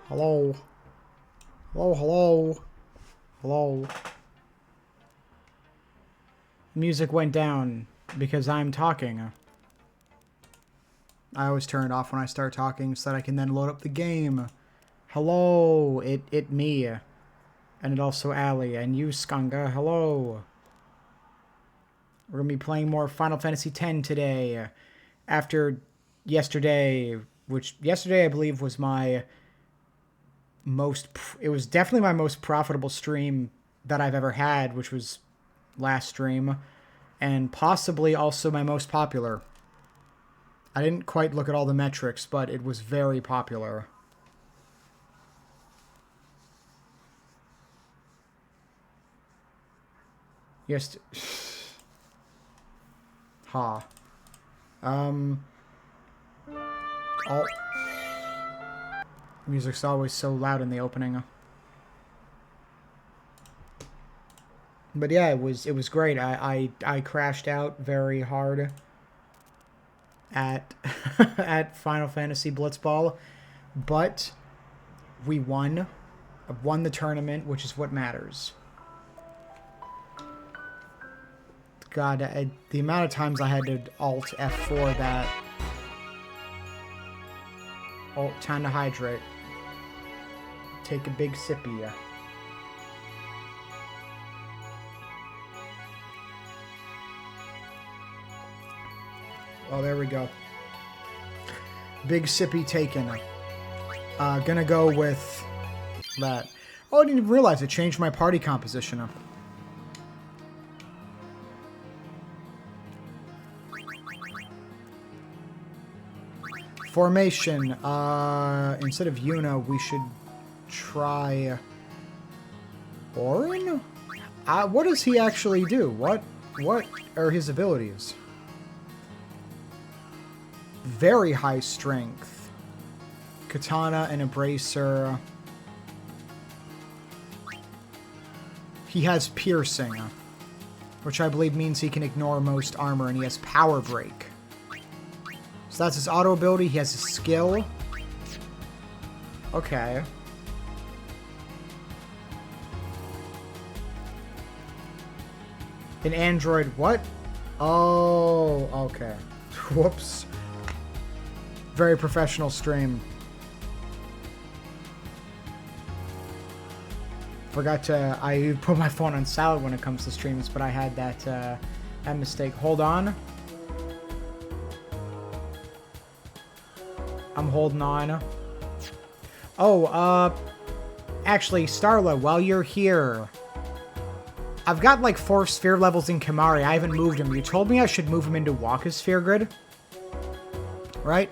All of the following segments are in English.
Hello. Hello, hello. Hello. Music went down because I'm talking. I always turn it off when I start talking so that I can then load up the game. Hello, it me. And it also Ali and you, Skanga. Hello. We're going to be playing more Final Fantasy X today. After yesterday, which yesterday I believe was my it was definitely my most profitable stream that I've ever had, which was last stream, and possibly also my most popular. I didn't quite look at all the metrics, but it was very popular. Yes. Ha. All music's always so loud in the opening. But yeah, it was great. I crashed out very hard at at Final Fantasy Blitzball, but we won. I won the tournament, which is what matters. God, the amount of times I had to Alt F4 that. Oh, time to hydrate. Take a big sippy. Oh, there we go. Big sippy taken. Gonna go with that. Oh, I didn't realize it changed my party composition. Formation. Instead of Yuna, we should try Orin? What does he actually do? What are his abilities? Very high strength. Katana and Embracer. He has piercing, which I believe means he can ignore most armor, and he has power break. So that's his auto ability. He has his skill. Okay. An android, what? Oh, okay. Whoops. Very professional stream. Forgot to... I put my phone on silent when it comes to streams, but I had that mistake. Hold on. I'm holding on. Oh, actually, Starla, while you're here, I've got like 4 sphere levels in Kimari. I haven't moved him. You told me I should move him into Waka's sphere grid, right?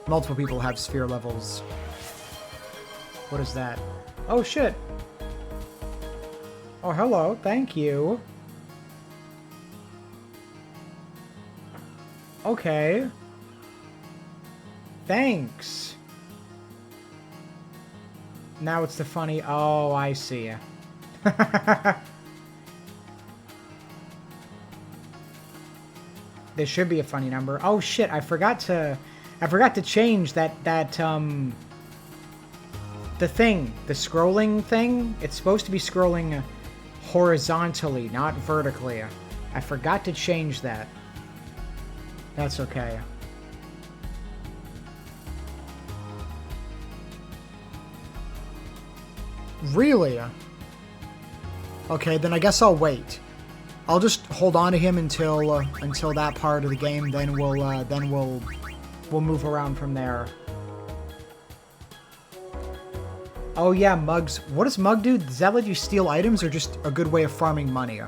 Multiple people have sphere levels. What is that? Oh, shit. Oh, hello. Thank you. Okay. Thanks. Now it's the funny... Oh, I see. There should be a funny number. Oh shit, I forgot to change that the thing, the scrolling thing. It's supposed to be scrolling horizontally, not vertically. I forgot to change that. That's okay. Really? Okay, then I guess I'll wait. I'll just hold on to him until that part of the game. Then we'll move around from there. Oh yeah, Mugs. What does Mug do? Does that let you steal items, or just a good way of farming money?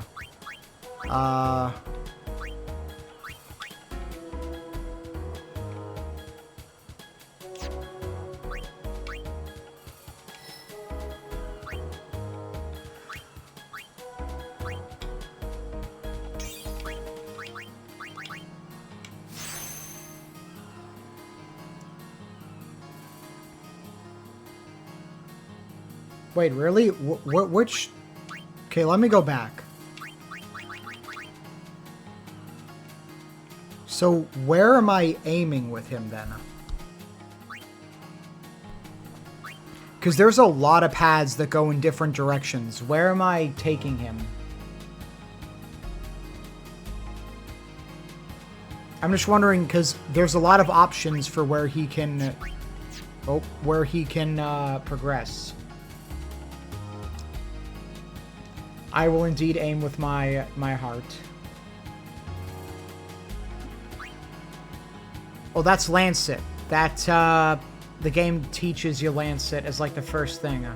Wait, really? Which... Okay, let me go back. So, where am I aiming with him, then? Because there's a lot of paths that go in different directions. Where am I taking him? I'm just wondering, because there's a lot of options for where he can... progress. I will indeed aim with my heart. Oh, that's Lancet. That, the game teaches you Lancet as, like, the first thing.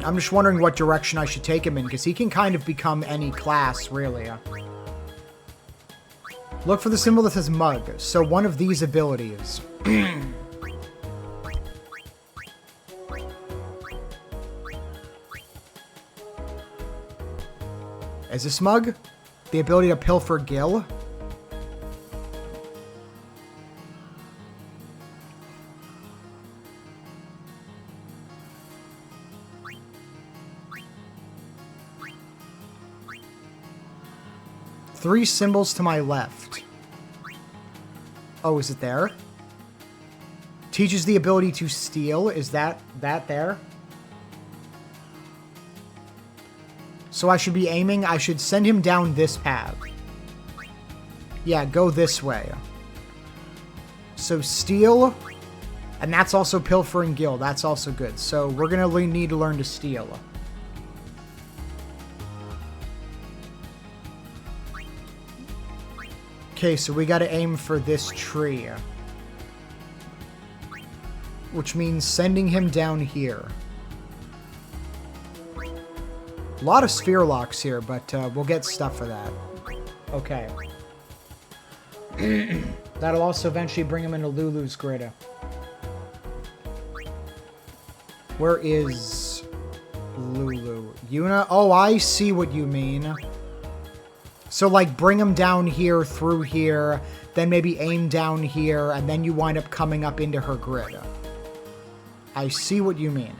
I'm just wondering what direction I should take him in, because he can kind of become any class, really. Look for the symbol that says Mug. So one of these abilities. Is this Mug? The ability to pilfer Gil? Three symbols to my left. Oh, is it there? Teaches the ability to steal. Is that there? So I should be aiming. I should send him down this path. Yeah, go this way. So steal. And that's also pilfering Gil. That's also good. So we're going to need to learn to steal. Okay, so we gotta aim for this tree. Which means sending him down here. A lot of sphere locks here, but we'll get stuff for that. Okay. That'll also eventually bring him into Lulu's grid. Where is Lulu? Yuna? Oh, I see what you mean. So, like, bring him down here, through here, then maybe aim down here, and then you wind up coming up into her grid. I see what you mean.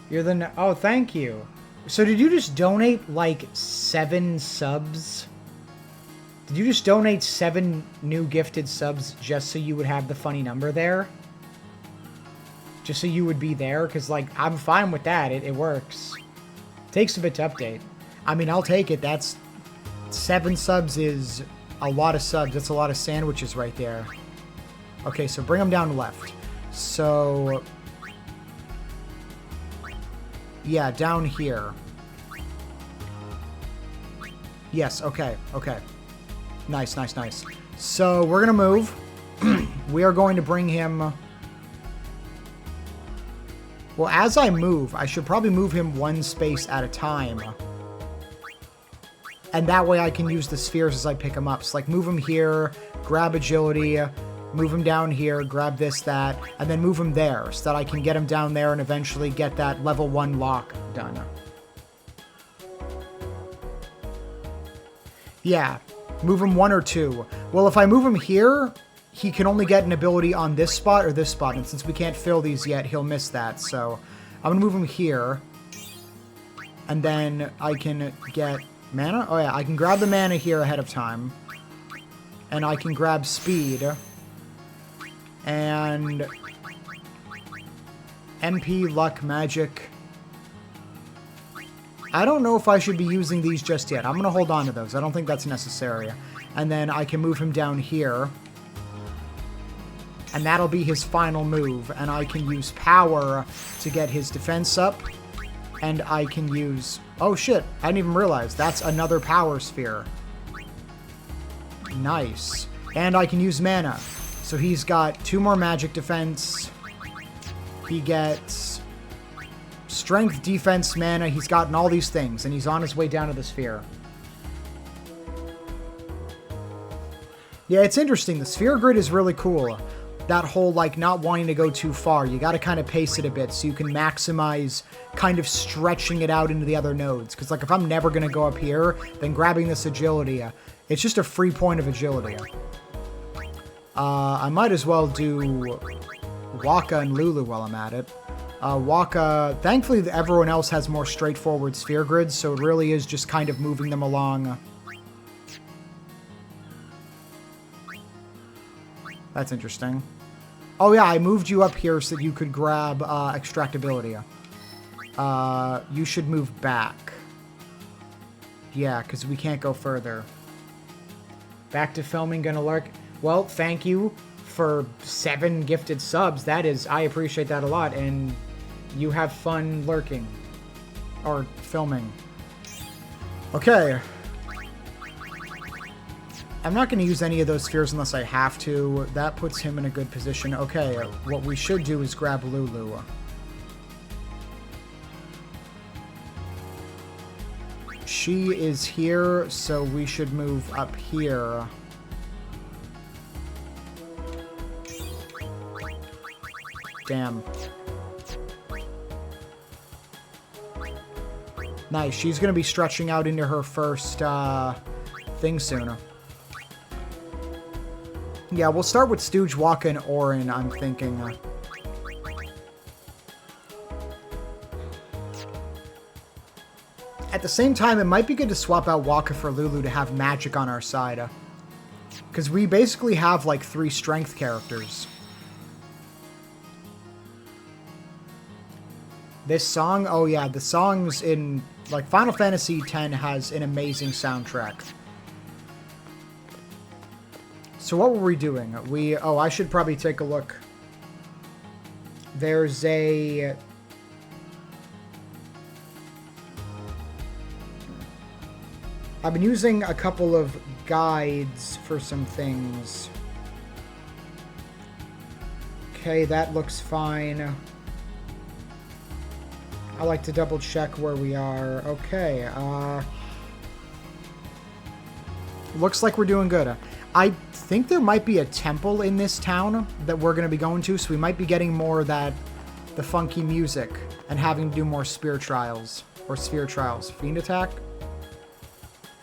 You're the... Oh, thank you. So did you just donate, like, 7 subs? Did you just donate 7 new gifted subs just so you would have the funny number there? Just so you would be there? Because, like, I'm fine with that. It works. Takes a bit to update. I mean, I'll take it. That's 7 subs is a lot of subs. That's a lot of sandwiches right there. Okay, so bring them down left. So, yeah, down here. Yes, okay, okay. Nice, nice, nice. So, we're gonna move. We are going to bring him... Well, as I move, I should probably move him 1 space at a time. And that way I can use the spheres as I pick him up. So, like, move him here, grab agility, move him down here, grab this, that, and then move him there so that I can get him down there and eventually get that level 1 lock done. Yeah, move him 1 or 2. Well, if I move him here... He can only get an ability on this spot or this spot, and since we can't fill these yet, he'll miss that, so I'm gonna move him here, and then I can get mana? Oh yeah, I can grab the mana here ahead of time, and I can grab speed, and MP, luck, magic. I don't know if I should be using these just yet. I'm gonna hold on to those. I don't think that's necessary. And then I can move him down here. And that'll be his final move. And I can use power to get his defense up. And I can use... Oh shit, I didn't even realize. That's another power sphere. Nice. And I can use mana. So he's got 2 more magic defense. He gets strength, defense, mana. He's gotten all these things. And he's on his way down to the sphere. Yeah, it's interesting. The sphere grid is really cool. That whole, like, not wanting to go too far. You got to kind of pace it a bit so you can maximize kind of stretching it out into the other nodes. Because, like, if I'm never going to go up here, then grabbing this agility, it's just a free point of agility. I might as well do Waka and Lulu while I'm at it. Waka, thankfully everyone else has more straightforward sphere grids, so it really is just kind of moving them along. That's interesting. Oh yeah, I moved you up here so that you could grab extractability. You should move back. Yeah, because we can't go further. Back to filming, gonna lurk. Well, thank you for 7 gifted subs. That is, I appreciate that a lot, and you have fun lurking. Or filming. Okay. I'm not going to use any of those spheres unless I have to. That puts him in a good position. Okay, what we should do is grab Lulu. She is here, so we should move up here. Damn. Nice. She's going to be stretching out into her first thing soon. Yeah, we'll start with Stooge, Waka, and Orin, I'm thinking. At the same time, it might be good to swap out Waka for Lulu to have magic on our side. Because we basically have, like, 3 strength characters. This song, oh yeah, the songs in, like, Final Fantasy X has an amazing soundtrack. So what were we doing? Oh, I should probably take a look. There's a... I've been using a couple of guides for some things. Okay, that looks fine. I like to double check where we are. Okay, looks like we're doing good. I think there might be a temple in this town that we're going to be going to, so we might be getting more of that, the funky music, and having to do more spear trials, or sphere trials. Fiend attack?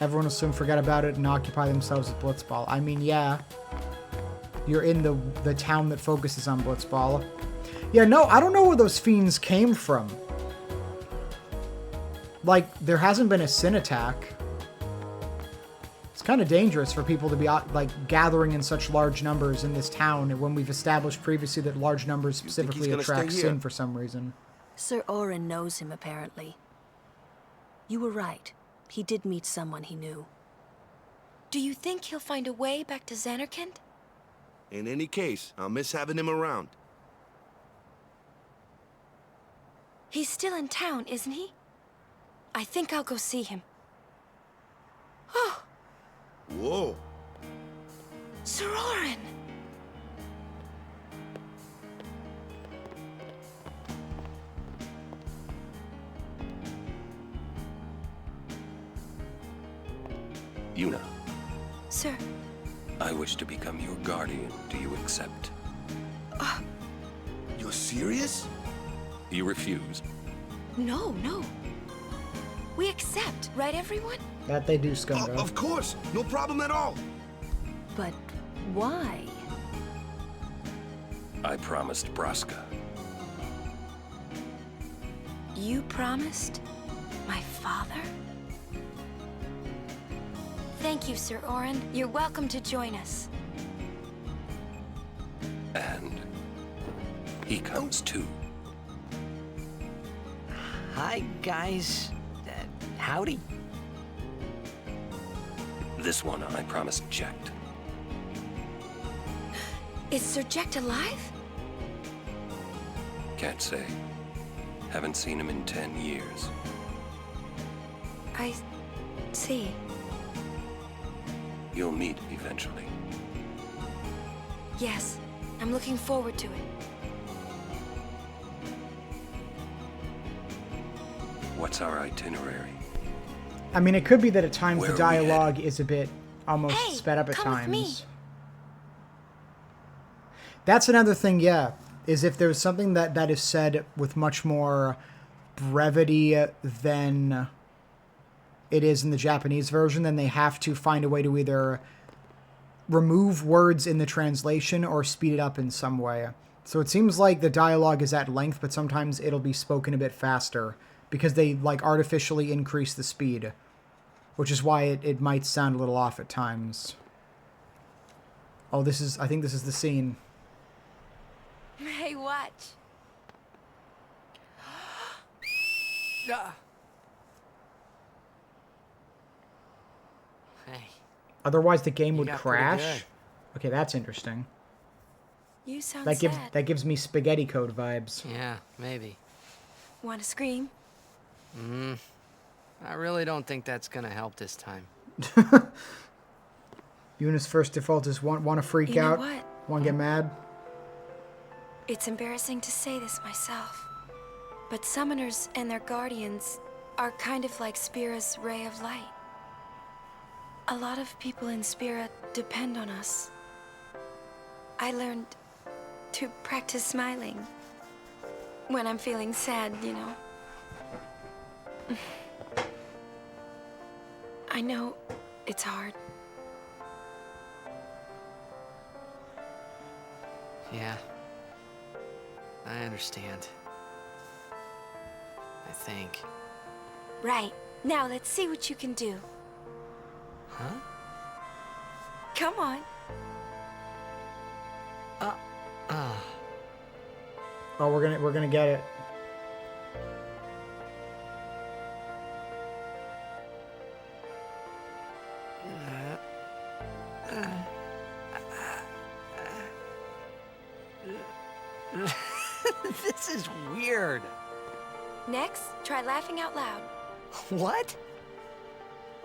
Everyone will soon forget about it and occupy themselves with Blitzball. I mean, yeah. You're in the town that focuses on Blitzball. Yeah, no, I don't know where those fiends came from. Like, there hasn't been a sin attack. It's kind of dangerous for people to be, like, gathering in such large numbers in this town when we've established previously that large numbers specifically attract sin for some reason. Sir Orin knows him, apparently. You were right. He did meet someone he knew. Do you think he'll find a way back to Zanarkand? In any case, I'll miss having him around. He's still in town, isn't he? I think I'll go see him. Oh! Whoa! Sir Orin! Yuna. Sir. I wish to become your guardian. Do you accept? You're serious? You refuse. No. We accept, right, everyone? That they do, Skunga. Of course! No problem at all! But why? I promised Braska. You promised? My father? Thank you, Sir Orin. You're welcome to join us. And he comes too. Hi, guys. Howdy. This one I promised checked. Is Sir Jecht alive? Can't say. Haven't seen him in 10 years. I see. You'll meet eventually. Yes, I'm looking forward to it. What's our itinerary? I mean, it could be that at times Where the are we dialogue is a bit almost Hey, sped up at come with times. me. That's another thing, yeah, is if there's something that is said with much more brevity than it is in the Japanese version, then they have to find a way to either remove words in the translation or speed it up in some way. So it seems like the dialogue is at length, but sometimes it'll be spoken a bit faster because they, like, artificially increase the speed, which is why it might sound a little off at times. Oh, this is... I think this is the scene. Hey, watch. Hey, Otherwise, the game would got pretty crash. good. Okay, that's interesting. You sound That sad. gives me spaghetti code vibes. yeah, maybe. Want to scream? I really don't think that's gonna help this time. Yuna's first default is want to freak You know out, what? want to get mad. It's embarrassing to say this myself, but summoners and their guardians are kind of like Spira's ray of light. A lot of people in Spira depend on us. I learned to practice smiling when I'm feeling sad, you know. I know it's hard. Yeah. I understand. I think. Right. Now let's see what you can do. Huh? Come on. Oh, we're gonna get it. This is weird. Next, try laughing out loud. What?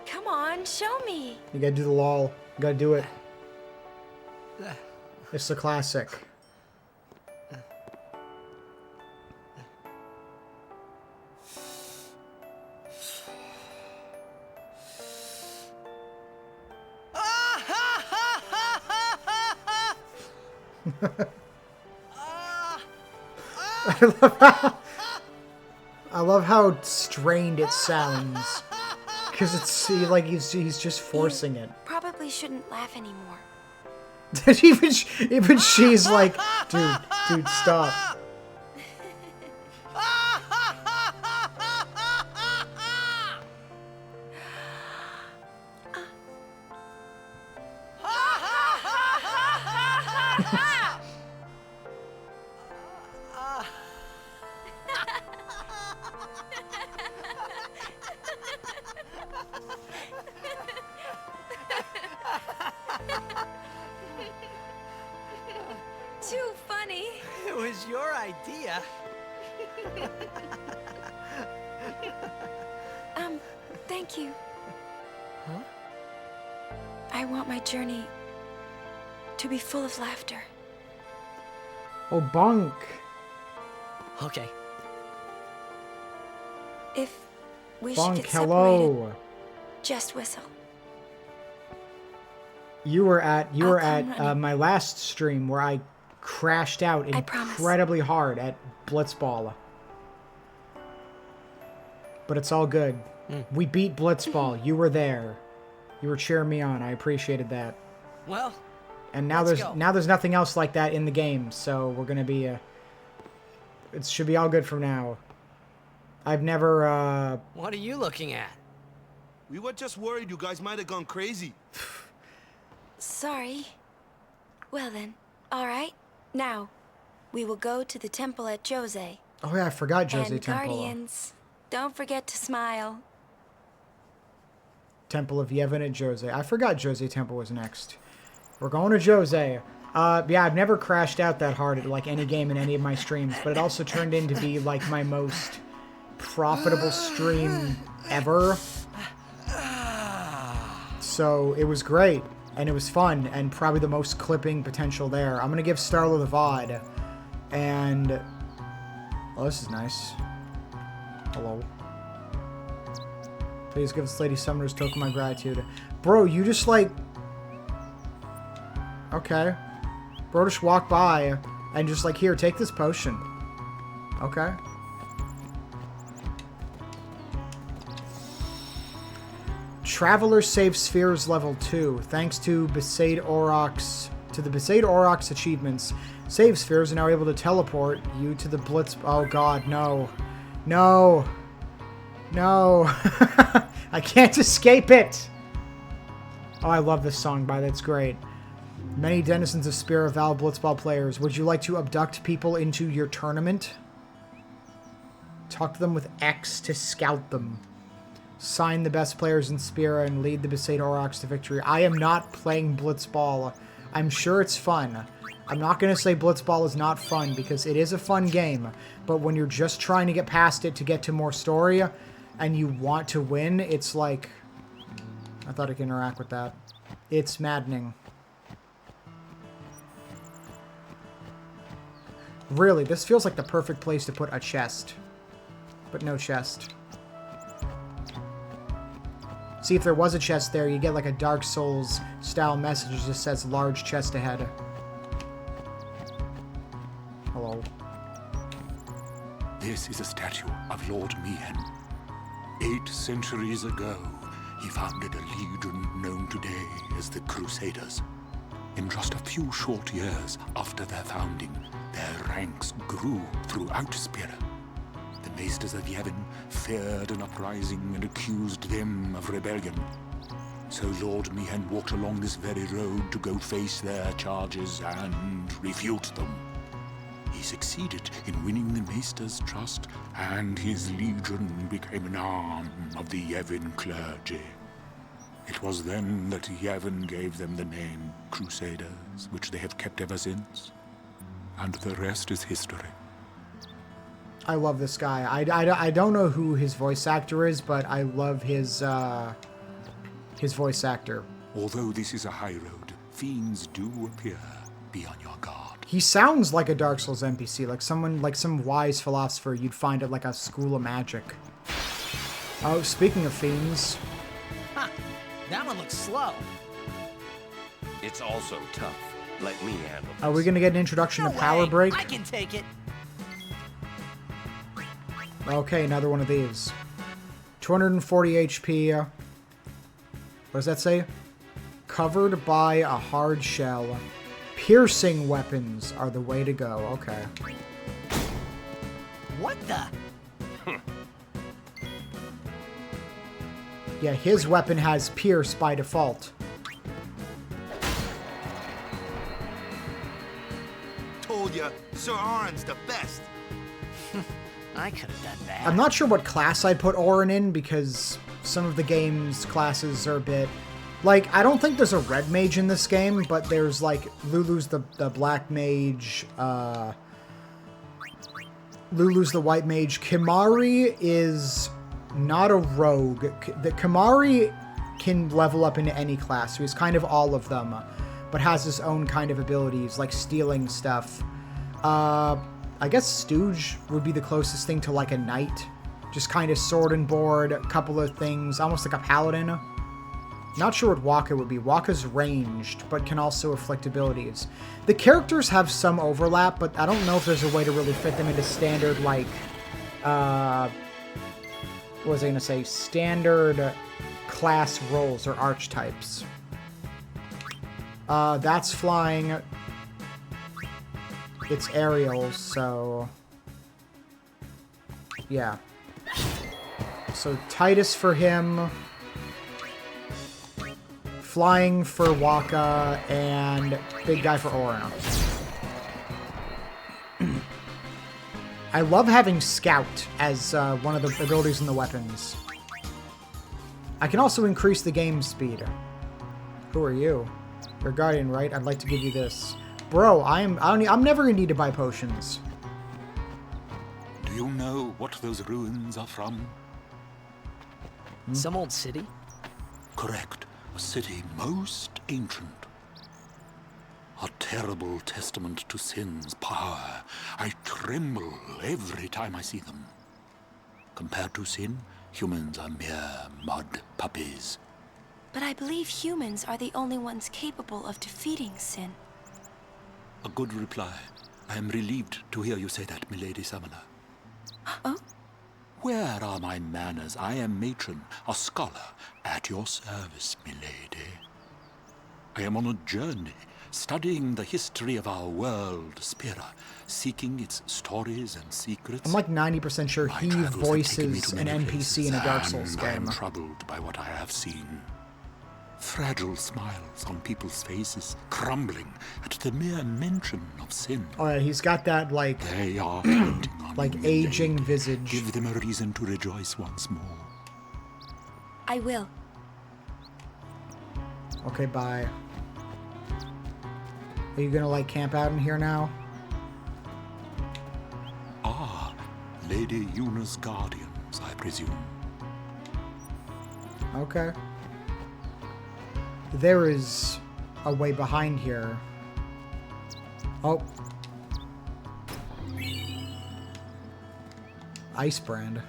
Come on, show me. You gotta do the lol. You gotta do it. It's a classic. I love how strained it sounds. Because it's like he's just forcing it. Probably shouldn't laugh anymore. even she's like, dude, stop. Too funny. It was your idea. Thank you. Huh? I want my journey to be full of laughter. Oh, bunk. Okay. If we should Bunk, get separated, hello. just whistle. You were at I'll come running. my last stream where I crashed out I promise. incredibly hard at Blitzball. But it's all good. We beat Blitzball. You were there. You were cheering me on. I appreciated that. Well, And now Let's there's go. nothing else like that in the game, so we're gonna be it should be all good from now. I've never what are you looking at? We were just worried you guys might have gone crazy. Sorry. Well then, all right. Now, we will go to the temple at Jose. oh yeah, I forgot Jose And Temple. guardians, don't forget to smile. Temple of Yevon at Jose. I forgot Jose Temple was next. We're going to Jose. Yeah, I've never crashed out that hard at like any game in any of my streams, but it also turned into be like my most profitable stream ever. So it was great, and it was fun, and probably the most clipping potential there. I'm gonna give Starlo the VOD, and oh, this is nice. Hello. Please give this lady summoner's token my gratitude. Bro, you just like... Okay. Bro just walked by and just like, here, take this potion. Okay. Traveler save spheres level 2. Thanks to Besaid Aurochs, to the Besaid Aurochs achievements, save spheres are now able to teleport you to the Blitz... Oh god, no. No. No. I can't escape it. Oh, I love this song, by that's great. Many denizens of Spira Val Blitzball players. Would you like to abduct people into your tournament? Talk to them with X to scout them. Sign the best players in Spira and lead the Besaid Aurochs to victory. I am not playing Blitzball. I'm sure it's fun. I'm not going to say Blitzball is not fun, because it is a fun game. But when you're just trying to get past it to get to more story, and you want to win, it's like... I thought I could interact with that. It's maddening. Really, this feels like the perfect place to put a chest. But no chest. See, if there was a chest there, you get like a Dark Souls style message that just says large chest ahead. Hello. This is a statue of Lord Mihen. 8 centuries ago, he founded a legion known today as the Crusaders. In just a few short years after their founding, their ranks grew throughout Spira. The Maesters of Yevon feared an uprising and accused them of rebellion. So Lord Mihen walked along this very road to go face their charges and refute them. He succeeded in winning the Maesters' trust, and his legion became an arm of the Yevon clergy. It was then that Yevon gave them the name Crusaders, which they have kept ever since. And the rest is history. I love this guy. I don't know who his voice actor is, but I love his voice actor. Although this is a high road, fiends do appear. Be on your guard. He sounds like a Dark Souls NPC, like some wise philosopher you'd find at like a school of magic. Oh, speaking of fiends. Huh. That one looks slow. It's also tough. Let me handle this. Are we gonna get an introduction No to Power way. Break? I can take it. Okay, another one of these. 240 HP. What does that say? Covered by a hard shell. Piercing weapons are the way to go. Okay. What the? Yeah, his weapon has pierce by default. Told ya, Sir Aron's the best. I could have done that. I'm not sure what class I'd put Orin in, because some of the game's classes are a bit... Like, I don't think there's a red mage in this game, but there's, like, Lulu's the black mage, Lulu's the white mage. Kimari is not a rogue. The Kimari can level up into any class, so he's kind of all of them, but has his own kind of abilities, like stealing stuff. I guess Stooge would be the closest thing to, like, a knight. Just kind of sword and board, a couple of things, almost like a paladin. Not sure what Waka would be. Waka's ranged, but can also afflict abilities. The characters have some overlap, but I don't know if there's a way to really fit them into standard, like, what was I going to say? Standard class roles or archetypes. That's flying. It's aerial, so... yeah. So Titus for him... Flying for Waka, and big guy for Orin. I love having Scout as one of the abilities in the weapons. I can also increase the game speed. Who are you? You're a Guardian, right? I'd like to give you this. Bro, I'm never gonna need to buy potions. Do you know what those ruins are from? Some old city? Correct. A city most ancient. A terrible testament to sin's power. I tremble every time I see them. Compared to sin, humans are mere mud puppies. But I believe humans are the only ones capable of defeating sin. A good reply. I am relieved to hear you say that, milady summoner. Oh? Where are my manners? I am matron, a scholar, at your service, milady. I am on a journey, studying the history of our world, Spira, seeking its stories and secrets. I'm like 90% sure My he travels have taken me voices to an many NPC places, in a Dark Souls and I am game. troubled by what I have seen. fragile smiles on people's faces, crumbling at the mere mention of sin. Oh yeah, he's got that like They are counting on like you, aging Milady. visage. Give them a reason to rejoice once more. I will. Okay, bye. Are you gonna like camp out in here now? Ah, Lady Yuna's guardians, I presume. Okay. There is a way behind here. Oh. Ice brand.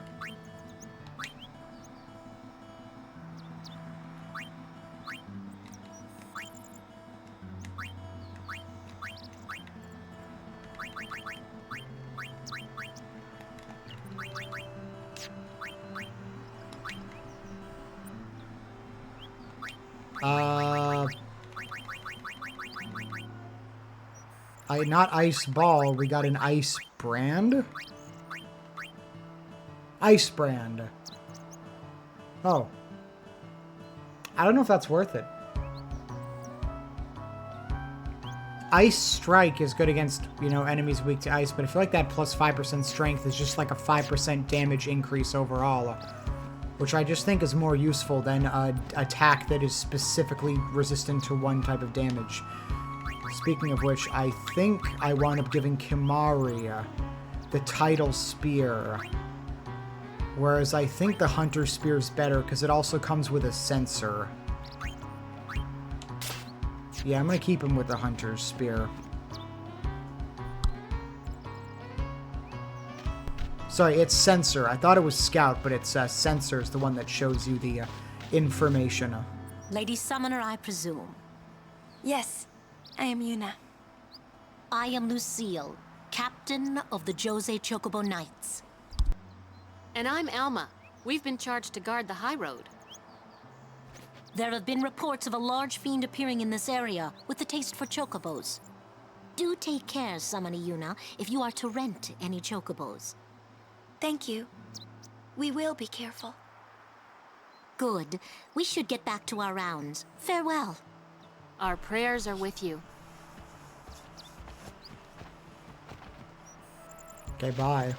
Not ice ball, we got an ice brand? Ice brand. Oh. I don't know if that's worth it. Ice strike is good against, you know, enemies weak to ice, but I feel like that plus 5% strength is just like a 5% damage increase overall, which I just think is more useful than an attack that is specifically resistant to one type of damage. Speaking of which, I think I wound up giving Kimari the Tidal Spear. Whereas I think the Hunter Spear is better because it also comes with a sensor. Yeah, I'm going to keep him with the Hunter's Spear. Sorry, it's Sensor. I thought it was Scout, but it's Sensor is the one that shows you the information. Lady Summoner, I presume. Yes, I am Yuna. I am Lucille, captain of the Jose Chocobo Knights. And I'm Alma. We've been charged to guard the high road. There have been reports of a large fiend appearing in this area with a taste for chocobos. Do take care, Summoner Yuna, if you are to rent any chocobos. Thank you. We will be careful. Good. We should get back to our rounds. Farewell. Our prayers are with you. Okay, bye.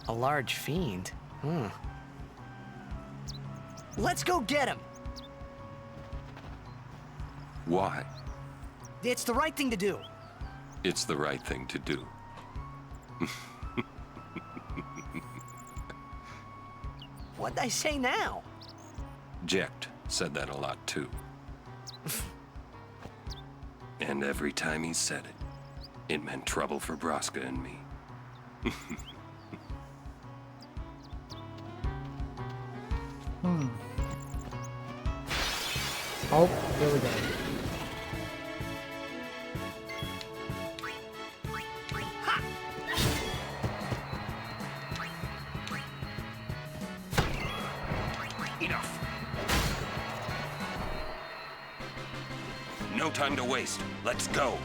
A large fiend? Let's go get him! Why? It's the right thing to do. It's the right thing to do. What'd I say now? Jecht said that a lot too. And every time he said it, it meant trouble for Braska and me. Oh, here we go. Enough. No time to waste. Let's go.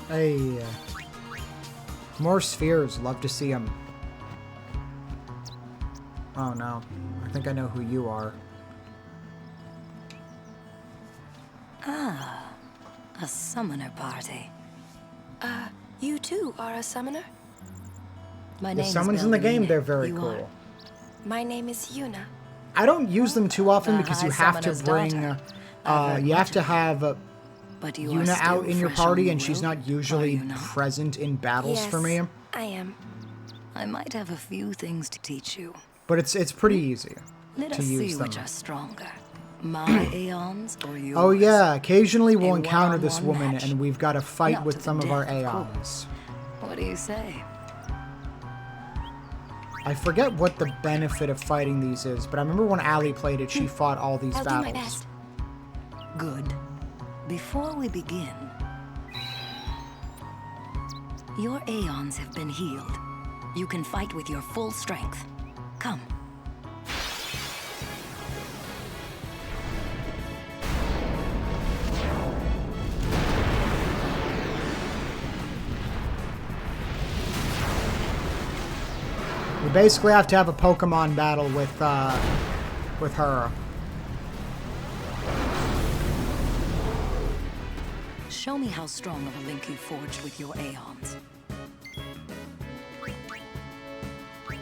Hey. More spheres. Love to see them. Oh no. I think I know who you are. Ah, a summoner party. You too are a summoner? My The name summons is in the game, Belvina. they're very You cool. are? My name is Yuna. I don't use them too often because you High have to Summoner's bring, daughter. I've heard you have much to of her. have But you are Yuna still out in your fresh on party, the and she's will, not usually are you not? present in battles Yes, for me. I am. I might have a few things to teach you. But it's pretty easy Let to us use see them. which are stronger. My aeons or yours? Oh yeah, occasionally we'll A encounter this one-on-one woman match. and we've got to fight Not with to the some of our death, of aeons. course. What do you say? I forget what the benefit of fighting these is, but I remember when Allie played it, she fought all these I'll do battles. my best. Good. Before we begin, your aeons have been healed. You can fight with your full strength. Come. We basically have to have a Pokemon battle with with her. Show me how strong of a link you forged with your Aeons.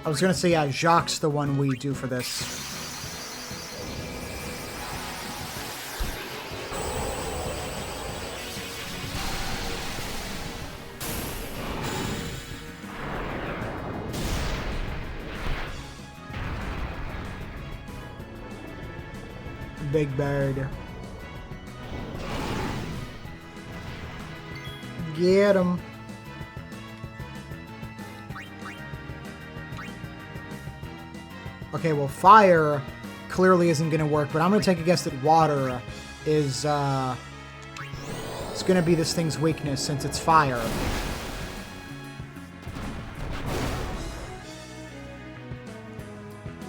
I was gonna say, yeah, Jacques the one we do for this. Big bird. Get him. Okay, well, fire clearly isn't going to work, but I'm going to take a guess that water is, it's going to be this thing's weakness since it's fire.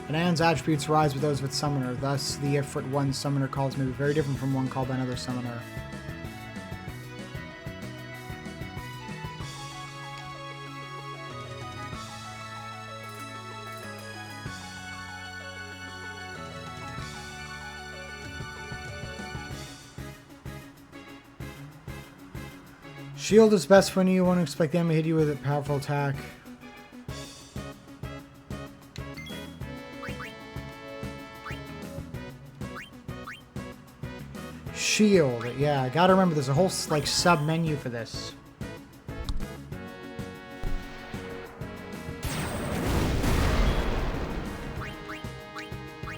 An An's attributes rise with those of its summoner, thus the Ifrit one summoner calls may be very different from one called by another summoner. Shield is best when you want to expect them to hit you with a powerful attack. Shield, yeah, I gotta remember there's a whole like sub menu for this.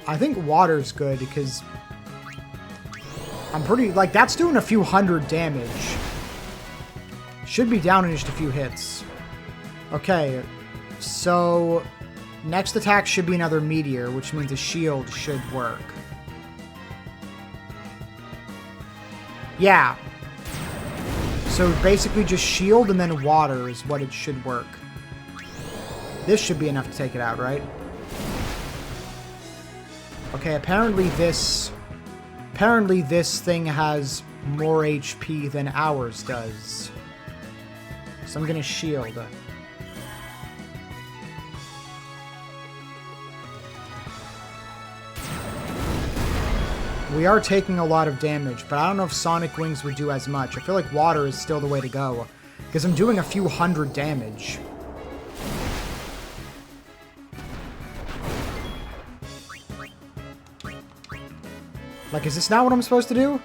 I think water's good because I'm pretty like that's doing a few hundred damage. Should be down in just a few hits. Okay, so next attack should be another meteor, which means a shield should work. Yeah. So basically just shield and then water is what it should work. This should be enough to take it out, right? Okay, apparently this thing has more HP than ours does. So I'm gonna shield. We are taking a lot of damage, but I don't know if Sonic Wings would do as much. I feel like water is still the way to go, because I'm doing a few hundred damage. Like, is this not what I'm supposed to do?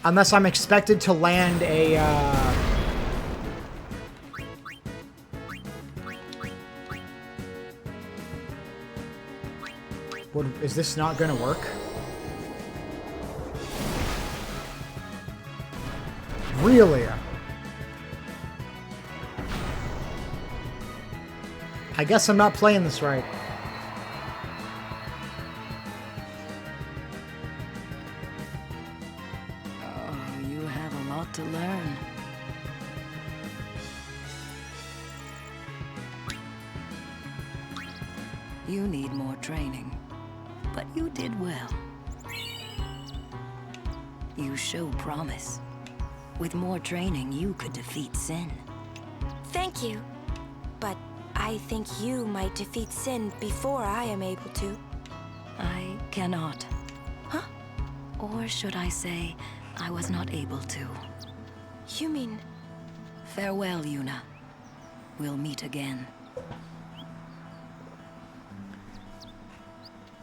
Unless I'm expected to land a, is this not gonna work? Really? I guess I'm not playing this right. To learn. You need more training, but you did well. You show promise. With more training, you could defeat Sin. Thank you. But I think you might defeat Sin before I am able to. I cannot. Huh? Or should I say, I was not able to. You mean... Farewell, Yuna. We'll meet again.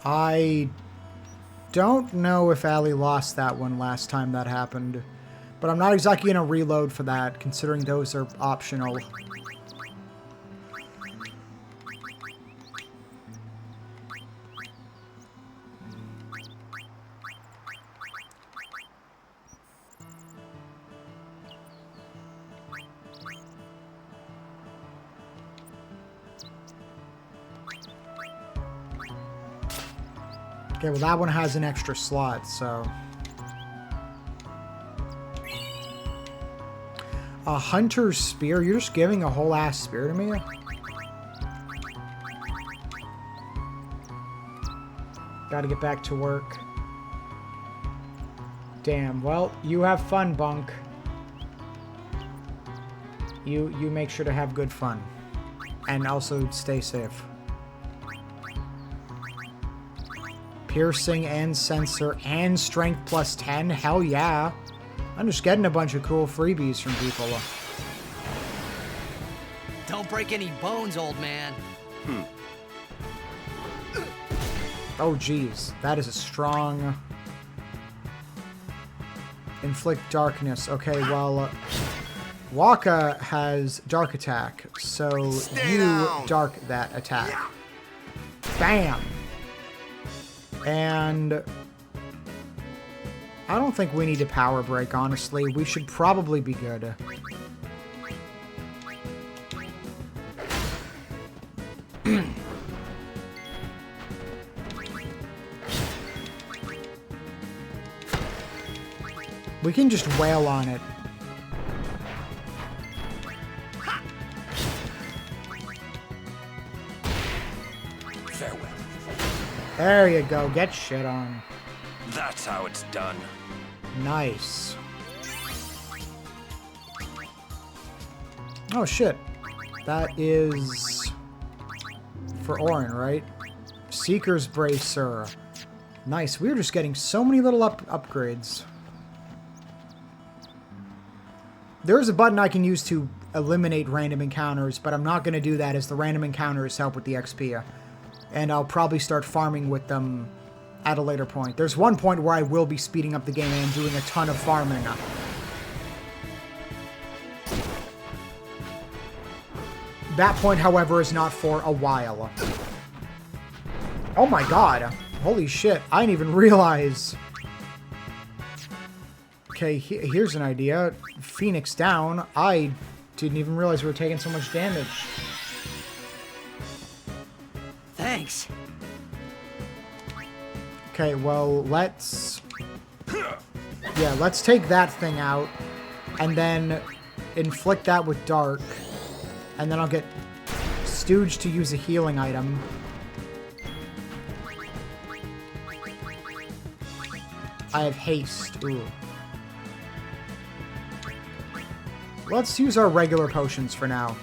I don't know if Allie lost that one last time that happened, but I'm not exactly going to reload for that, considering those are optional. Okay, well that one has an extra slot, so... A hunter's spear? You're just giving a whole ass spear to me? Gotta get back to work. Damn, well, you have fun, Bunk. You make sure to have good fun. And also stay safe. Piercing and sensor and strength plus 10. Hell yeah. I'm just getting a bunch of cool freebies from people. Don't break any bones, old man. Oh, geez. That is a strong... Inflict darkness. Okay, well... Waka has dark attack, so you dark that attack. Bam! And... I don't think we need a power break, honestly. We should probably be good. We can just wail on it. Farewell. There you go. Get shit on. That's how it's done. Nice. Oh, shit. That is... for Orin, right? Seeker's Bracer. Nice. We're just getting so many little upgrades. There's a button I can use to eliminate random encounters, but I'm not going to do that as the random encounters help with the XP. And I'll probably start farming with them at a later point. There's one point where I will be speeding up the game and doing a ton of farming. That point, however, is not for a while. Oh my god. Holy shit. I didn't even realize. Okay, here's an idea. Phoenix down. I didn't even realize we were taking so much damage. Thanks. Okay, well, let's... yeah, let's take that thing out. And then inflict that with Dark. And then I'll get Stooge to use a healing item. I have haste. Ooh. Let's use our regular potions for now.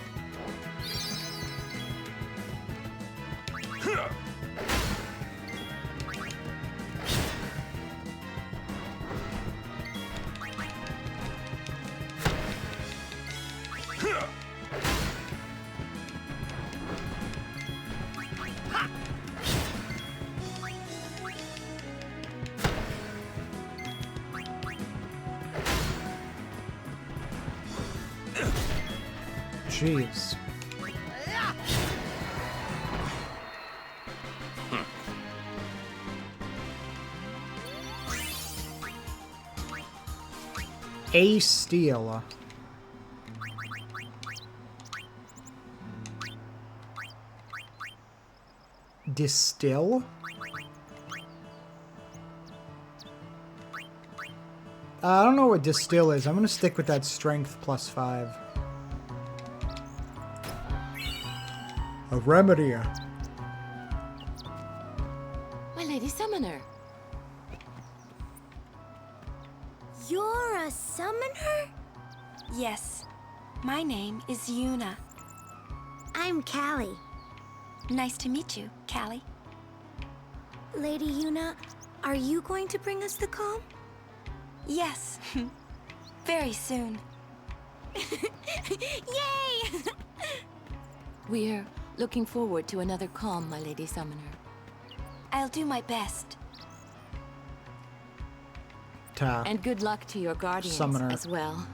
Jeez. A steel. Distill? I don't know what distill is. I'm gonna stick with that strength plus 5. A remedy. My Lady Summoner. You're a summoner? Yes. My name is Yuna. I'm Callie. Nice to meet you, Callie. Lady Yuna, are you going to bring us the calm? Yes. Very soon. Yay! We're looking forward to another calm, my Lady Summoner. I'll do my best. And good luck to your guardians Summoner. as well.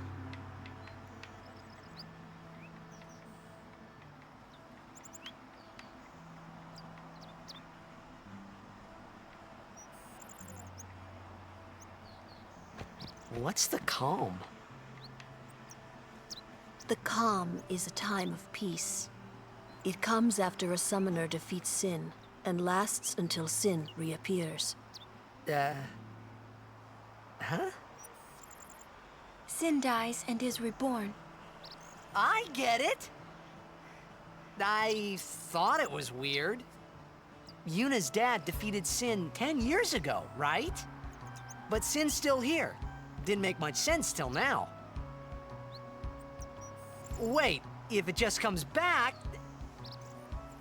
What's the calm? The calm is a time of peace. It comes after a summoner defeats sin and lasts until sin reappears. Huh? Sin dies and is reborn. I get it. I thought it was weird. Yuna's dad defeated Sin 10 years ago, right? But Sin's still here. Didn't make much sense till now. Wait, if it just comes back...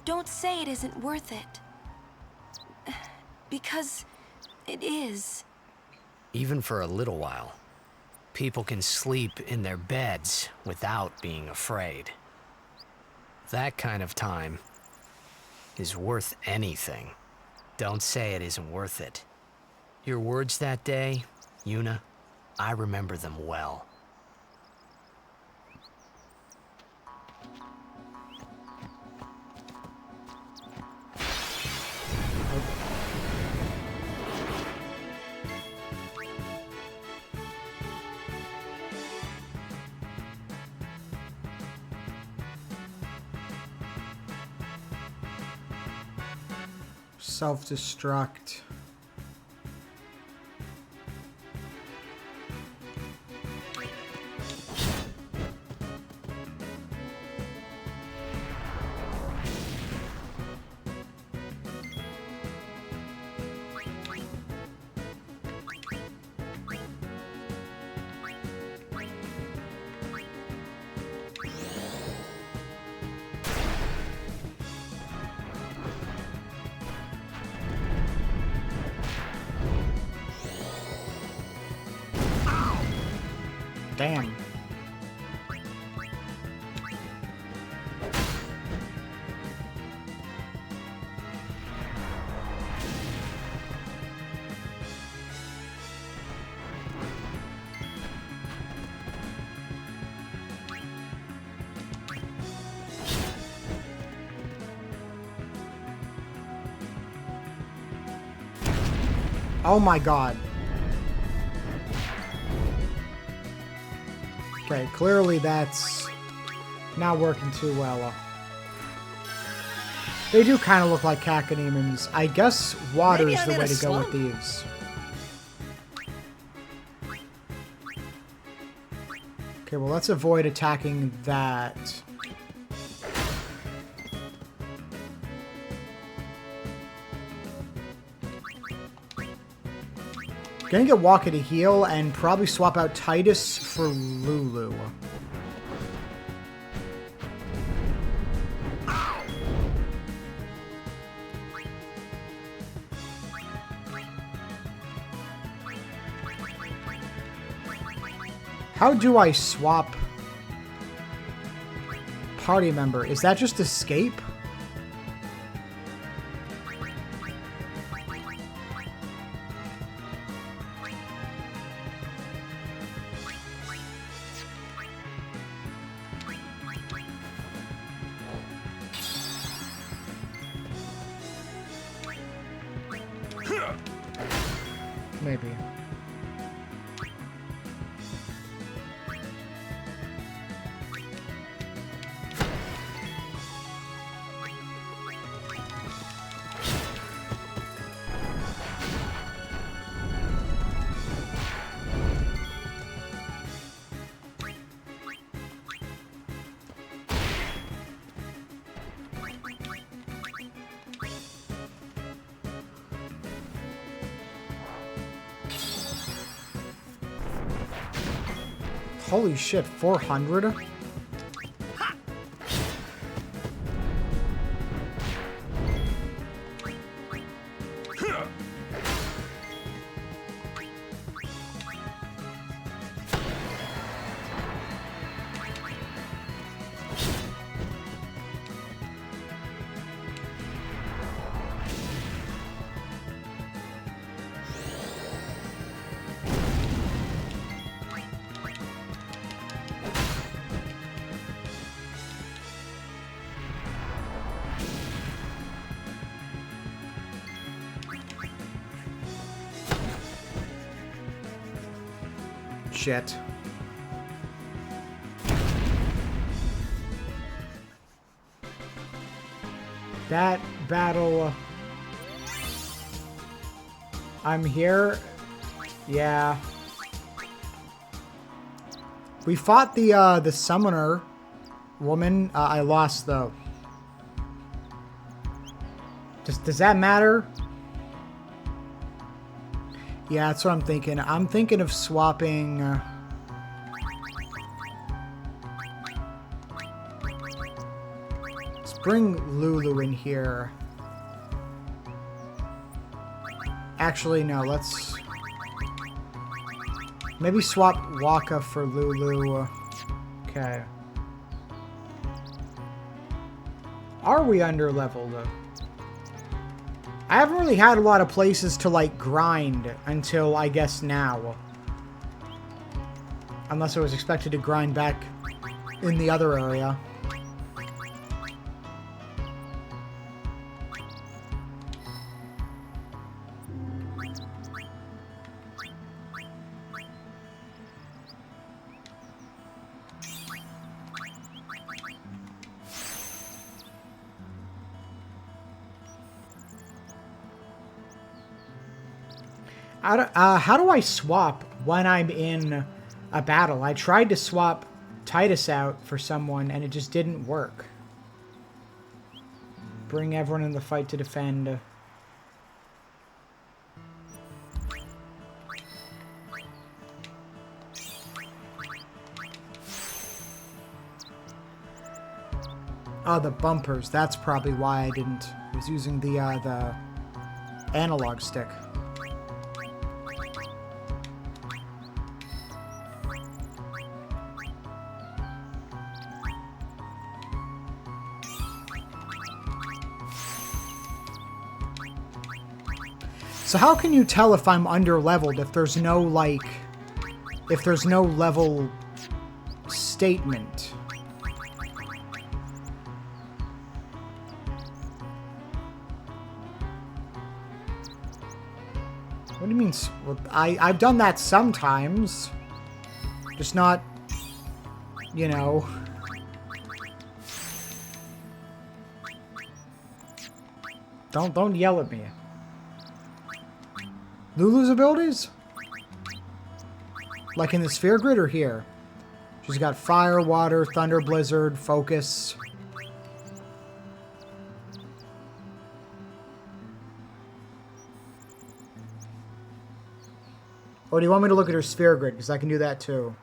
Don't say it isn't worth it. Because it is. Even for a little while, people can sleep in their beds without being afraid. That kind of time is worth anything. Don't say it isn't worth it. Your words that day, Yuna, I remember them well. Self-destruct. Damn. Oh my god. Okay, clearly that's not working too well. They do kind of look like Cacodemons. I guess water is the way to go with these. Okay, well, let's avoid attacking that. Gonna get Waka to heal and probably swap out Titus for Lulu. How do I swap party member? Is that just escape? Maybe. Holy shit, 400? Shit. That battle... I'm here. Yeah. We fought the summoner woman. I lost though. Does that matter? Yeah, that's what I'm thinking. I'm thinking of swapping... let's bring Lulu in here. Actually, no, let's... maybe swap Waka for Lulu. Okay. Are we under-leveled? I haven't really had a lot of places to, like, grind until, I guess, now. Unless I was expected to grind back in the other area. How do I swap when I'm in a battle? I tried to swap Titus out for someone, and it just didn't work. Bring everyone in the fight to defend. Oh, the bumpers. That's probably why I didn't. I was using the analog stick. So how can you tell if I'm under-leveled if there's no, like... if there's no level statement? What do you mean? Well, I've done that sometimes. Just not... you know... Don't yell at me. Lulu's abilities? Like in the sphere grid or here? She's got fire, water, thunder, blizzard, focus. Or do you want me to look at her sphere grid? Because I can do that too.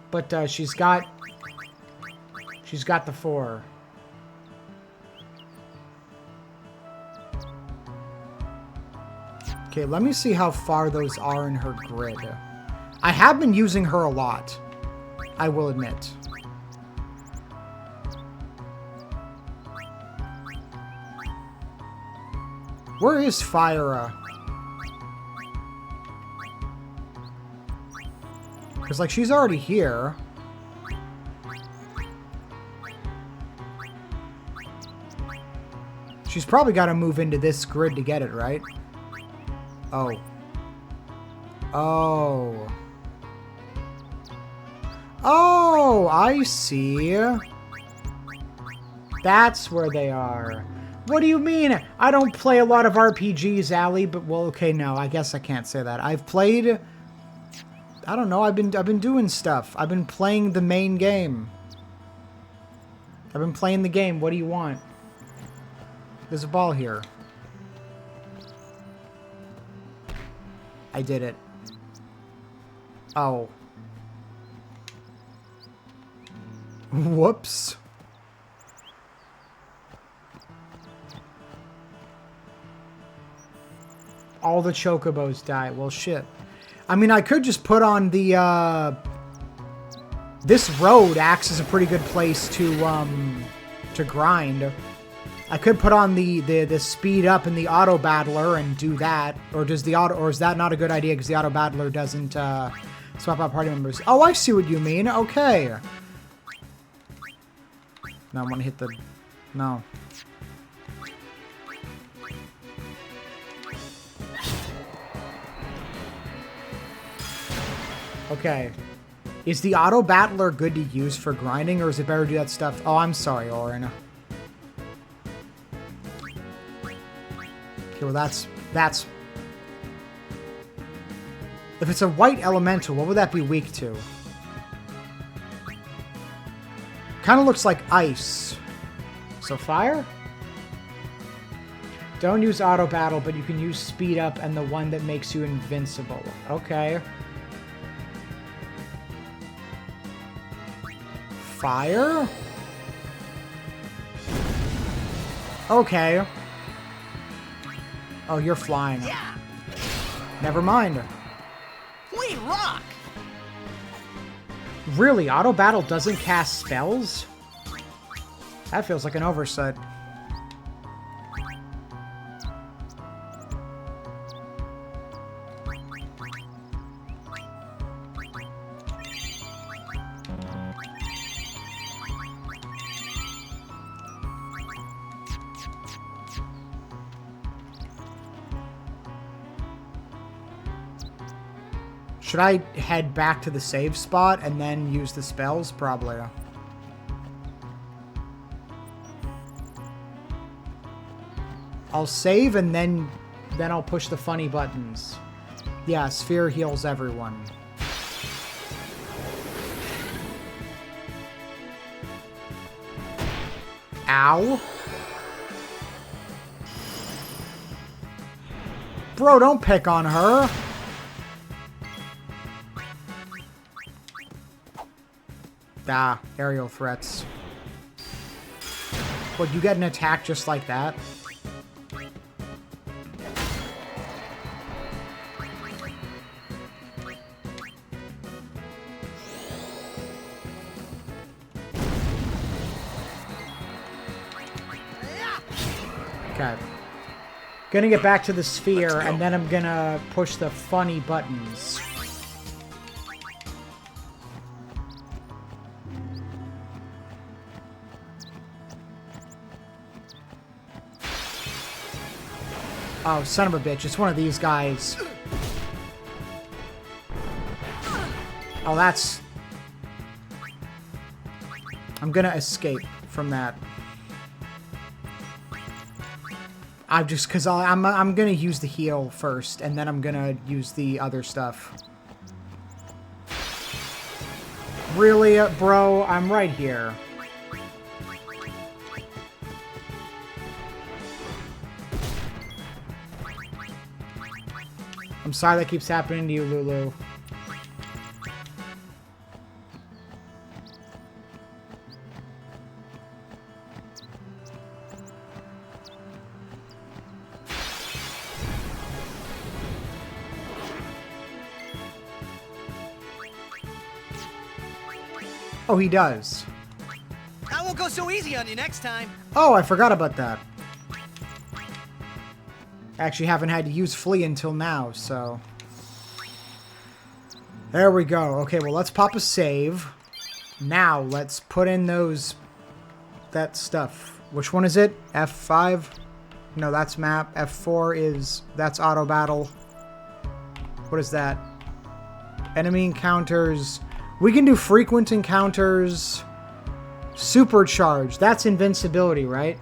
But she's got the 4. Okay, let me see how far those are in her grid. I have been using her a lot, I will admit. Where is Fyra? Because, like, she's already here. She's probably got to move into this grid to get it, right? Oh. Oh. Oh, I see. That's where they are. What do you mean? I don't play a lot of RPGs, Allie, but, well, okay, no, I guess I can't say that. I've played... I don't know, I've been doing stuff. I've been playing the main game. I've been playing the game. What do you want? There's a ball here. I did it. Oh. Whoops. All the chocobos die. Well, shit. I mean, I could just put on the, this road acts as a pretty good place to grind. I could put on the speed up in the auto battler and do that, or does the auto, or is that not a good idea because the auto battler doesn't swap out party members? Oh, I see what you mean. Okay. Now I want to hit the no. Okay. Is the auto battler good to use for grinding, or is it better to do that stuff? Oh, I'm sorry, Orin. Okay, well that's... If it's a white elemental, what would that be weak to? Kind of looks like ice. So fire? Don't use auto battle, but you can use speed up and the one that makes you invincible. Okay. Fire? Okay. Oh, you're flying. Yeah. Never mind. We rock. Really, auto battle doesn't cast spells? That feels like an oversight. Should I head back to the save spot and then use the spells? Probably. I'll save and then I'll push the funny buttons. Yeah, sphere heals everyone. Ow. Bro, don't pick on her. Ah, aerial threats. What, you get an attack just like that? Okay. Gonna get back to the sphere, and then I'm gonna push the funny buttons. Oh, son of a bitch. It's one of these guys. Oh, that's... I'm gonna escape from that. I'm gonna use the heal first, and then I'm gonna use the other stuff. Really, bro? I'm right here. I'm sorry that keeps happening to you, Lulu. Oh, he does. I won't go so easy on you next time. Oh, I forgot about that. Actually haven't had to use Flee until now, so... There we go. Okay, well, let's pop a save. Now, let's put in that stuff. Which one is it? F5? No, that's map. F4 is... That's auto battle. What is that? Enemy encounters. We can do frequent encounters. Supercharge. That's invincibility, right?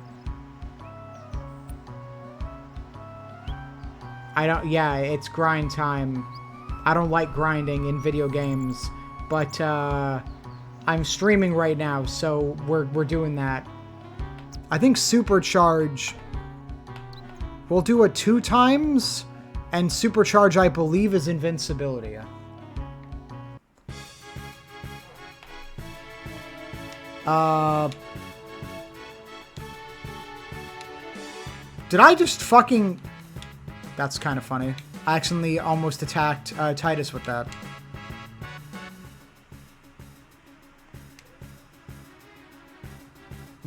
Yeah, it's grind time. I don't like grinding in video games, but I'm streaming right now, so we're doing that. I think Supercharge, we'll do it 2 times, and Supercharge, I believe, is invincibility. Did I just fucking... That's kind of funny. I accidentally almost attacked Titus with that.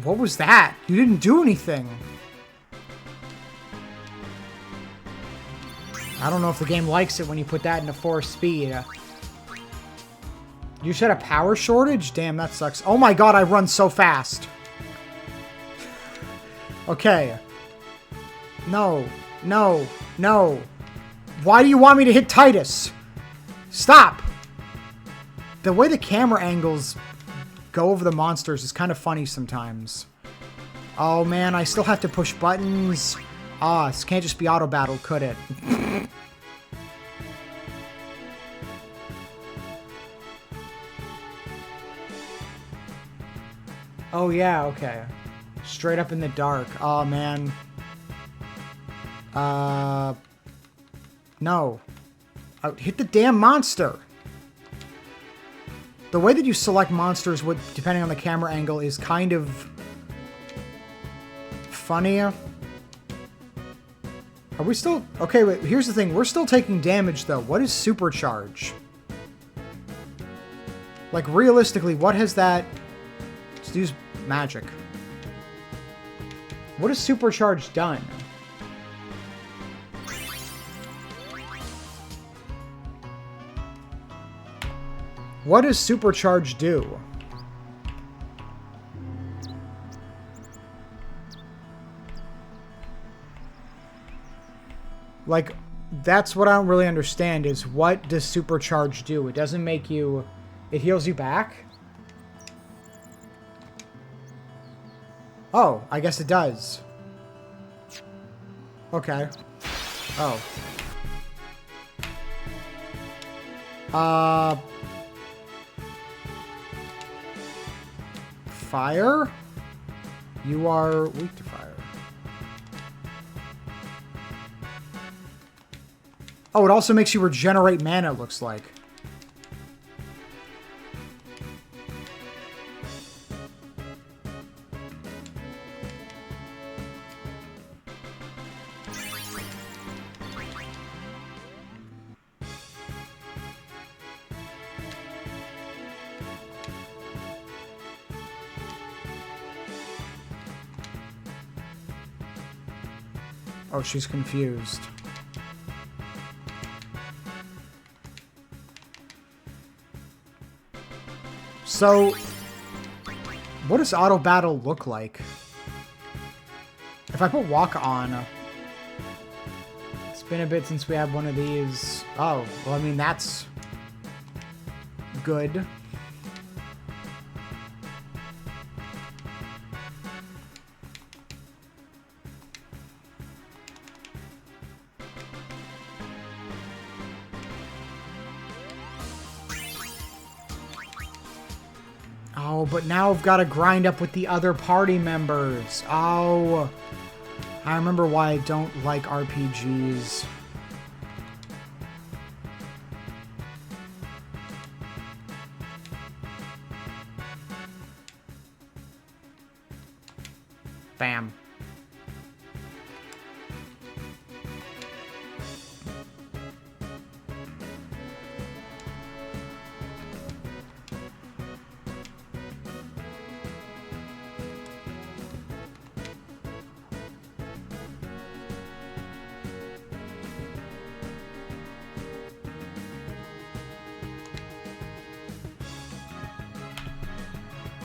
What was that? You didn't do anything. I don't know if the game likes it when you put that into 4 speed. You said a power shortage? Damn, that sucks. Oh my god, I run so fast. Okay. No. No. No. Why do you want me to hit Titus? Stop! The way the camera angles go over the monsters is kind of funny sometimes. Oh man, I still have to push buttons. Ah, this can't just be auto battle, could it? Oh yeah, okay. Straight up in the dark. Oh man. No. Hit the damn monster! The way that you select monsters, depending on the camera angle, is kind of... funny. Are we still... Okay, wait, here's the thing. We're still taking damage, though. What is supercharge? Like, realistically, what has that... Let's use magic. What has supercharge done? What does supercharge do? Like, that's what I don't really understand, is what does supercharge do? It doesn't make you... It heals you back? Oh, I guess it does. Okay. Oh. Fire? You are weak to fire. Oh, it also makes you regenerate mana, it looks like. Oh, she's confused. So, what does auto battle look like? If I put walk on, it's been a bit since we had one of these. Oh, well, I mean, that's good. Oh, but now I've got to grind up with the other party members. Oh, I remember why I don't like RPGs. Bam.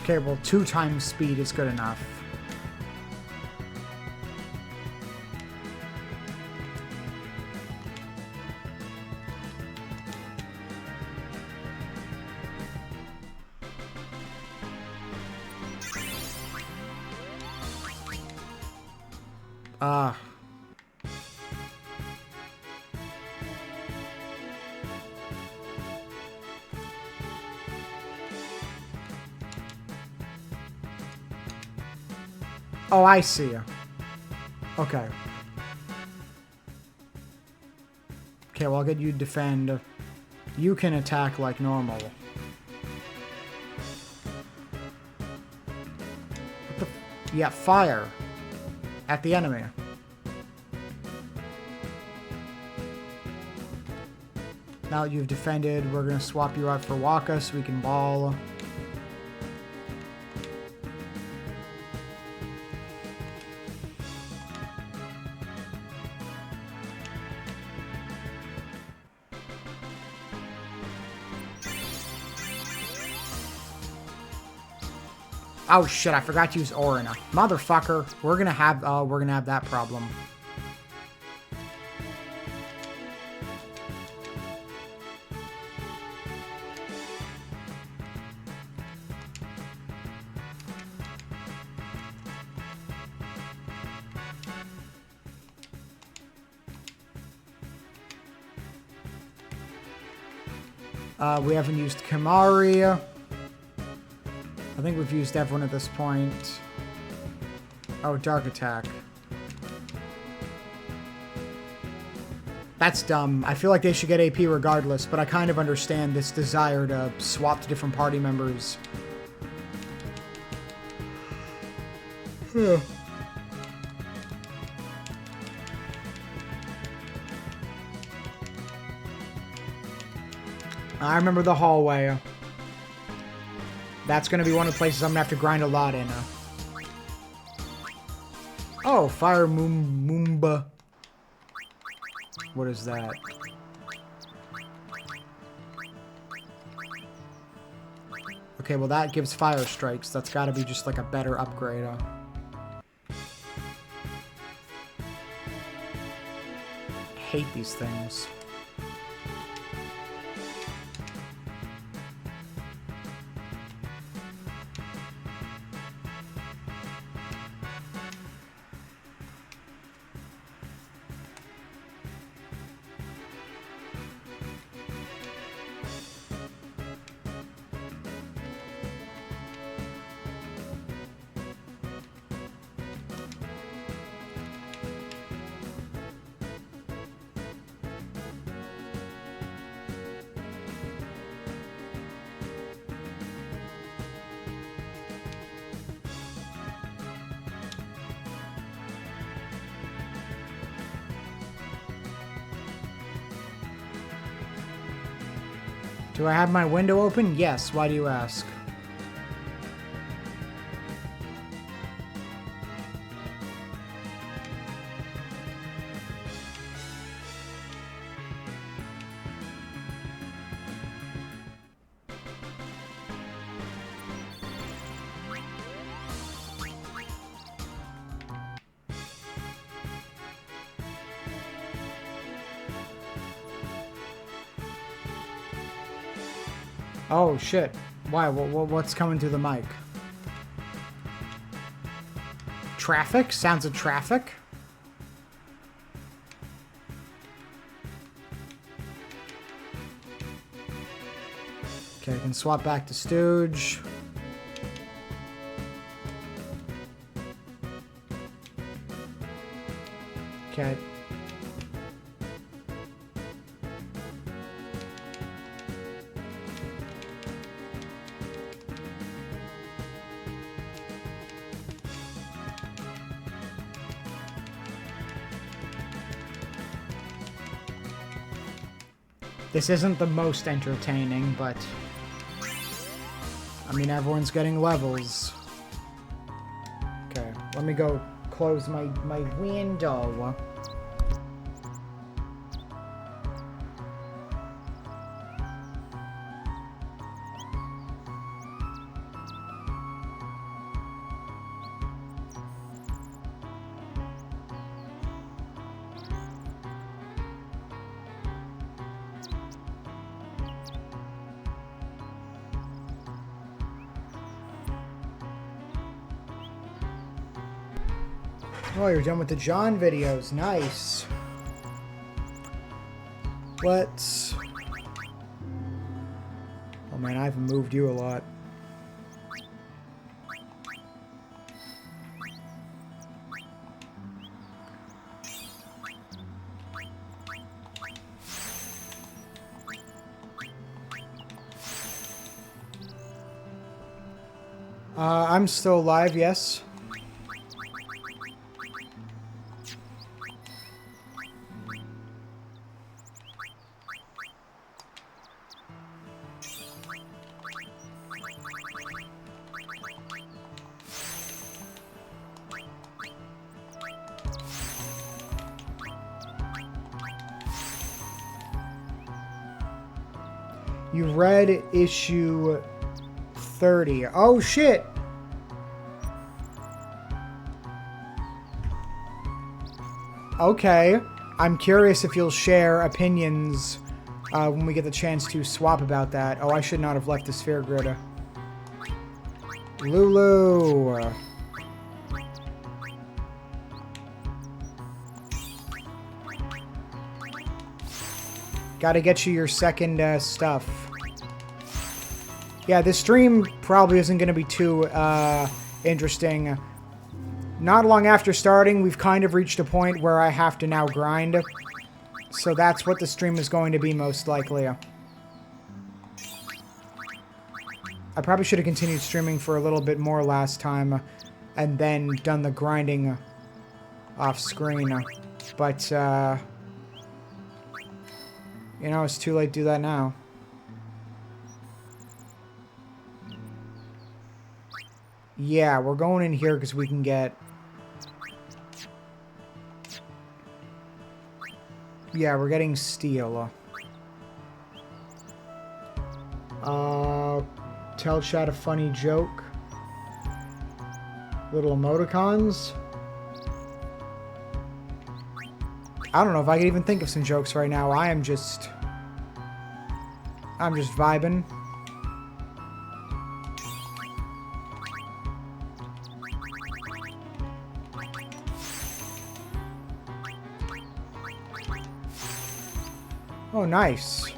Okay, well, 2 times speed is good enough. Oh, I see. Okay. Okay, well, I'll get you to defend. You can attack like normal. What the... Yeah, fire. At the enemy. Now that you've defended, we're going to swap you out for Waka so we can ball. Oh shit, I forgot to use Orina. Motherfucker. We're gonna have that problem. We haven't used Kamari. I think we've used everyone at this point. Oh, Dark Attack. That's dumb. I feel like they should get AP regardless, but I kind of understand this desire to swap to different party members. I remember the hallway. That's going to be one of the places I'm going to have to grind a lot in. Oh, Fire Moomba. What is that? Okay, well that gives fire strikes. That's got to be just like a better upgrade. Hate these things. Do I have my window open? Yes. Why do you ask? Oh, shit. Why? What's coming through the mic? Traffic? Sounds of traffic? Okay, I can swap back to Stooge. Okay. This isn't the most entertaining, but I mean, everyone's getting levels. Okay, let me go close my window. Oh, you're done with the John videos. Nice. Let's... Oh man, I've moved you a lot. I'm still alive, yes. You read issue 30. Oh, shit! Okay. I'm curious if you'll share opinions when we get the chance to swap about that. Oh, I should not have left the sphere grid. Lulu! Gotta get you your second stuff. Yeah, this stream probably isn't going to be too interesting. Not long after starting, we've kind of reached a point where I have to now grind. So that's what the stream is going to be most likely. I probably should have continued streaming for a little bit more last time and then done the grinding off screen. But, you know, it's too late to do that now. Yeah, we're going in here because we can get... Yeah, we're getting steel. Tell chat a funny joke. Little emoticons. I don't know if I can even think of some jokes right now. I'm just vibing. Oh, nice.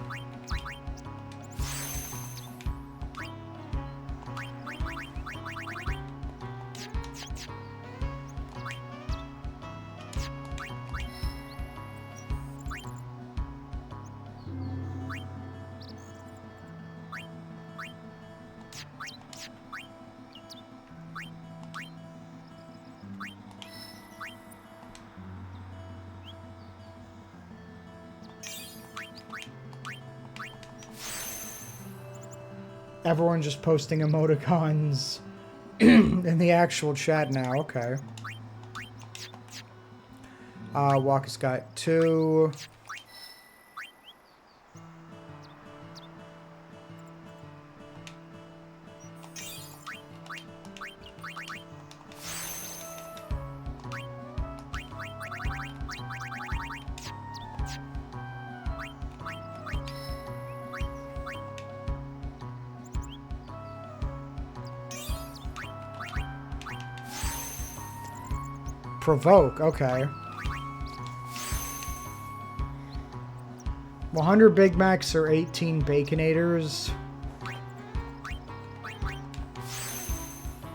Everyone's just posting emoticons in the actual chat now. Okay. Walker's got 2. Provoke, okay. 100 Big Macs or 18 Baconators?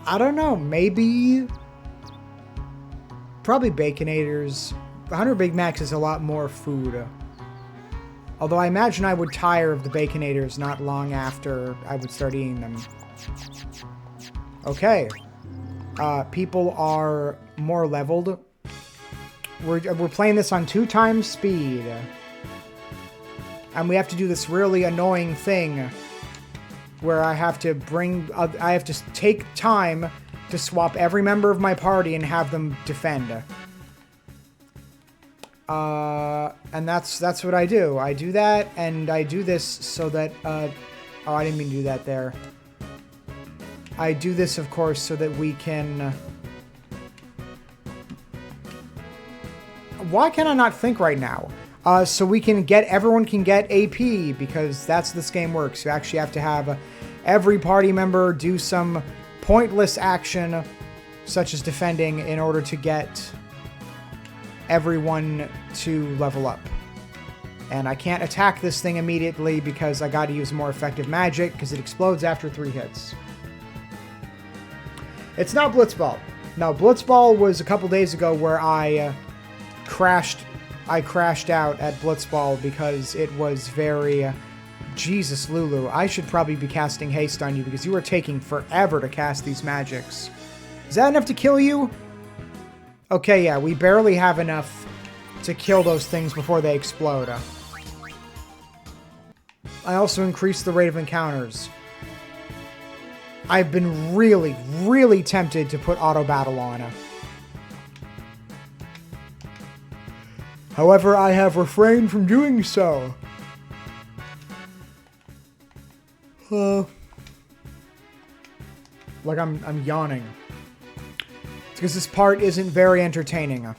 I don't know, maybe... Probably Baconators. 100 Big Macs is a lot more food. Although I imagine I would tire of the Baconators not long after I would start eating them. Okay. People are more leveled. We're playing this on 2 times speed. And we have to do this really annoying thing where I have to take time to swap every member of my party and have them defend. And that's what I do. I do that, and I do this so that, oh, I didn't mean to do that there. I do this, of course, so that we can... Why can I not think right now? So we can get... Everyone can get AP, because that's how this game works. You actually have to have every party member do some pointless action, such as defending, in order to get everyone to level up. And I can't attack this thing immediately, because I gotta use more effective magic, because it explodes after 3 hits. It's not Blitzball. No, Blitzball was a couple days ago where I crashed out at Blitzball because it was very... Jesus, Lulu, I should probably be casting haste on you because you are taking forever to cast these magics. Is that enough to kill you? Okay, yeah, we barely have enough to kill those things before they explode. I also increased the rate of encounters. I've been really, really tempted to put auto battle on. However, I have refrained from doing so. Like I'm yawning. It's because this part isn't very entertaining.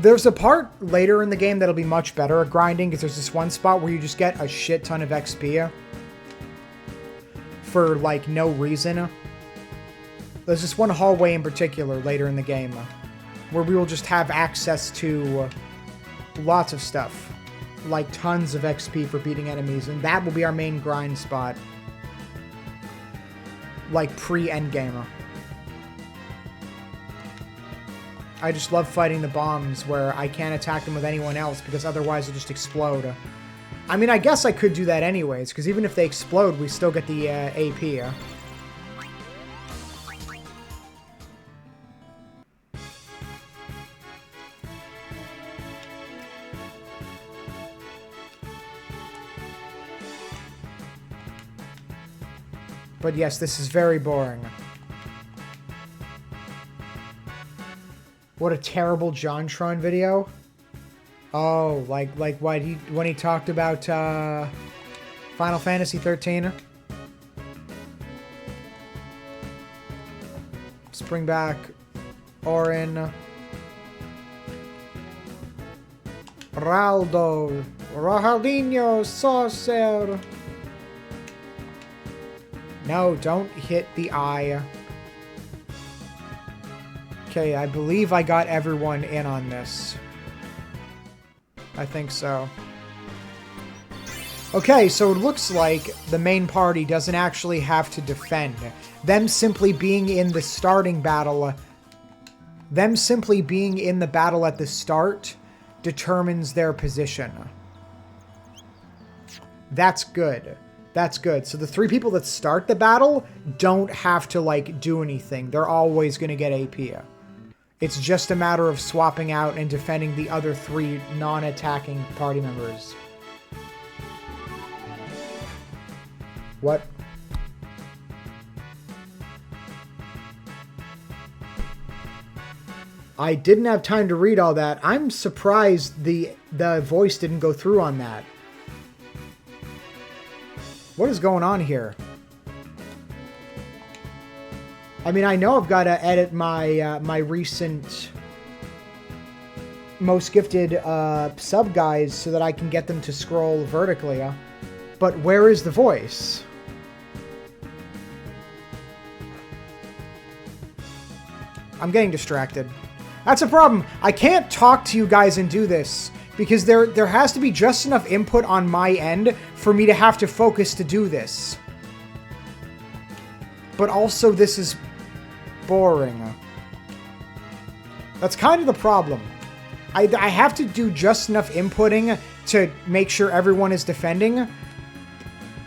There's a part later in the game that'll be much better at grinding, because there's this one spot where you just get a shit ton of XP for, like, no reason. There's this one hallway in particular later in the game where we will just have access to lots of stuff. Like, tons of XP for beating enemies, and that will be our main grind spot. Like, pre-endgame. I just love fighting the bombs where I can't attack them with anyone else because otherwise they'll just explode. I mean, I guess I could do that anyways, because even if they explode, we still get the AP. But yes, this is very boring. What a terrible JonTron video. Oh, like what when he talked about Final Fantasy 13. Bring back Orin. Raldo. Ronaldinho Saucer. No, don't hit the eye. Okay, I believe I got everyone in on this. I think so. Okay, so it looks like the main party doesn't actually have to defend. Them simply being in the starting battle, them simply being in the battle at the start determines their position. That's good. That's good. So the 3 people that start the battle don't have to, like, do anything. They're always going to get AP. It's just a matter of swapping out and defending the other 3 non-attacking party members. What? I didn't have time to read all that. I'm surprised the voice didn't go through on that. What is going on here? I mean, I know I've got to edit my my recent most gifted sub guys so that I can get them to scroll vertically. But where is the voice? I'm getting distracted. That's a problem. I can't talk to you guys and do this because there has to be just enough input on my end for me to have to focus to do this. But also this is boring. That's kind of the problem. I have to do just enough inputting to make sure everyone is defending,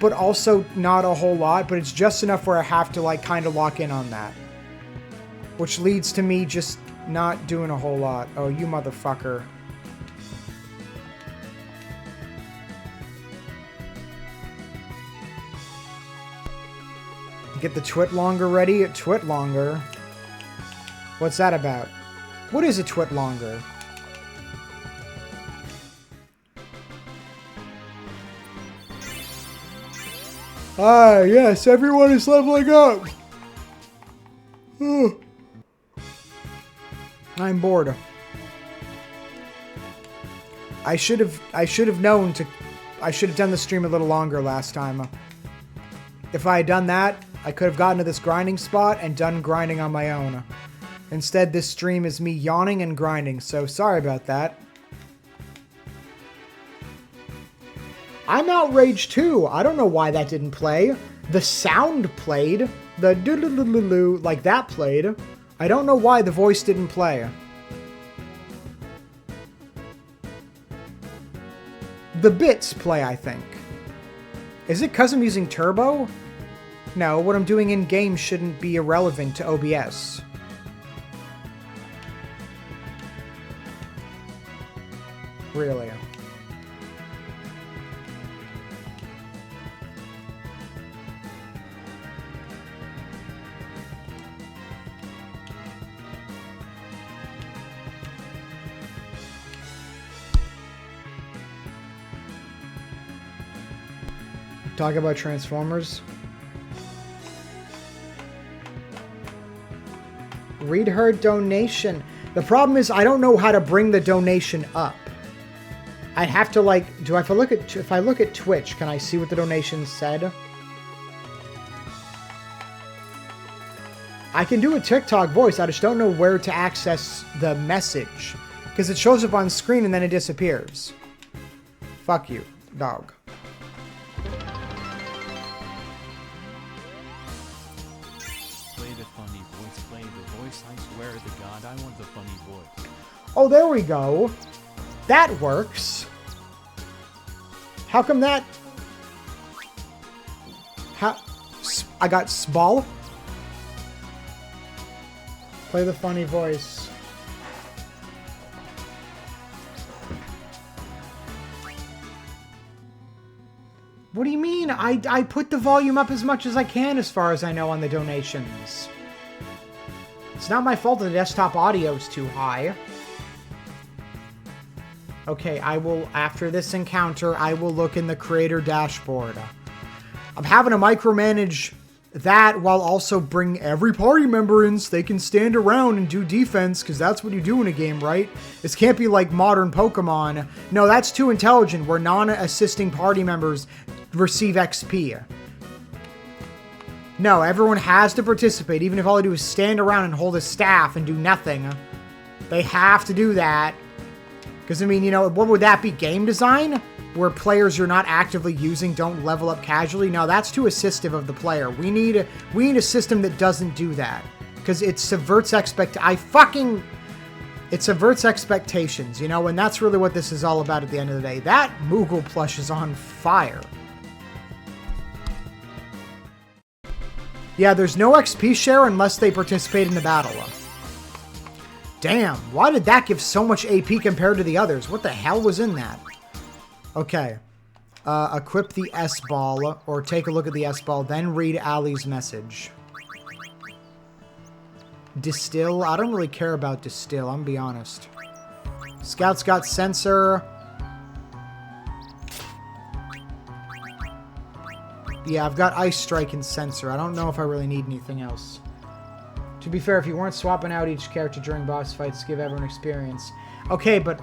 but also not a whole lot, but it's just enough where I have to, like, kind of lock in on that. Which leads to me just not doing a whole lot. Oh, you motherfucker. Get the twit longer ready. Twit longer. What's that about? What is a twit longer? Ah, yes, everyone is leveling up. I'm bored. I should have known to. I should have done the stream a little longer last time. If I had done that, I could have gotten to this grinding spot and done grinding on my own. Instead, this stream is me yawning and grinding, so sorry about that. I'm outraged too. I don't know why that didn't play. The sound played. The doo-doo-doo-doo-doo, like that played. I don't know why the voice didn't play. The bits play, I think. Is it because I'm using Turbo? No, what I'm doing in-game shouldn't be irrelevant to OBS. Really? Talk about Transformers. Read her donation. The problem is I don't know how to bring the donation up. I have to, like, if I look at Twitch, can I see what the donation said? I can do a TikTok voice, I just don't know where to access the message. Because it shows up on screen and then it disappears. Fuck you, dog. Oh, there we go. That works. How come that... I got Small? Play the funny voice. What do you mean? mean? I put the volume up as much as I can, as far as I know, on the donations. It's not my fault that the desktop audio is too high. Okay, I will, after this encounter, I will look in the creator dashboard. I'm having to micromanage that while also bring every party member in so they can stand around and do defense, because that's what you do in a game, right? This can't be like modern Pokemon. No, that's too intelligent, where non-assisting party members receive XP. No, everyone has to participate, even if all they do is stand around and hold a staff and do nothing. They have to do that. Because, I mean, you know, what would that be? Game design? Where players you're not actively using don't level up casually? No, that's too assistive of the player. We need a system that doesn't do that. Because it subverts it subverts expectations, you know, and that's really what this is all about at the end of the day. That Moogle plush is on fire. Yeah, there's no XP share unless they participate in the battle. Damn, why did that give so much AP compared to the others? What the hell was in that? Okay. Equip the S-Ball, or take a look at the S-Ball, then read Allie's message. Distill? I don't really care about Distill, I'm gonna be honest. Scout's got Sensor. Yeah, I've got Ice Strike and Sensor. I don't know if I really need anything else. To be fair, if you weren't swapping out each character during boss fights, give everyone experience. Okay, but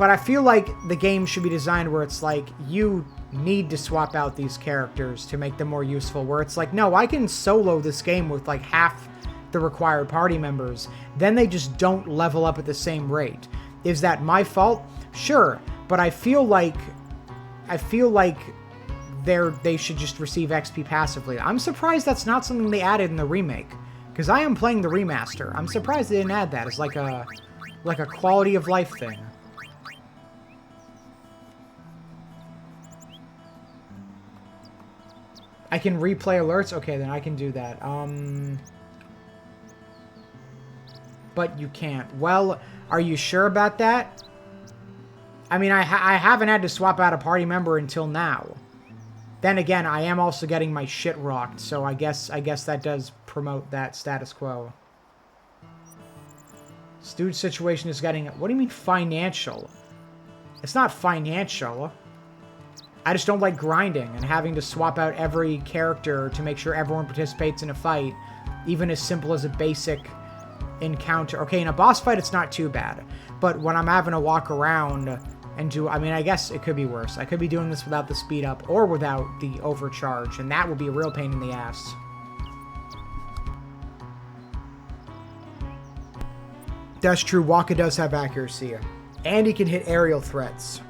I feel like the game should be designed where it's like, you need to swap out these characters to make them more useful. Where it's like, no, I can solo this game with like half the required party members. Then they just don't level up at the same rate. Is that my fault? Sure, but I feel like they should just receive XP passively. I'm surprised that's not something they added in the remake, because I am playing the remaster. I'm surprised they didn't add that as like a quality of life thing. I can replay alerts? Okay, then I can do that. But you can't. Well, are you sure about that? I mean, I haven't had to swap out a party member until now. Then again, I am also getting my shit rocked, so I guess that does promote that status quo. Stooge situation is getting... What do you mean financial? It's not financial. I just don't like grinding and having to swap out every character to make sure everyone participates in a fight, even as simple as a basic encounter. Okay, in a boss fight, it's not too bad. But when I'm having to walk around and do... I mean, I guess it could be worse. I could be doing this without the speed up or without the overcharge, and that would be a real pain in the ass. That's true. Waka does have accuracy. And he can hit aerial threats.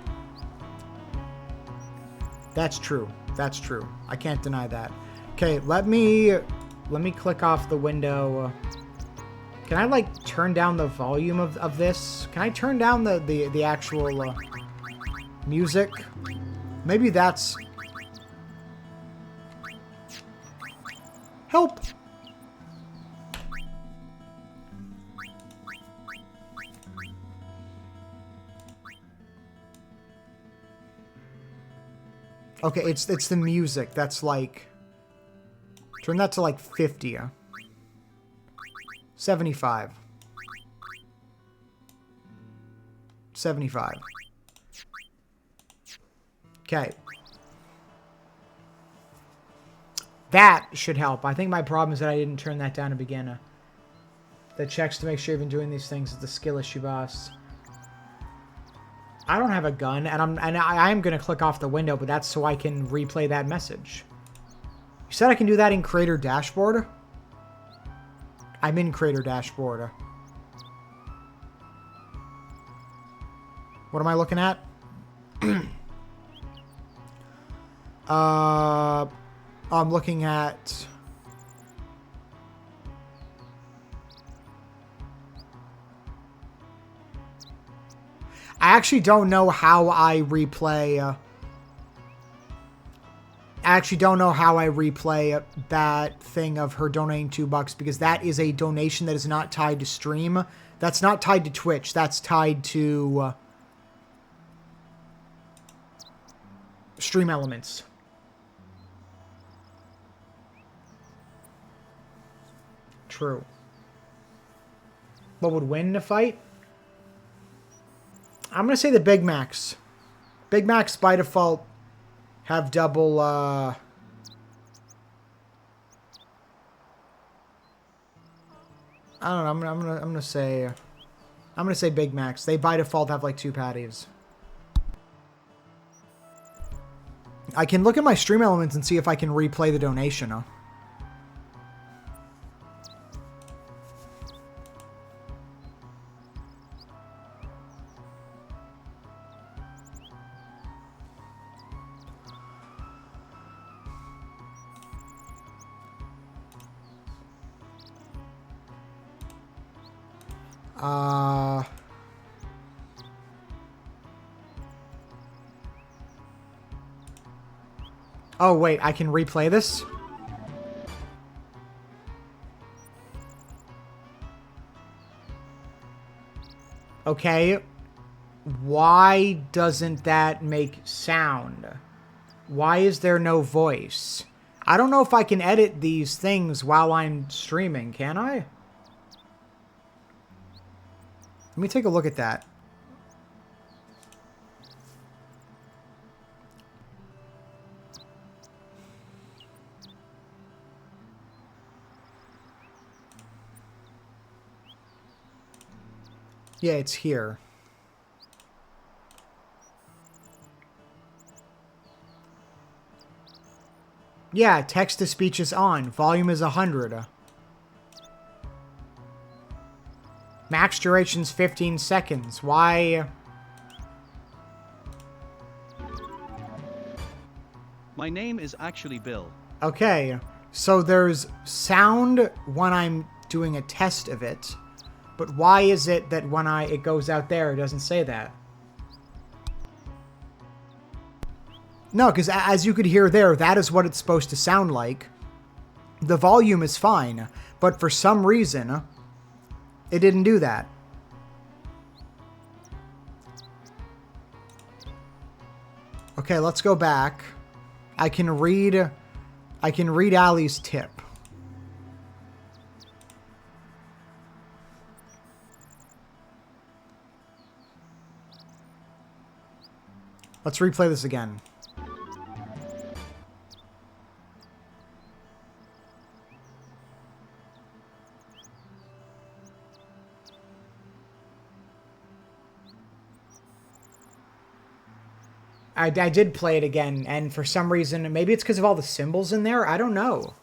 That's true. That's true. I can't deny that. Okay, let me click off the window. Can I, like, turn down the volume of this? Can I turn down the actual music? Maybe that's... Help! Okay, it's the music. That's like... Turn that to like 50. 75. 75. Okay. That should help. I think my problem is that I didn't turn that down to begin. That checks to make sure you've been doing these things is the skill issue, boss. I don't have a gun, and I am gonna click off the window, but that's so I can replay that message. You said I can do that in Creator Dashboard? I'm in Creator Dashboard. What am I looking at? I'm looking at... I actually don't know how I replay... I actually don't know how I replay that thing of her donating $2 because that is a donation that is not tied to stream. That's not tied to Twitch. That's tied to... stream elements. True. What would win the fight? I'm going to say the Big Macs. Big Macs by default have double, I don't know. I'm gonna say Big Macs. They by default have like 2 patties. I can look at my stream elements and see if I can replay the donation. Huh? Oh, wait, I can replay this? Okay. Why doesn't that make sound? Why is there no voice? I don't know if I can edit these things while I'm streaming, can I? Let me take a look at that. Yeah, it's here. Yeah, text-to-speech is on. Volume is 100. Max duration's 15 seconds. Why? My name is actually Bill. Okay, so there's sound when I'm doing a test of it. But why is it that when it goes out there, it doesn't say that? No, because as you could hear there, that is what it's supposed to sound like. The volume is fine, but for some reason, it didn't do that. Okay, let's go back. I can read Ali's tip. Let's replay this again. I did play it again, and for some reason, maybe it's because of all the symbols in there, I don't know.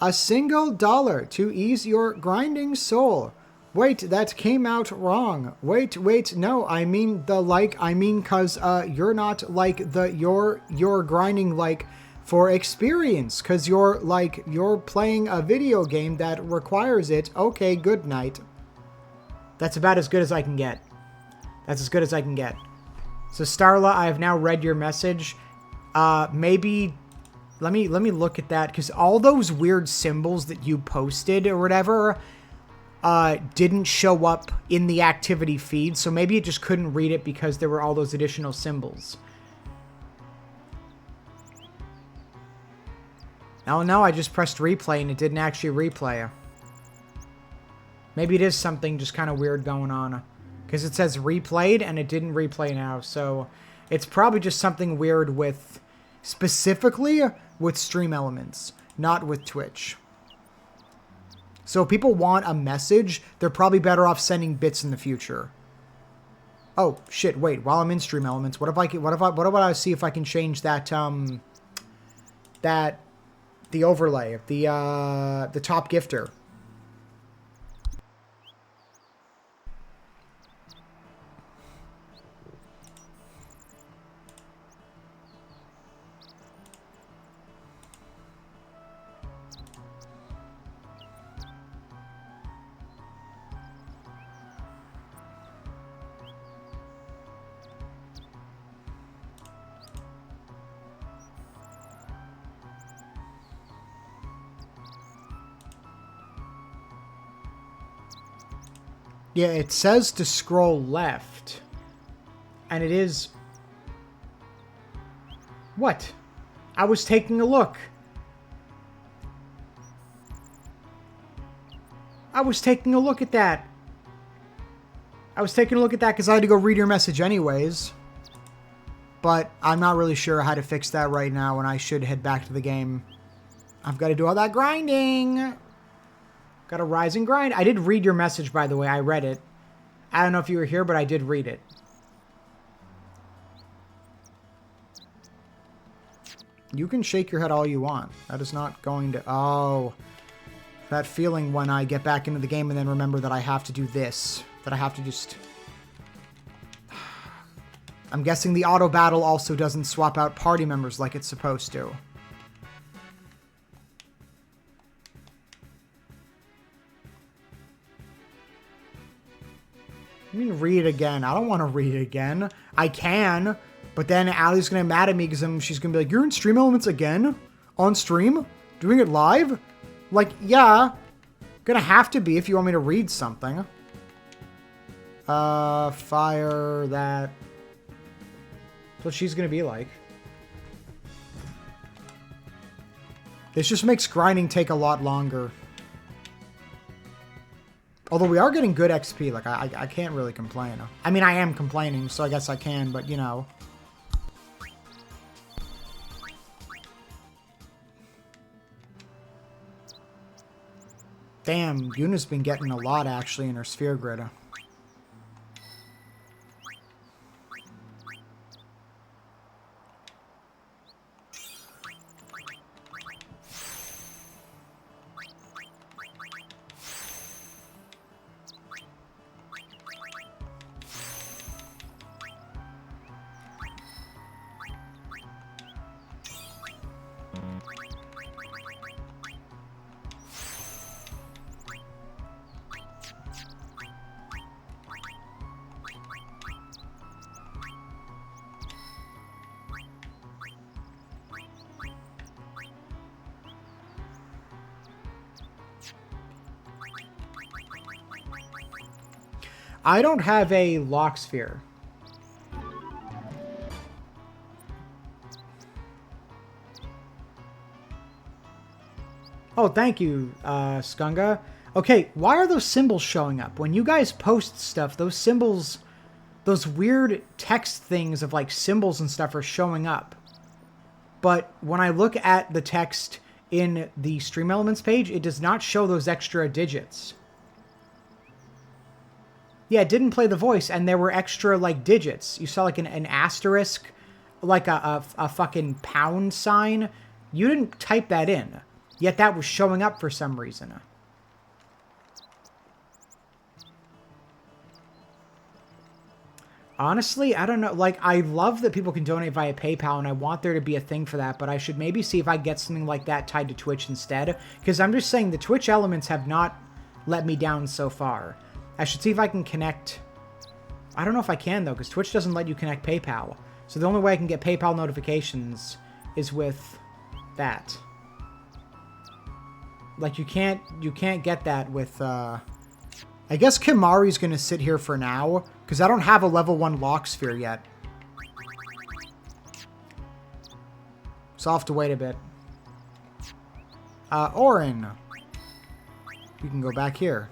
$1 to ease your grinding soul. Wait, that came out wrong. Wait, no, I mean cause you're not like you're grinding like for experience, cause you're playing a video game that requires it. Okay, good night. That's about as good as I can get. That's as good as I can get. So Starla, I have now read your message. Maybe let me look at that, because all those weird symbols that you posted or whatever didn't show up in the activity feed, so maybe it just couldn't read it because there were all those additional symbols. Oh no, I just pressed replay and it didn't actually replay. Maybe it is something just kind of weird going on. Because it says replayed and it didn't replay now, so it's probably just something weird with, specifically with stream elements, not with Twitch. So if people want a message, they're probably better off sending bits in the future. Oh shit! Wait, while I'm in stream elements, what about I see if I can change that the overlay, the top gifter. Yeah, it says to scroll left, and it is What? I was taking a look. I was taking a look at that. I was taking a look at that because I had to go read your message anyways. But I'm not really sure how to fix that right now, and I should head back to the game. I've got to do all that grinding. Got to rise and grind. I did read your message, by the way. I read it. I don't know if you were here, but I did read it. You can shake your head all you want. That is not going to... Oh. That feeling when I get back into the game and then remember that I have to do this. That I have to just... I'm guessing the auto battle also doesn't swap out party members like it's supposed to. I mean, read it again. I don't want to read it again. I can, but then Allie's going to be mad at me because she's going to be like, you're in Stream Elements again? On stream? Doing it live? Like, yeah. Gonna have to be if you want me to read something. Fire that. That's what she's gonna be like. This just makes grinding take a lot longer. Although we are getting good XP, like, I can't really complain. I mean, I am complaining, so I guess I can, but, you know. Damn, Yuna's been getting a lot, actually, in her sphere grid. I don't have a lock sphere. Oh, thank you, Skunga. Okay, why are those symbols showing up? When you guys post stuff, those symbols, those weird text things of like symbols and stuff are showing up. But when I look at the text in the Stream Elements page, it does not show those extra digits. Yeah, it didn't play the voice, and there were extra, like, digits. You saw, like, an asterisk, like a fucking pound sign. You didn't type that in, yet that was showing up for some reason. Honestly, I don't know. Like, I love that people can donate via PayPal, and I want there to be a thing for that, but I should maybe see if I get something like that tied to Twitch instead. Because I'm just saying, the Twitch elements have not let me down so far. I should see if I can connect... I don't know if I can, though, because Twitch doesn't let you connect PayPal. So the only way I can get PayPal notifications is with that. Like, you can't get that with, I guess Kimari's gonna sit here for now, because I don't have a level 1 lock sphere yet. So I'll have to wait a bit. Orin. You can go back here.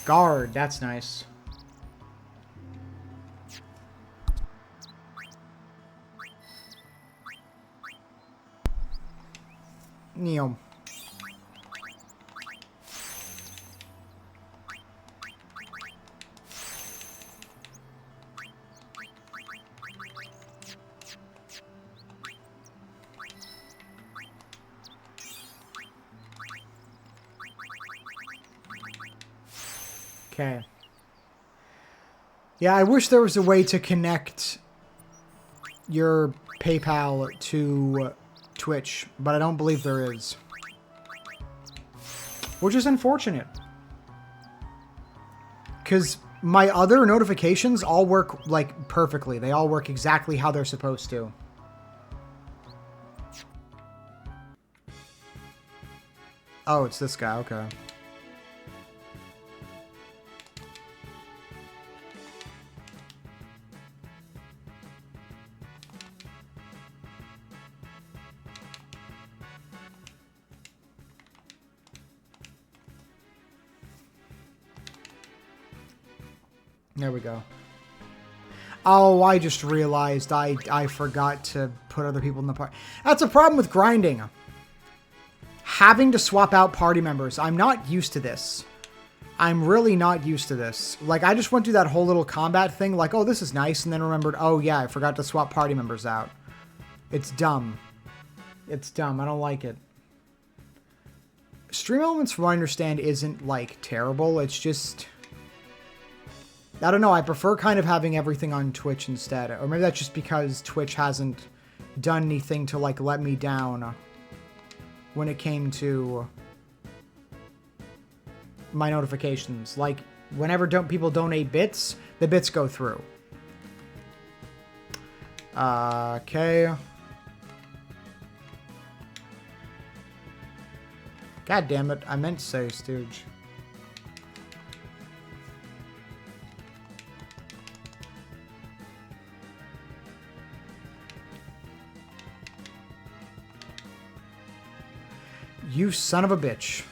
Guard, that's nice. Neil. Okay. Yeah, I wish there was a way to connect your PayPal to Twitch, but I don't believe there is. Which is unfortunate. Because my other notifications all work, like, perfectly. They all work exactly how they're supposed to. Oh, it's this guy, okay. There we go. Oh, I just realized I forgot to put other people in the party. That's a problem with grinding. Having to swap out party members. I'm not used to this. I'm really not used to this. Like, I just went through that whole little combat thing, like, oh, this is nice, and then remembered, oh, yeah, I forgot to swap party members out. It's dumb. It's dumb. I don't like it. Stream Elements, from what I understand, isn't, like, terrible. It's just... I don't know. I prefer kind of having everything on Twitch instead. Or maybe that's just because Twitch hasn't done anything to, like, let me down when it came to my notifications. Like, whenever people donate bits, the bits go through. Okay. God damn it. I meant to say Stooge. You son of a bitch.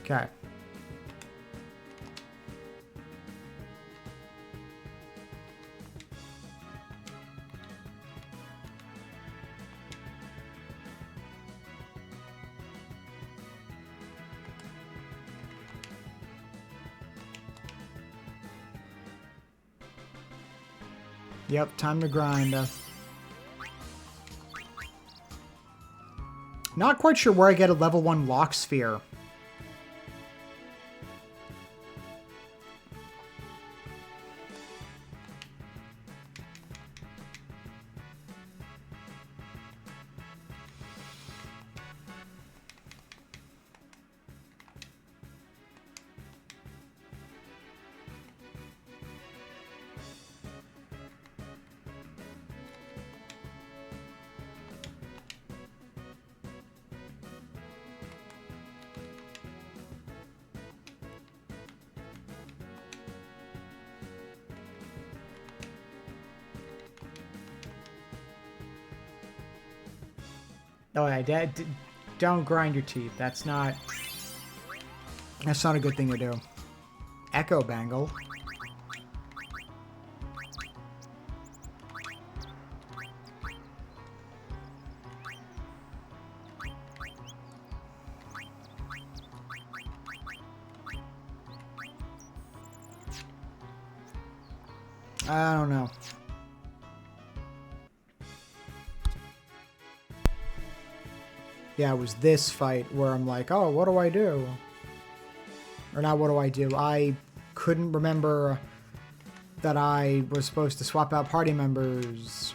Okay. Yep, time to grind. Not quite sure where I get a level 1 lock sphere. Oh yeah, don't grind your teeth. That's not a good thing to do. Echo Bangle. I don't know. Yeah, it was this fight where I'm like, oh, what do I do? Or not, what do I do? I couldn't remember that I was supposed to swap out party members.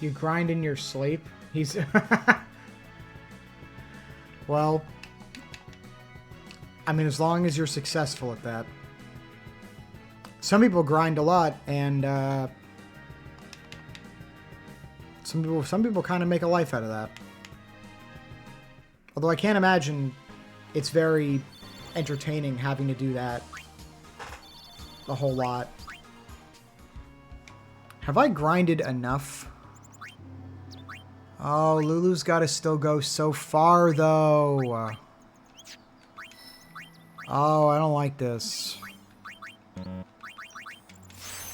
You grind in your sleep? He's... Well... I mean, as long as you're successful at that. Some people grind a lot, and, some people kind of make a life out of that. Although I can't imagine it's very entertaining having to do that a whole lot. Have I grinded enough? Oh, Lulu's got to still go so far, though. Oh, I don't like this.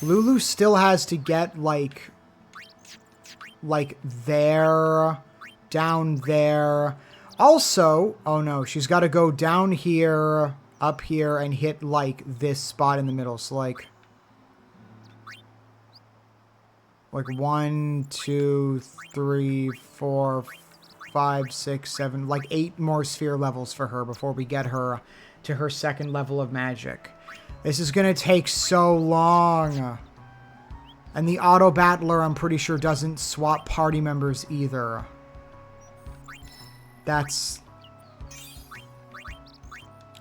Lulu still has to get, like there, down there. Also, oh no, she's got to go down here, up here, and hit, like, this spot in the middle. So, like 1, 2, 3, 4, 5, 6, 7, like 8 more sphere levels for her before we get her to her second level of magic. This is gonna take so long. And the auto battler, I'm pretty sure, doesn't swap party members either. That's...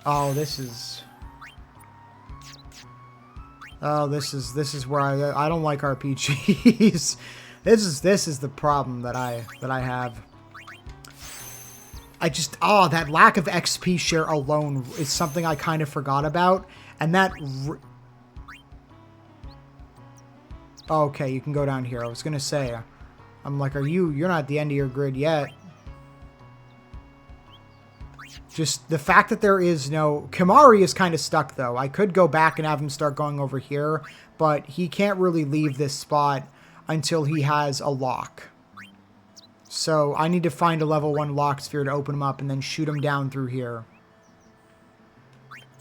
Oh, this is... Oh, this is where I don't like RPGs. This is the problem that I have. Oh, that lack of XP share alone is something I kind of forgot about, and that. Okay, you can go down here. I was gonna say, I'm like, you're not at the end of your grid yet. Just the fact that there is no... Kimari is kind of stuck, though. I could go back and have him start going over here, but he can't really leave this spot until he has a lock. So I need to find a level 1 lock sphere to open him up and then shoot him down through here.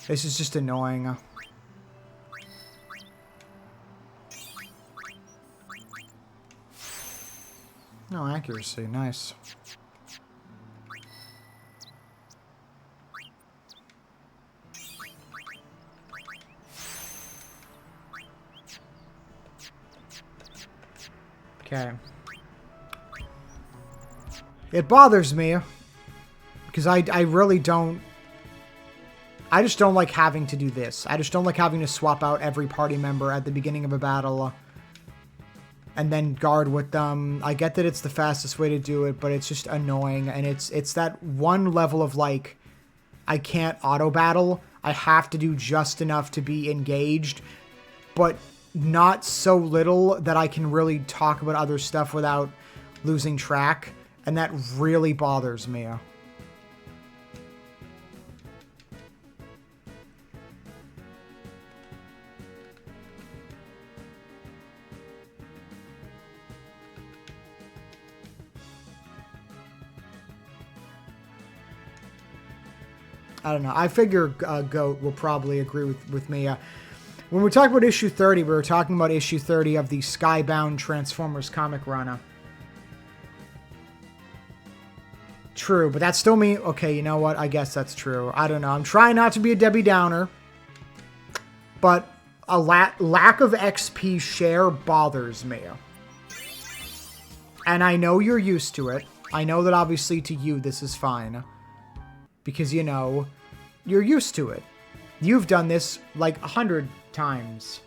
This is just annoying. No accuracy. Nice. Okay. It bothers me because I really don't... I just don't like having to do this. I just don't like having to swap out every party member at the beginning of a battle and then guard with them. I get that it's the fastest way to do it, but it's just annoying. And it's that one level of, like, I can't auto battle. I have to do just enough to be engaged, but not so little that I can really talk about other stuff without losing track. And that really bothers me. I don't know. I figure Goat will probably agree with me. When we talk about issue 30, we were talking about issue 30 of the Skybound Transformers comic run. True, but that still means... Okay, you know what? I guess that's true. I don't know. I'm trying not to be a Debbie Downer, but a lack of XP share bothers me. And I know you're used to it. I know that obviously to you this is fine. Because, you know, you're used to it. You've done this like 100 times.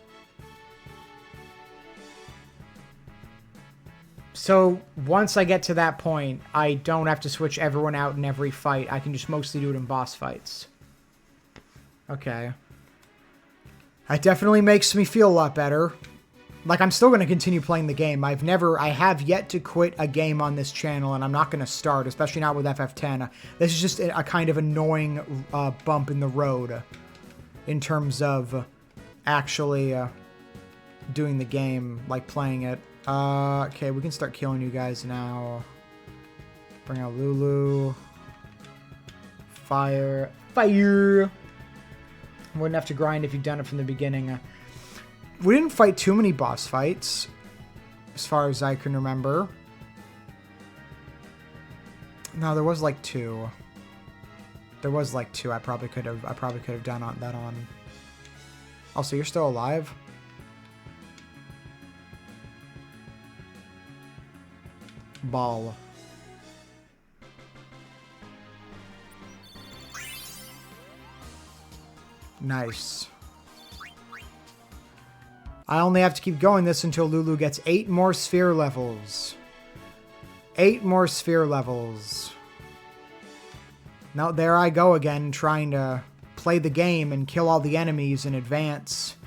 So, once I get to that point, I don't have to switch everyone out in every fight. I can just mostly do it in boss fights. Okay. That definitely makes me feel a lot better. Like, I'm still going to continue playing the game. I have yet to quit a game on this channel, and I'm not going to start, especially not with FF10. This is just a kind of annoying bump in the road in terms of actually doing the game, like playing it. Okay, we can start killing you guys now. Bring out Lulu. Fire. Fire! Wouldn't have to grind if you'd done it from the beginning. We didn't fight too many boss fights, as far as I can remember. No, there was like 2. There was like 2. I probably could have done that on. Also, you're still alive? Ball. Nice. I only have to keep going this until Lulu gets 8 more sphere levels. 8 more sphere levels. Now there I go again, trying to play the game and kill all the enemies in advance.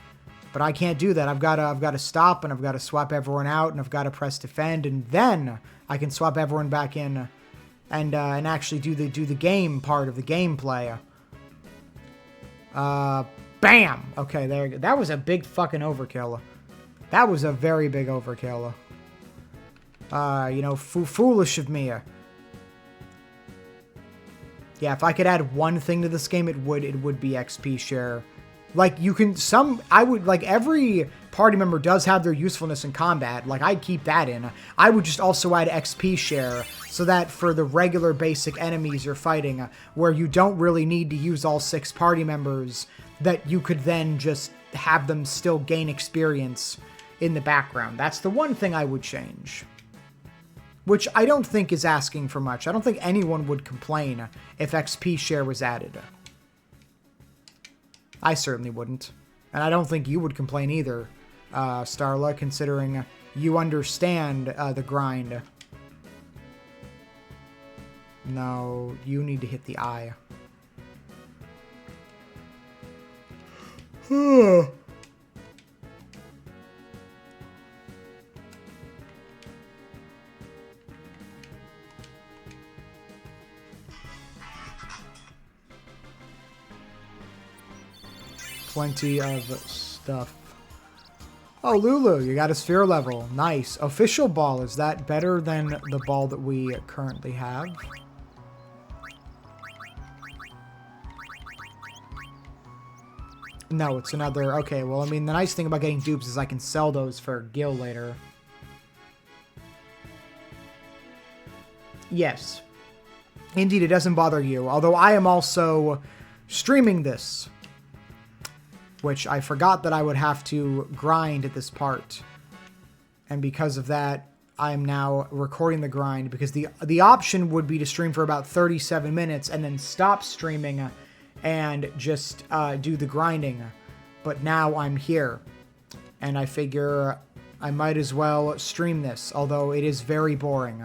But I can't do that. I've got to stop, and I've got to swap everyone out, and I've got to press defend, and then I can swap everyone back in and actually do the game part of the gameplay. Bam! Okay, there you go. That was a big fucking overkill. That was a very big overkill. You know, foolish of me. Yeah, if I could add one thing to this game, it would be XP share. Like, you can, like, every party member does have their usefulness in combat. Like, I'd keep that in. I would just also add XP share, so that for the regular basic enemies you're fighting, where you don't really need to use all 6 party members, that you could then just have them still gain experience in the background. That's the one thing I would change. Which I don't think is asking for much. I don't think anyone would complain if XP share was added. I certainly wouldn't. And I don't think you would complain either, Starla, considering you understand the grind. No, you need to hit the eye. Plenty of stuff. Oh, Lulu, you got a sphere level. Nice. Official ball, is that better than the ball that we currently have? No, it's another... Okay, well, I mean, the nice thing about getting dupes is I can sell those for Gil later. Yes. Indeed, it doesn't bother you. Although I am also streaming this, which I forgot that I would have to grind at this part. And because of that, I am now recording the grind, because the option would be to stream for about 37 minutes and then stop streaming and just do the grinding. But now I'm here, and I figure I might as well stream this, although it is very boring.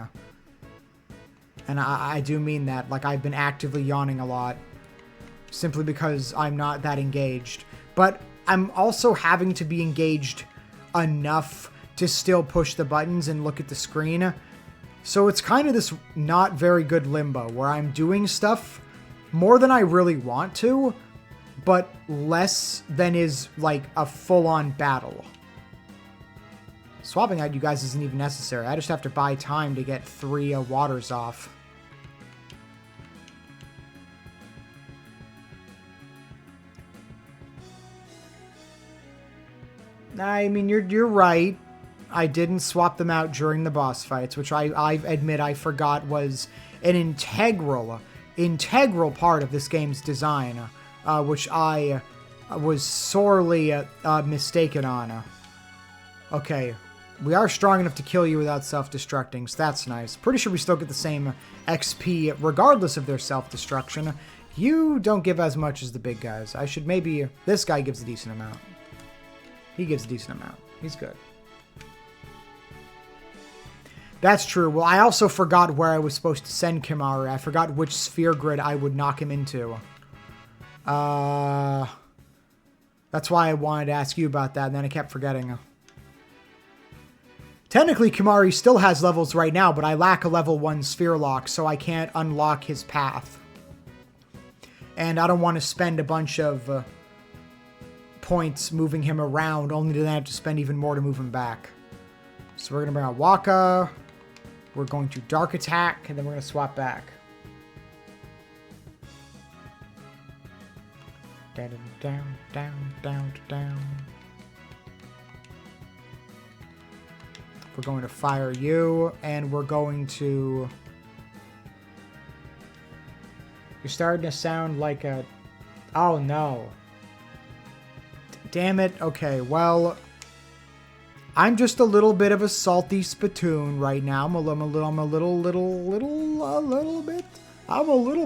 And I do mean that. Like, I've been actively yawning a lot, simply because I'm not that engaged. But I'm also having to be engaged enough to still push the buttons and look at the screen. So it's kind of this not very good limbo where I'm doing stuff more than I really want to, but less than is like a full-on battle. Swapping out you guys isn't even necessary. I just have to buy time to get 3 waters off. I mean, you're right. I didn't swap them out during the boss fights, which I admit I forgot was an integral part of this game's design, which I was sorely mistaken on. Okay, we are strong enough to kill you without self-destructing, so that's nice. Pretty sure we still get the same XP regardless of their self-destruction. You don't give as much as the big guys. I should maybe... This guy gives a decent amount. He gives a decent amount. He's good. That's true. Well, I also forgot where I was supposed to send Kimari. I forgot which sphere grid I would knock him into. That's why I wanted to ask you about that, and then I kept forgetting. Technically, Kimari still has levels right now, but I lack a level 1 sphere lock, so I can't unlock his path. And I don't want to spend a bunch of... points moving him around, only to then have to spend even more to move him back. So we're going to bring out Waka. We're going to Dark Attack, and then we're going to swap back. Down, down, down, down, down. We're going to fire you, and we're going to... You're starting to sound like a... Oh, no. Damn it. Okay, well, I'm just a little bit of a salty spittoon right now. I'm a little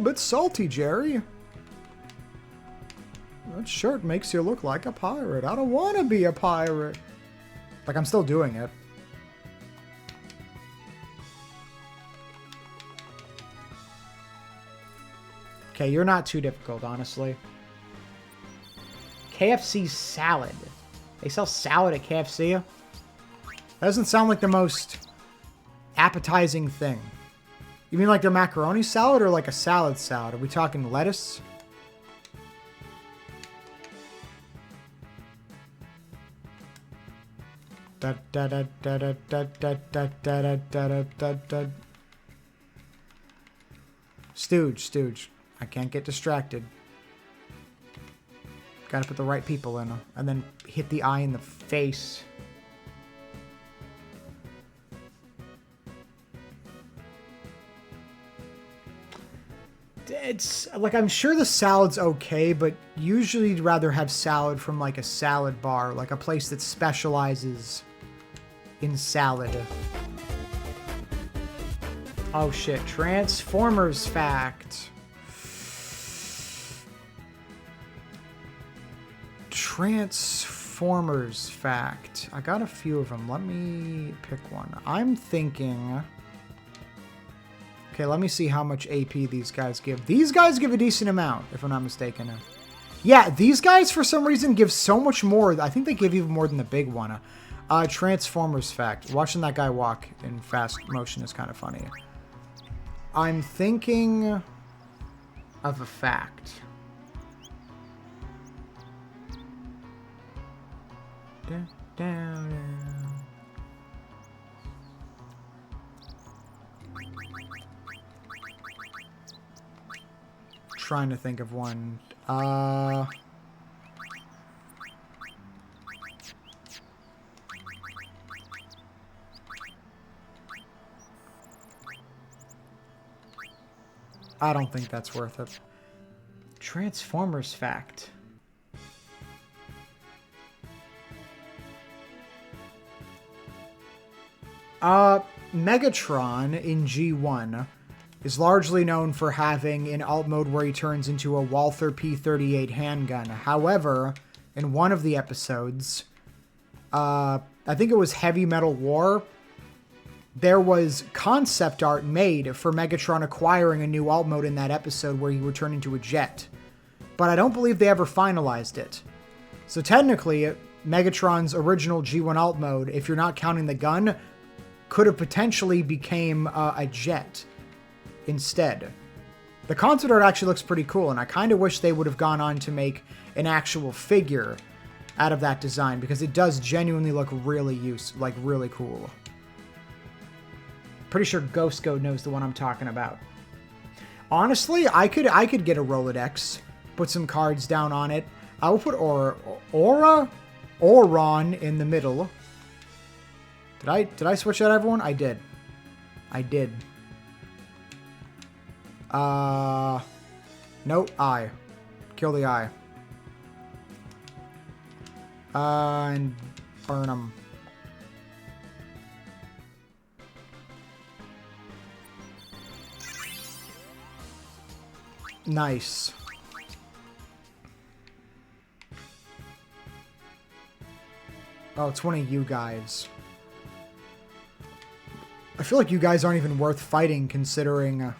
bit salty, Jerry. That shirt makes you look like a pirate. I don't want to be a pirate. Like, I'm still doing it. Okay, you're not too difficult, honestly. KFC salad. They sell salad at KFC? That doesn't sound like the most appetizing thing. You mean like their macaroni salad or like a salad salad? Are we talking lettuce? Da da da da da da da da da da da da. Stooge. I can't get distracted. Gotta put the right people in, and then hit the eye in the face. It's like, I'm sure the salad's okay, but usually you'd rather have salad from like a salad bar, like a place that specializes in salad. Oh shit, Transformers fact. Transformers fact. I got a few of them. Let me pick one. I'm thinking... Okay, let me see how much AP these guys give. These guys give a decent amount, if I'm not mistaken. Yeah, these guys, for some reason, give so much more. I think they give even more than the big one. Transformers fact. Watching that guy walk in fast motion is kind of funny. I'm thinking of a fact. Trying to think of one. I don't think that's worth it. Transformers fact. Megatron in G1 is largely known for having an alt mode where he turns into a Walther P-38 handgun. However, in one of the episodes, I think it was Heavy Metal War, there was concept art made for Megatron acquiring a new alt mode in that episode where he would turn into a jet. But I don't believe they ever finalized it. So technically, Megatron's original G1 alt mode, if you're not counting the gun, could have potentially became a jet instead. The concept art actually looks pretty cool, and I kind of wish they would have gone on to make an actual figure out of that design, because it does genuinely look really really cool. Pretty sure Ghost Goat knows the one I'm talking about. Honestly, I could get a Rolodex, put some cards down on it. I will put Auron in the middle. Did I switch out everyone? I did. Nope, I. Kill the eye. And burn them. Nice. Oh, it's one of you guys. I feel like you guys aren't even worth fighting, considering...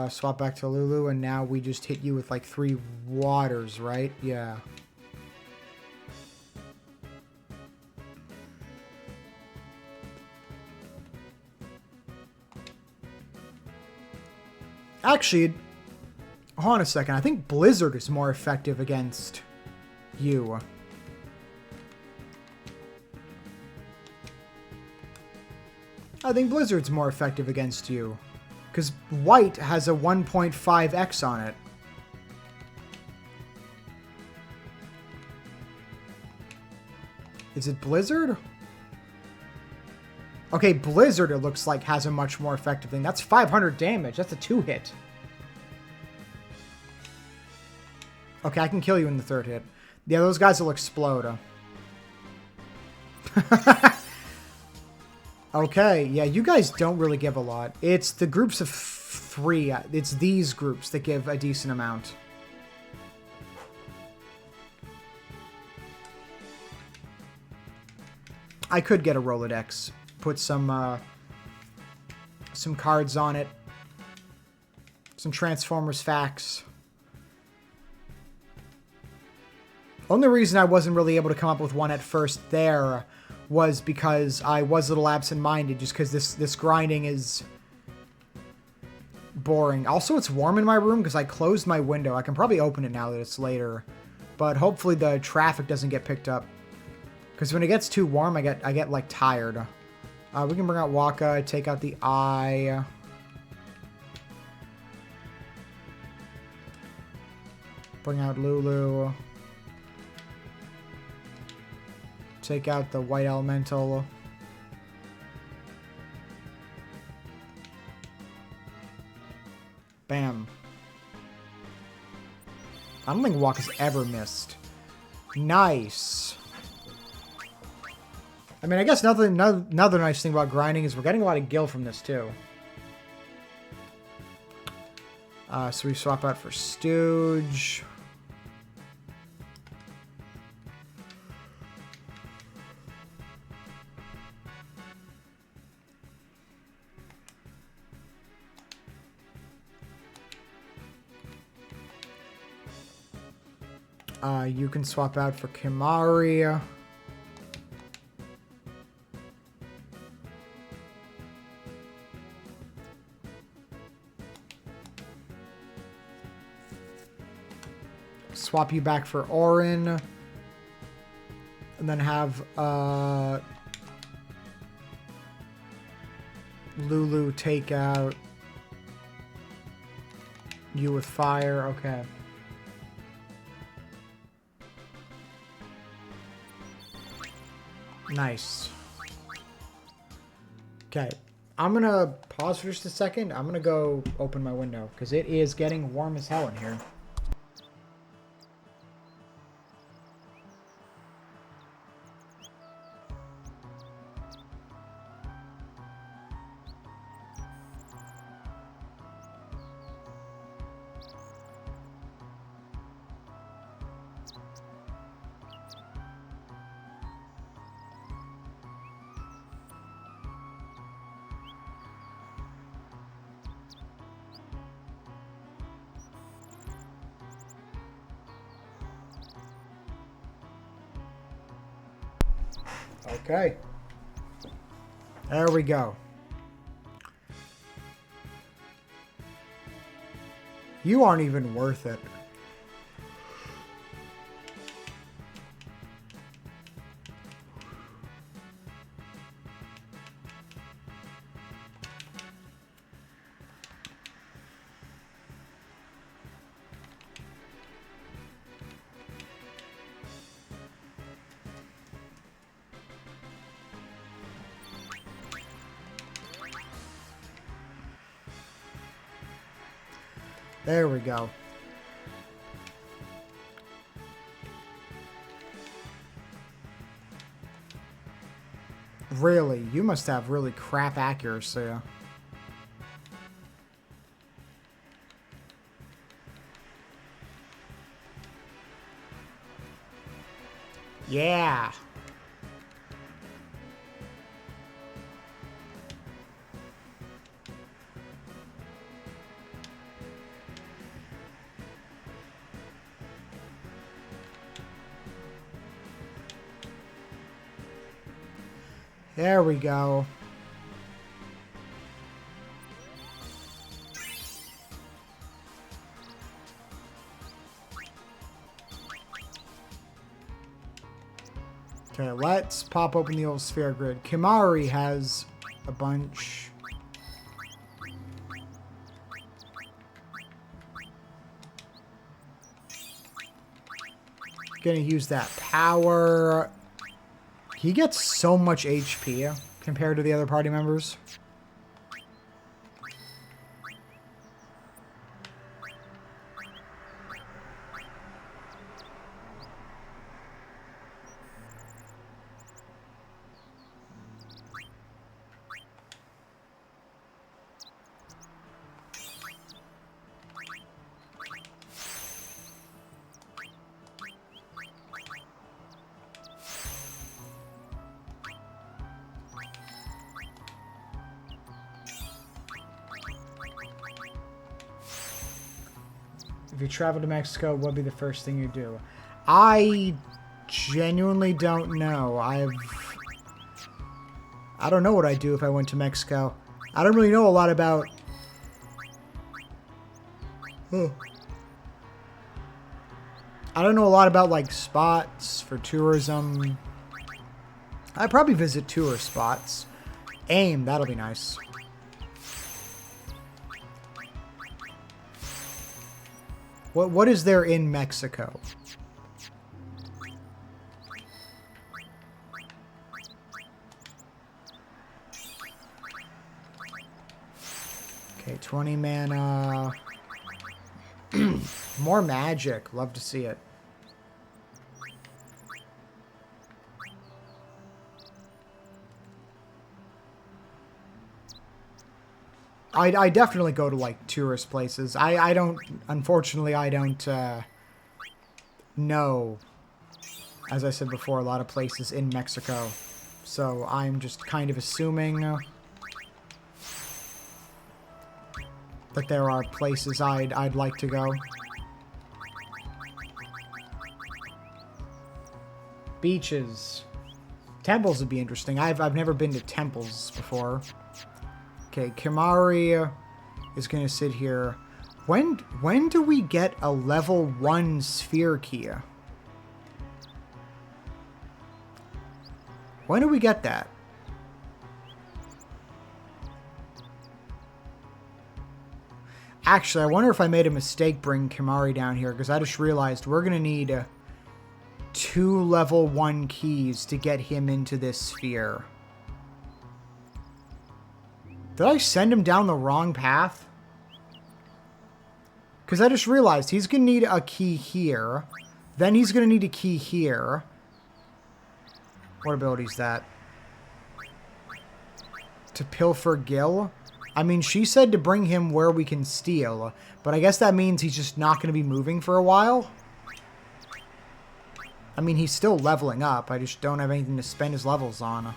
swap back to Lulu, and now we just hit you with like 3 waters, right? Yeah. Actually, hold on a second. I think Blizzard is more effective against you. I think Blizzard's more effective against you. Because White has a 1.5x on it. Is it Blizzard? Okay, Blizzard, it looks like, has a much more effective thing. That's 500 damage. That's a 2-hit. Okay, I can kill you in the 3rd hit. Yeah, those guys will explode. Okay, yeah, you guys don't really give a lot. It's the groups of 3. It's these groups that give a decent amount. I could get a Rolodex. Put some cards on it. Some Transformers facts. Only reason I wasn't really able to come up with one at first there was because I was a little absent-minded, just because this grinding is boring. Also, it's warm in my room because I closed my window. I can probably open it now that it's later. But hopefully the traffic doesn't get picked up. Because when it gets too warm, I get like tired. We can bring out Waka, take out the eye. Bring out Lulu. Take out the white elemental. Bam. I don't think Waka's ever missed. Nice. I mean, I guess another nice thing about grinding is we're getting a lot of gil from this, too. So we swap out for Stooge. You can swap out for Kimari. Swap you back for Orin. And then have Lulu take out you with fire. Okay. Nice. Okay. I'm gonna pause for just a second. I'm gonna go open my window because it is getting warm as hell in here. Okay. There we go. You aren't even worth it. There we go. Really? You must have really crap accuracy. Yeah. There we go. Okay, let's pop open the old sphere grid. Kimari has a bunch. Gonna use that power. He gets so much HP compared to the other party members. If you travel to Mexico, what would be the first thing you do? I genuinely don't know. I don't know what I'd do if I went to Mexico. I don't really know a lot about I don't know a lot about, like, spots for tourism. I'd probably visit tourist spots. AIM, that'll be nice. What is there in Mexico? Okay, 20 mana. More magic. Love to see it. I definitely go to, like, tourist places. I don't... Unfortunately, I don't know, as I said before, a lot of places in Mexico. So I'm just kind of assuming that there are places I'd like to go. Beaches. Temples would be interesting. I've never been to temples before. Okay, Kimari is going to sit here. When do we get a level 1 sphere key? When do we get that? Actually, I wonder if I made a mistake bringing Kimari down here, because I just realized we're going to need 2 level 1 keys to get him into this sphere. Did I send him down the wrong path? Because I just realized he's going to need a key here. Then he's going to need a key here. What ability is that? To pilfer Gil? I mean, she said to bring him where we can steal. But I guess that means he's just not going to be moving for a while. I mean, he's still leveling up. I just don't have anything to spend his levels on.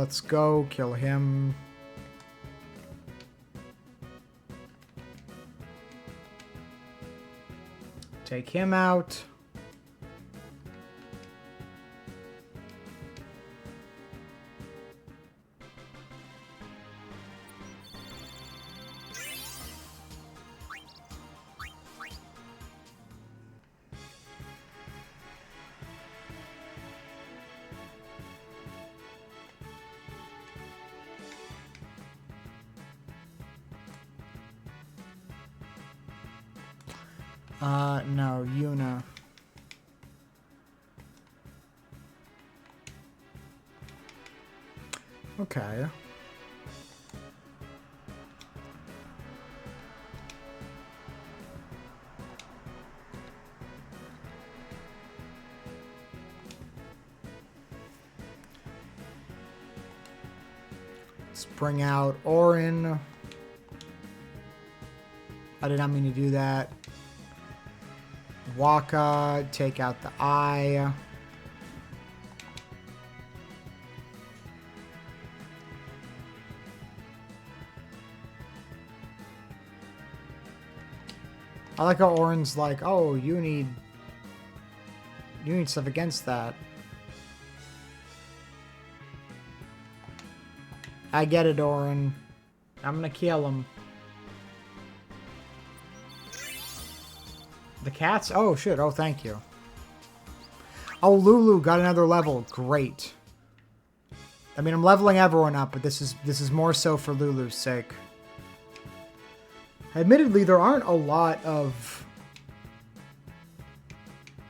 Let's go kill him. Take him out. No, Yuna. Okay. Let's bring out Orin. I did not mean to do that. Waka, take out the eye. I like how Orin's like, oh, you need stuff against that. I get it, Orin. I'm gonna kill him. The cats? Oh, shit. Oh, thank you. Oh, Lulu got another level. Great. I mean, I'm leveling everyone up, but this is more so for Lulu's sake. Admittedly, there aren't a lot of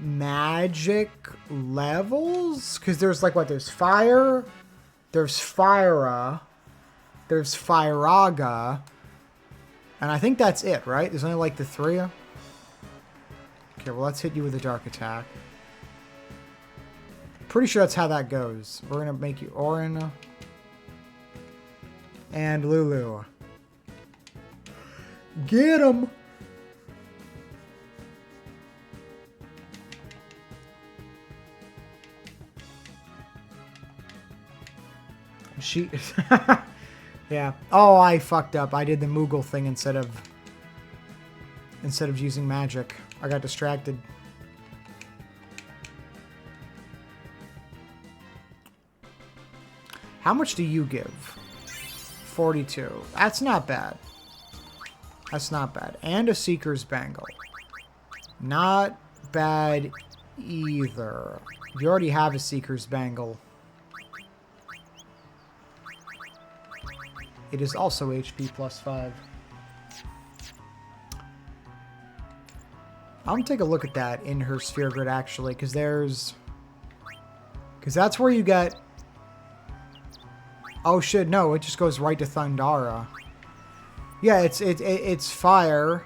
magic levels. Because there's, like, what? There's Fire. There's Fyra. There's Fyraga. And I think that's it, right? There's only, like, the 3. Okay, well, let's hit you with a dark attack. Pretty sure that's how that goes. We're going to make you Orin and Lulu. Get him! She... yeah. Oh, I fucked up. I did the Moogle thing instead of using magic. I got distracted. How much do you give? 42. That's not bad. That's not bad. And a Seeker's Bangle. Not bad either. You already have a Seeker's Bangle. It is also HP plus 5. I'm gonna take a look at that in her sphere grid actually, because that's where you get... Oh shit, no, it just goes right to Thundara. Yeah, it's fire.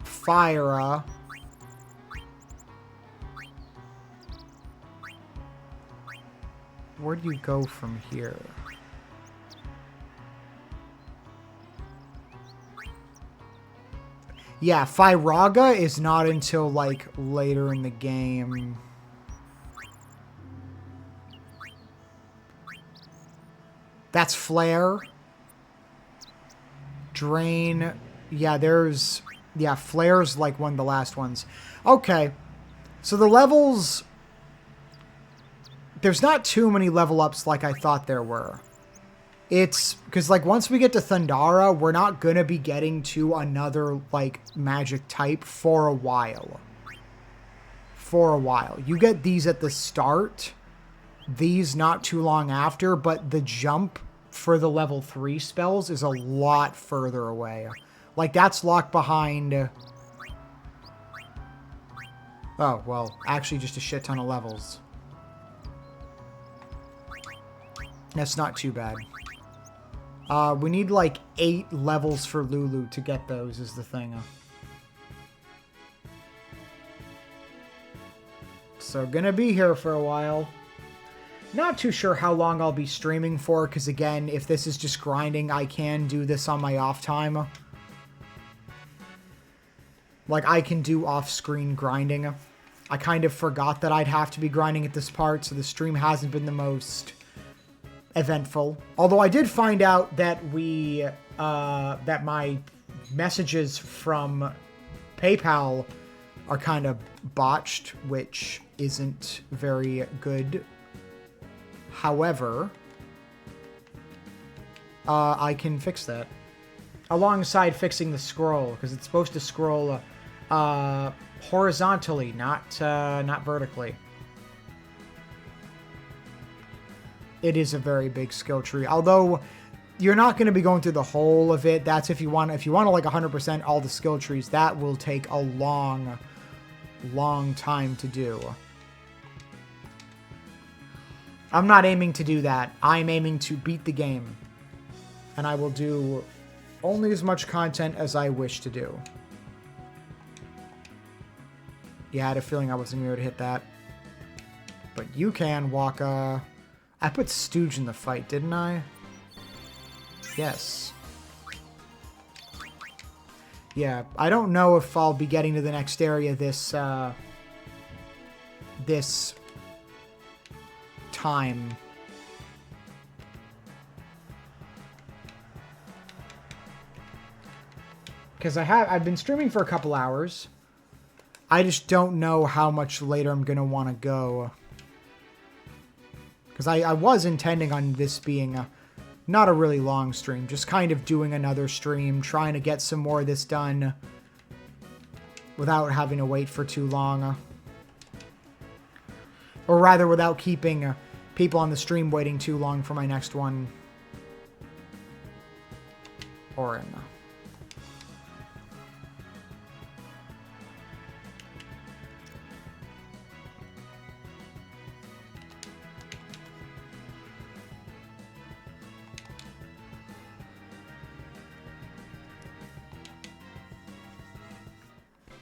Fire. Where do you go from here? Yeah, Fyraga is not until, like, later in the game. That's Flare. Drain. Yeah, there's... Yeah, Flare's, like, one of the last ones. Okay. So the levels... There's not too many level ups like I thought there were. It's because, like, once we get to Thundara, we're not going to be getting to another, like, magic type for a while. For a while. You get these at the start. These not too long after, but the jump for the level 3 spells is a lot further away. Like, that's locked behind... Oh, well, actually just a shit ton of levels. That's not too bad. We need like 8 levels for Lulu to get those is the thing. So gonna be here for a while. Not too sure how long I'll be streaming for, because again, if this is just grinding, I can do this on my off time. Like, I can do off-screen grinding. I kind of forgot that I'd have to be grinding at this part, so the stream hasn't been the most eventful. Although I did find out that that my messages from PayPal are kind of botched, which isn't very good. However, I can fix that. Alongside fixing the scroll, because it's supposed to scroll horizontally, not vertically. It is a very big skill tree. Although you're not going to be going through the whole of it. That's if you want to like 100% all the skill trees. That will take a long time to do. I'm not aiming to do that. I'm aiming to beat the game. And I will do only as much content as I wish to do. Yeah, I had a feeling I wasn't going to be able to hit that. But you can, Waka. I put Stooge in the fight, didn't I? Yes. Yeah, I don't know if I'll be getting to the next area this time. Because I've been streaming for a couple hours. I just don't know how much later I'm going to want to go. Because I was intending on this being not a really long stream. Just kind of doing another stream. Trying to get some more of this done. Without having to wait for too long. Or rather, without keeping people on the stream waiting too long for my next one. Orin.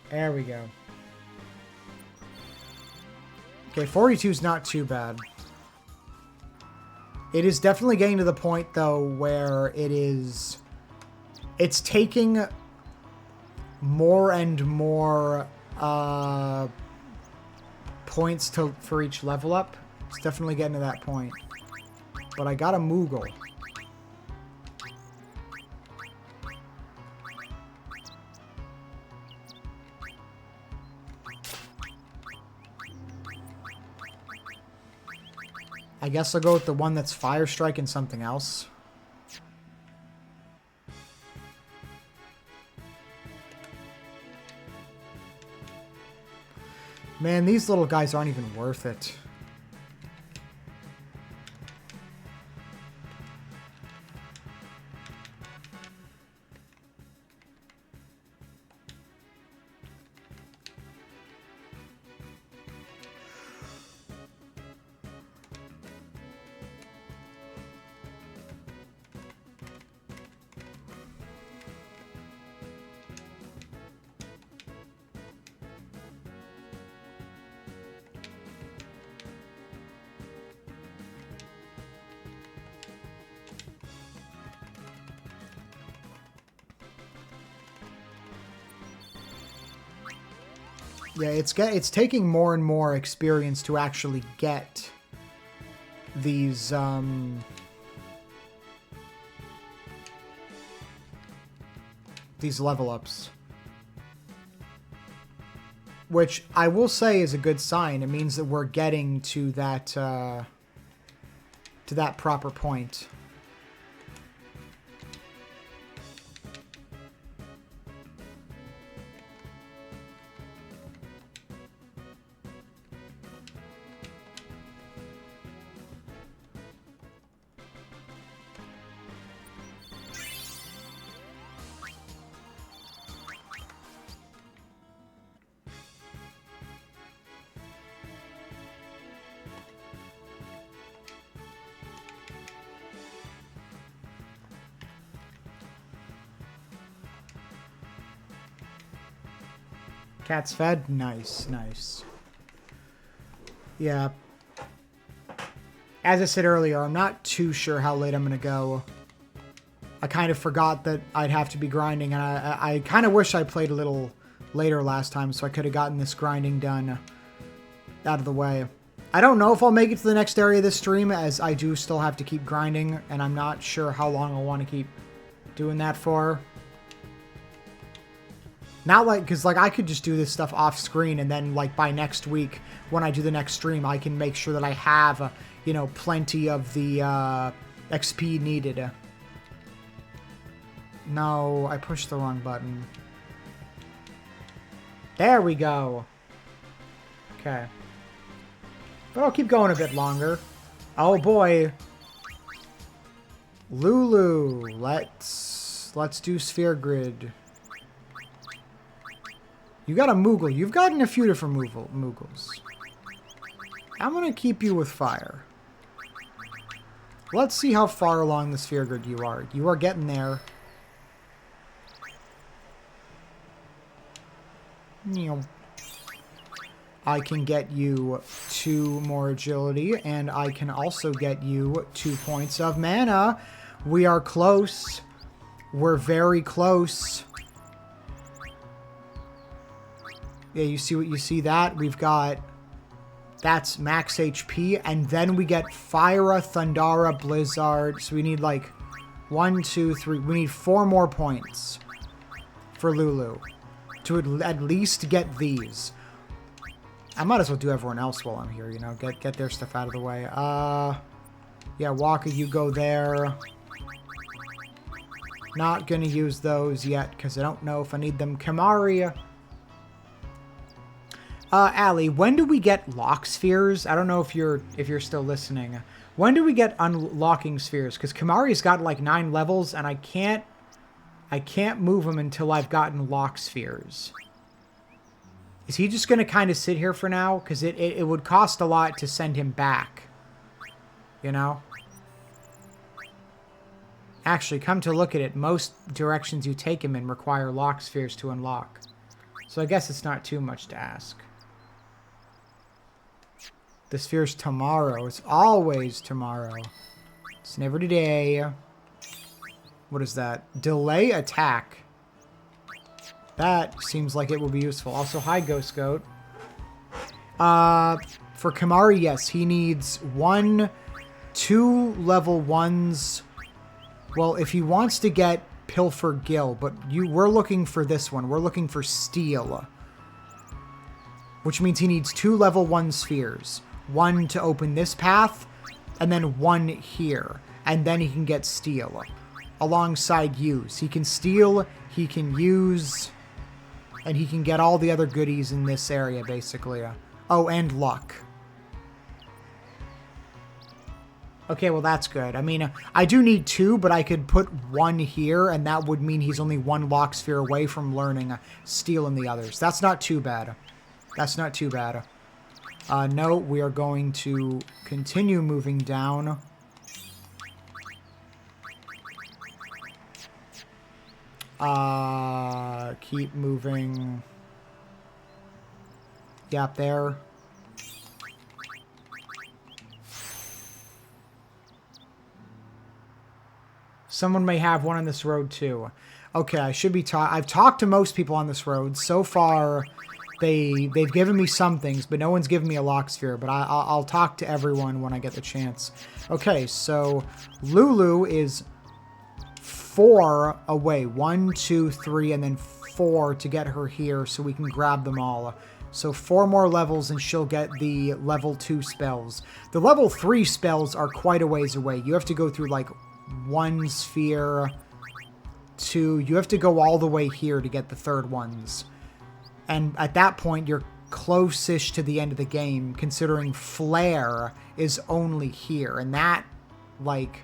There we go. Okay, 42 is not too bad. It is definitely getting to the point, though, where it's taking more and more points for each level up. It's definitely getting to that point. But I got a Moogle. I guess I'll go with the one that's Fire Strike and something else. Man, these little guys aren't even worth it. Yeah, it's taking more and more experience to actually get these level ups. Which I will say is a good sign. It means that we're getting to that proper point. Cat's fed? Nice, nice. Yeah. As I said earlier, I'm not too sure how late I'm going to go. I kind of forgot that I'd have to be grinding, and I kind of wish I played a little later last time so I could have gotten this grinding done out of the way. I don't know if I'll make it to the next area of this stream, as I do still have to keep grinding, and I'm not sure how long I'll want to keep doing that for. Not like, because like I could just do this stuff off screen, and then like by next week when I do the next stream, I can make sure that I have, you know, plenty of the XP needed. No, I pushed the wrong button. There we go. Okay. But I'll keep going a bit longer. Oh boy. Lulu, let's do Sphere Grid. You got a Moogle. You've gotten a few different Moogles. I'm going to keep you with fire. Let's see how far along the Sphere Grid you are. You are getting there. I can get you 2 more agility, and I can also get you 2 points of mana. We are close. We're very close. Yeah, you see what you see that? We've got... That's max HP, and then we get Fyra, Thundara, Blizzard. So we need like 1, 2, 3. We need 4 more points for Lulu to at least get these. I might as well do everyone else while I'm here, you know, get their stuff out of the way. Yeah, Waka, you go there. Not gonna use those yet, because I don't know if I need them. Kamaria. Allie, when do we get lock spheres? I don't know if you're still listening. When do we get unlocking spheres? Because Kamari's got like 9 levels, and I can't move him until I've gotten lock spheres. Is he just gonna kind of sit here for now? Because it would cost a lot to send him back. You know? Actually, come to look at it, most directions you take him in require lock spheres to unlock. So I guess it's not too much to ask. The sphere's tomorrow. It's always tomorrow. It's never today. What is that? Delay attack. That seems like it will be useful. Also, hi, Ghost Goat. For Kimari, yes, he needs 2 level 1s. Well, if he wants to get Pilfer Gill, but we're looking for this one. We're looking for Steel. Which means he needs 2 level 1 spheres. 1 to open this path, and then 1 here. And then he can get Steel. Alongside use. He can steal, he can use, and he can get all the other goodies in this area, basically. Oh, and luck. Okay, well that's good. I mean, I do need 2, but I could put 1 here, and that would mean he's only 1 lock sphere away from learning Steel in the others. That's not too bad. That's not too bad. No, we are going to continue moving down. Keep moving. Yep, there. Someone may have one on this road too. Okay, I should be I've talked to most people on this road. So far, they've given me some things, but no one's given me a lock sphere. But I'll talk to everyone when I get the chance. Okay, so Lulu is 4 away. 1, 2, 3, and then 4 to get her here so we can grab them all. So 4 more levels and she'll get the level 2 spells. The level 3 spells are quite a ways away. You have to go through like 1 sphere, 2. You have to go all the way here to get the third ones. And at that point, you're close-ish to the end of the game, considering Flare is only here. And that, like,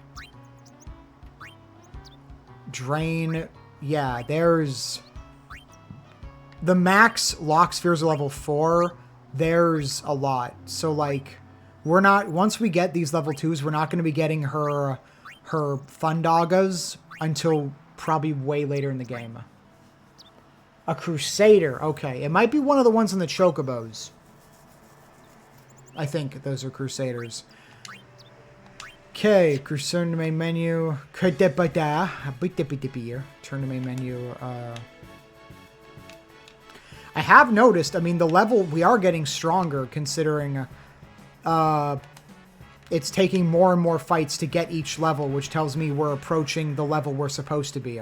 Drain, yeah, there's... The max lock spheres are level 4. There's a lot. So, like, we're not... Once we get these level 2s, we're not going to be getting her Fundagas until probably way later in the game. A Crusader. Okay. It might be one of the ones in the Chocobos. I think those are Crusaders. Okay. Crusader to main menu. Turn to main menu. I have noticed, I mean, the level, we are getting stronger considering it's taking more and more fights to get each level, which tells me we're approaching the level we're supposed to be.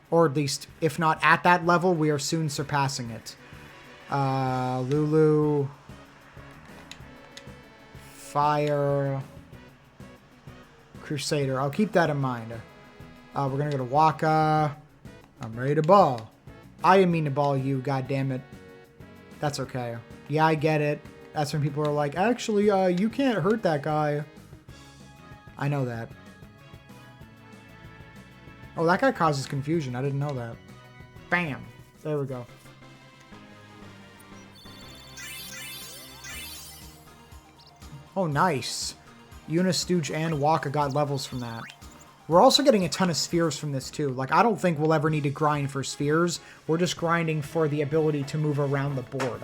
Or at least, if not at that level, we are soon surpassing it. Lulu. Fire. Crusader. I'll keep that in mind. We're going to go to Waka. I'm ready to ball. I didn't mean to ball you, goddammit. That's okay. Yeah, I get it. That's when people are like, actually, you can't hurt that guy. I know that. Oh, that guy causes confusion. I didn't know that. Bam. There we go. Oh, nice. Yuna, Stooge, and Waka got levels from that. We're also getting a ton of spheres from this, too. Like, I don't think we'll ever need to grind for spheres. We're just grinding for the ability to move around the board.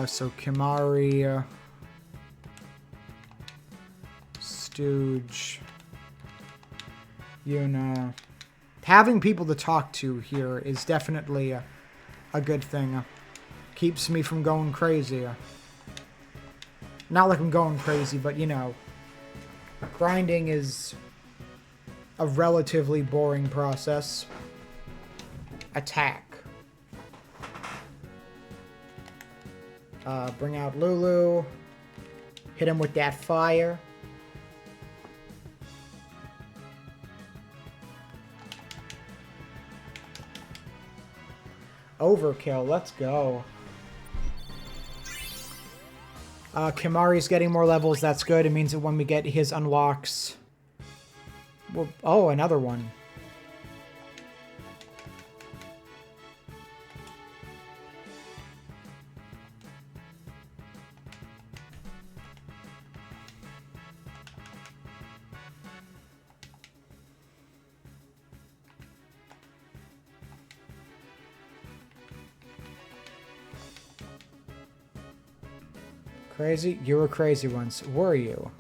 So Kimari, Stooge, Yuna. Having people to talk to here is definitely a good thing. Keeps me from going crazy. Not like I'm going crazy, but you know, grinding is a relatively boring process. Attack. Bring out Lulu. Hit him with that fire. Overkill, let's go. Kimari's getting more levels, that's good. It means that when we get his unlocks... Well, oh, another one. Crazy? You were crazy once, were you?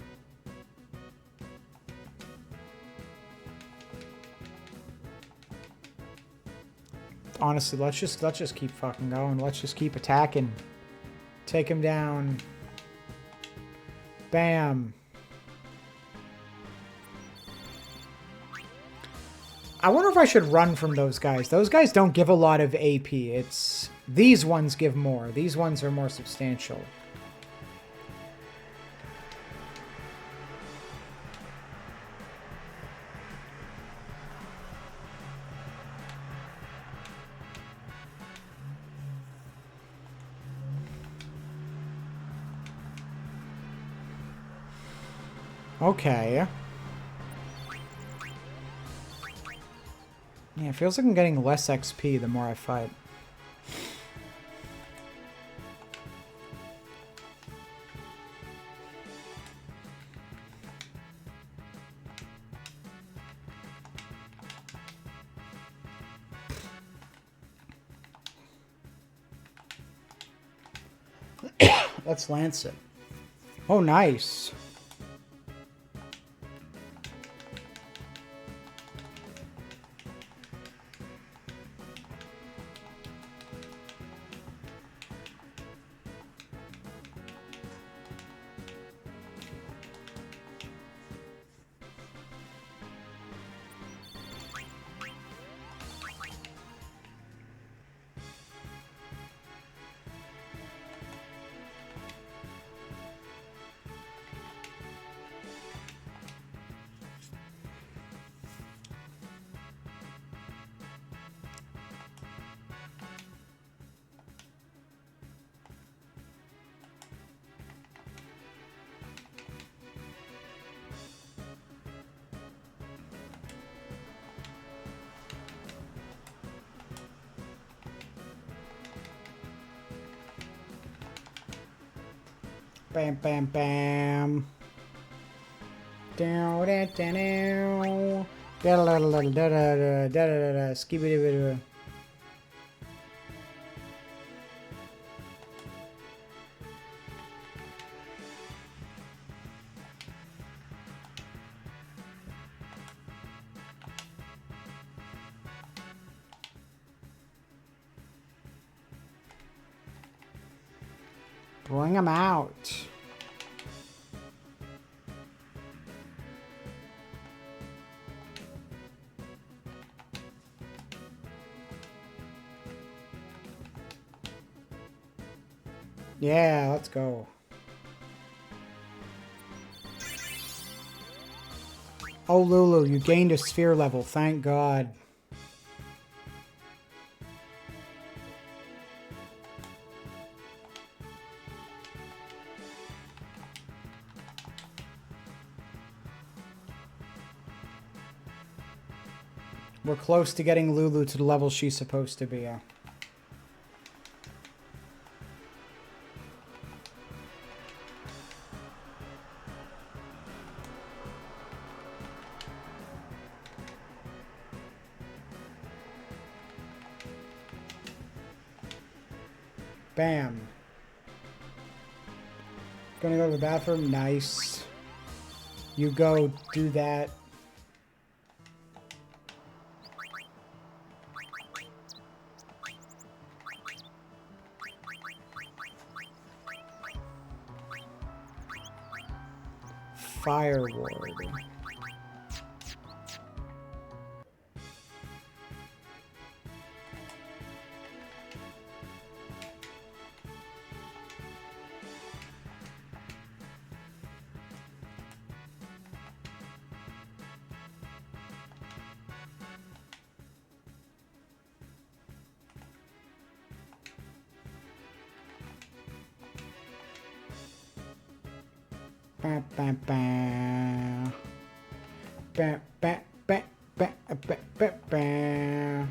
Honestly, let's just keep fucking going. Let's just keep attacking. Take him down. Bam. I wonder if I should run from those guys. Those guys don't give a lot of AP. It's... These ones give more. These ones are more substantial. Okay. Yeah, it feels like I'm getting less XP the more I fight. Let's lance it. Oh, nice. Bam, bam, bam. Down, down, down. Da da da da da da da da da. Skibidi. Bring them out. Yeah, let's go. Oh, Lulu, you gained a sphere level. Thank God. We're close to getting Lulu to the level she's supposed to be at. Bam. Gonna go to the bathroom? Nice. You go do that. Fire Ward. Ba, ba, ba. Ba, ba, ba, ba, ba, ba, ba.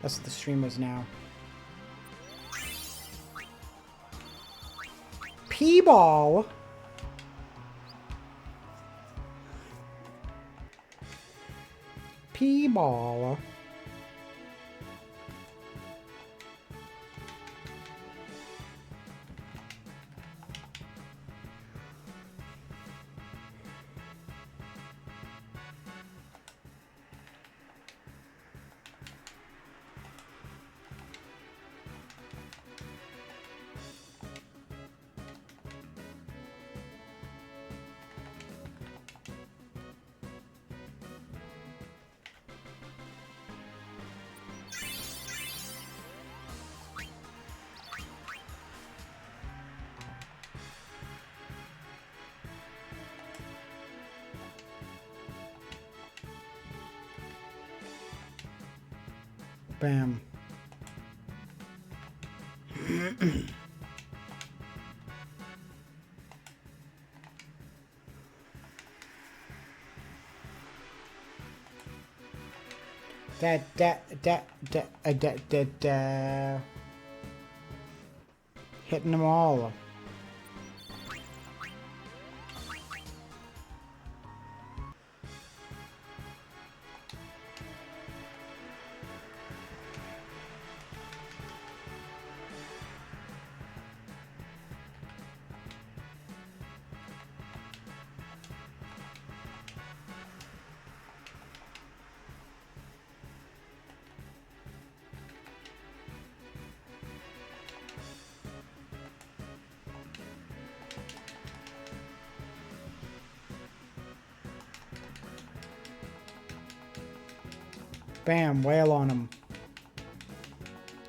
That's what the stream is now. P-ball. P-ball. Bam. Hitting them all. Bam, wail on him.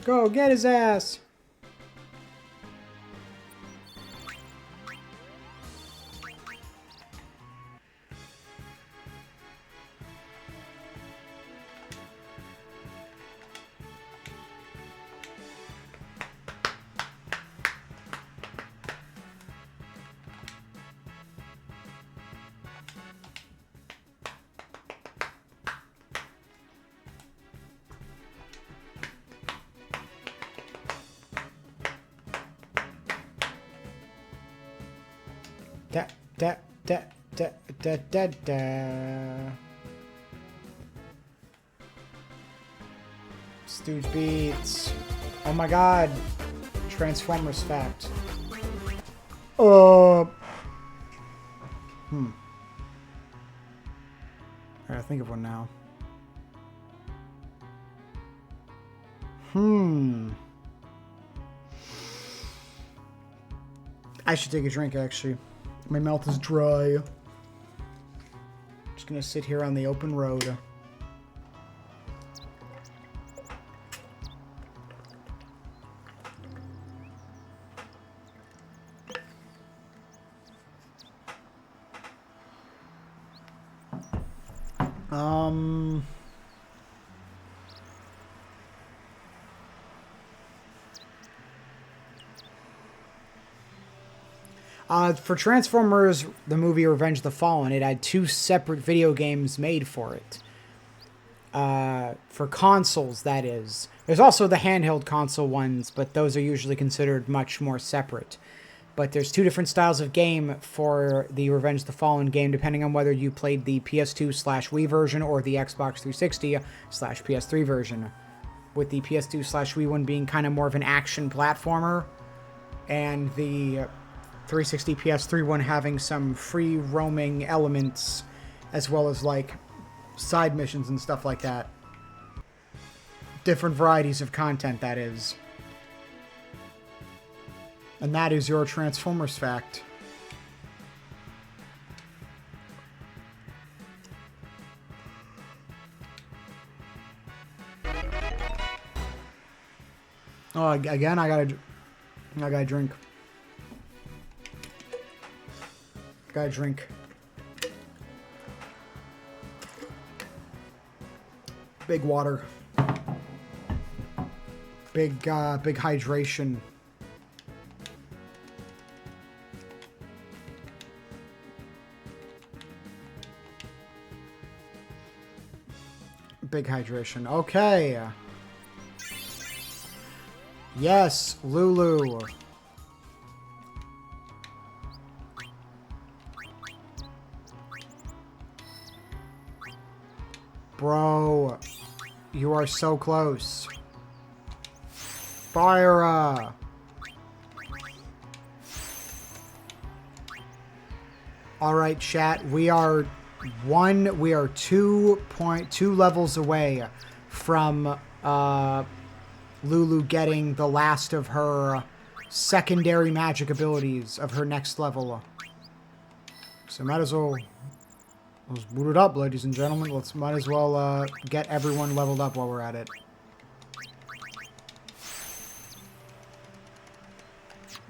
Go, get his ass! Da. Stooge beats. Oh my god. Transformers fact. Alright, I think of one now. I should take a drink, actually. My mouth is dry. Just gonna sit here on the open road. For Transformers, the movie Revenge of the Fallen, it had 2 separate video games made for it. For consoles, that is. There's also the handheld console ones, but those are usually considered much more separate. But there's 2 different styles of game for the Revenge of the Fallen game, depending on whether you played the PS2/Wii version or the Xbox 360/PS3 version. With the PS2/Wii one being kind of more of an action platformer, and the 360 PS3 one having some free roaming elements, as well as like side missions and stuff like that. Different varieties of content, that is. And that is your Transformers fact. Oh, again, I gotta drink. Gotta drink. Big water. Big hydration. Big hydration. Okay. Yes, Lulu. Bro, you are so close. Fire! Alright, chat. We are 2.2 levels away from Lulu getting the last of her secondary magic abilities of her next level. So might as well... Let's boot it up, ladies and gentlemen. Might as well get everyone leveled up while we're at it.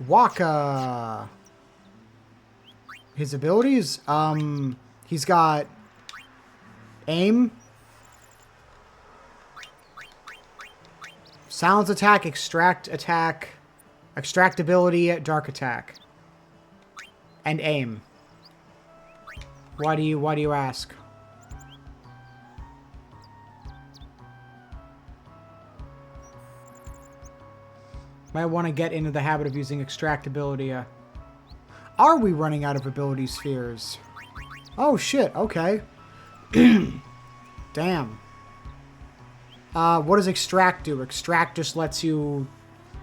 Waka! His abilities? He's got aim. Silence attack, extract attack, extract ability, dark attack. And aim. Why do you ask? Might want to get into the habit of using extract ability. Are we running out of ability spheres? Oh shit, okay. Damn. What does extract do? Extract just lets you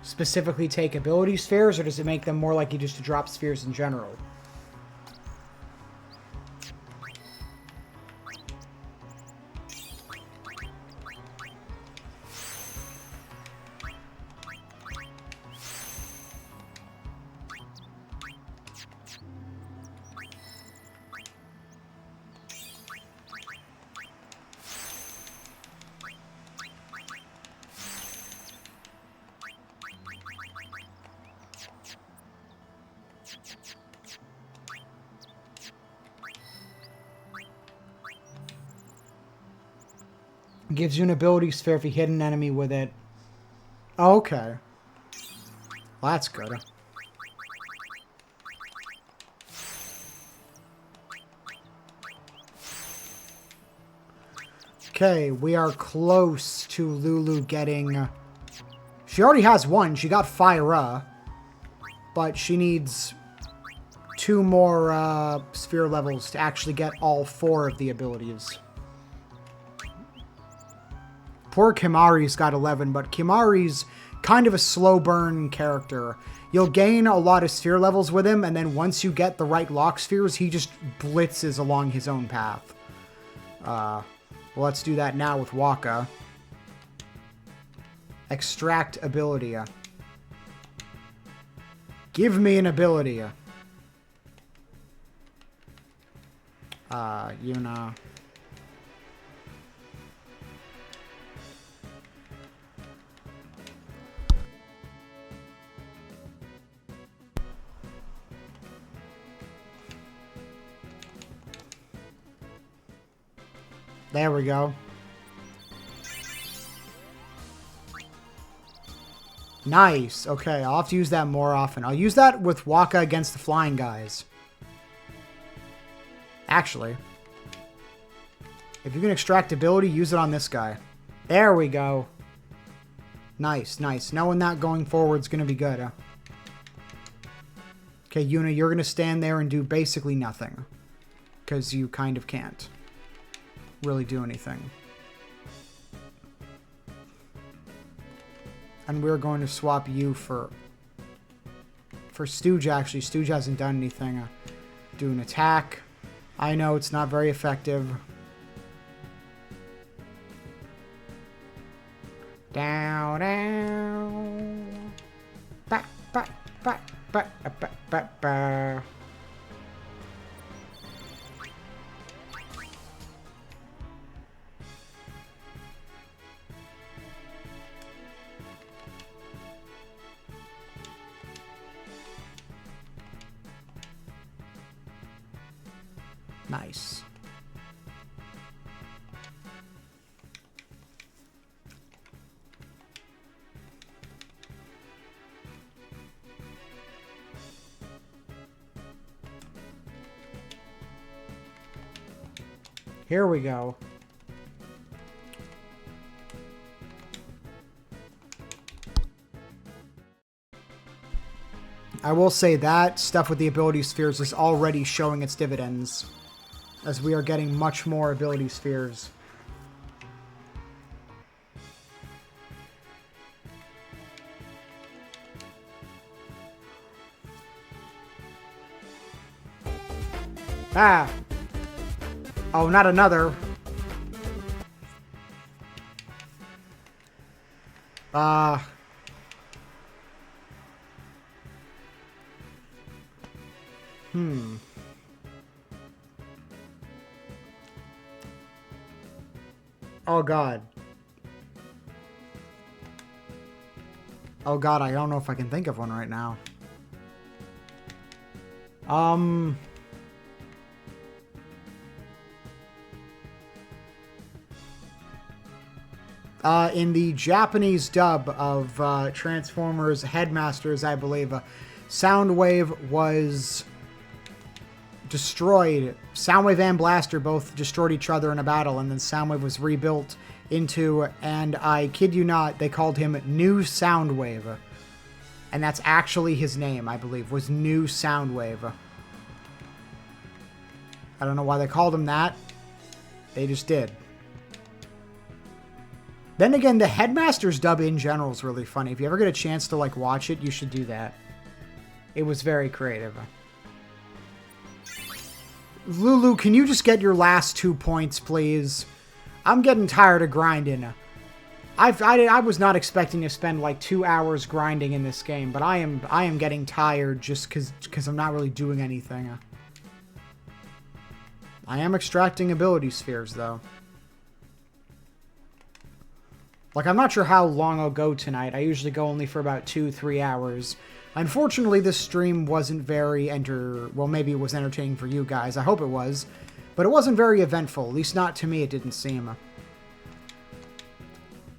specifically take ability spheres, or does it make them more likely just to drop spheres in general? Gives you an ability sphere if you hit an enemy with it. Oh, okay. Well, that's good. Okay, we are close to Lulu getting... She already has one. She got Fire, but she needs 2 more sphere levels to actually get all 4 of the abilities. Poor Kimari's got 11, but Kimari's kind of a slow burn character. You'll gain a lot of sphere levels with him, and then once you get the right lock spheres, he just blitzes along his own path. Well, let's do that now with Waka. Extract ability. Give me an ability. Yuna. There we go. Nice. Okay, I'll have to use that more often. I'll use that with Waka against the flying guys. Actually. If you can extract ability, use it on this guy. There we go. Nice, nice. Knowing that going forward is going to be good. Okay, Yuna, you're going to stand there and do basically nothing. Because you kind of can't really do anything. And we're going to swap you for Stooge, actually. Stooge hasn't done anything. Do an attack. I know it's not very effective. Down, down. Ba, ba, ba, ba, ba, ba, ba. Nice. Here we go. I will say that stuff with the ability spheres is already showing its dividends, as we are getting much more ability spheres. Ah! Oh, not another. Oh, God. Oh, God, I don't know if I can think of one right now. In the Japanese dub of Transformers Headmasters, I believe, Soundwave was destroyed. Soundwave and Blaster both destroyed each other in a battle, and then Soundwave was rebuilt into, and I kid you not, they called him New Soundwave. And that's actually his name, I believe, was New Soundwave. I don't know why they called him that. They just did. Then again, the Headmaster's dub in general is really funny. If you ever get a chance to, like, watch it, you should do that. It was very creative. Lulu, can you just get your last 2 points, please? I'm getting tired of grinding. I was not expecting to spend like 2 hours grinding in this game, but I am getting tired just because I'm not really doing anything. I am extracting ability spheres, though. Like, I'm not sure how long I'll go tonight. I usually go only for about 2-3 hours. Unfortunately, this stream wasn't very well, maybe it was entertaining for you guys. I hope it was. But it wasn't very eventful. At least not to me, it didn't seem.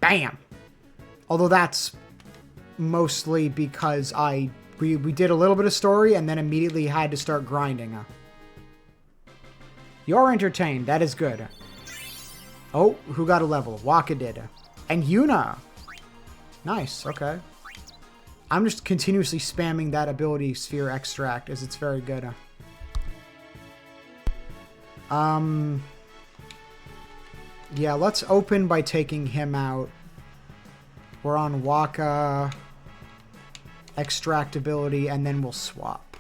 Bam! Although that's mostly because we did a little bit of story and then immediately had to start grinding. You're entertained. That is good. Oh, who got a level? Waka did. And Yuna. Nice. Okay. I'm just continuously spamming that ability sphere extract as it's very good. Yeah, let's open by taking him out. We're on Waka. Extract ability, and then we'll swap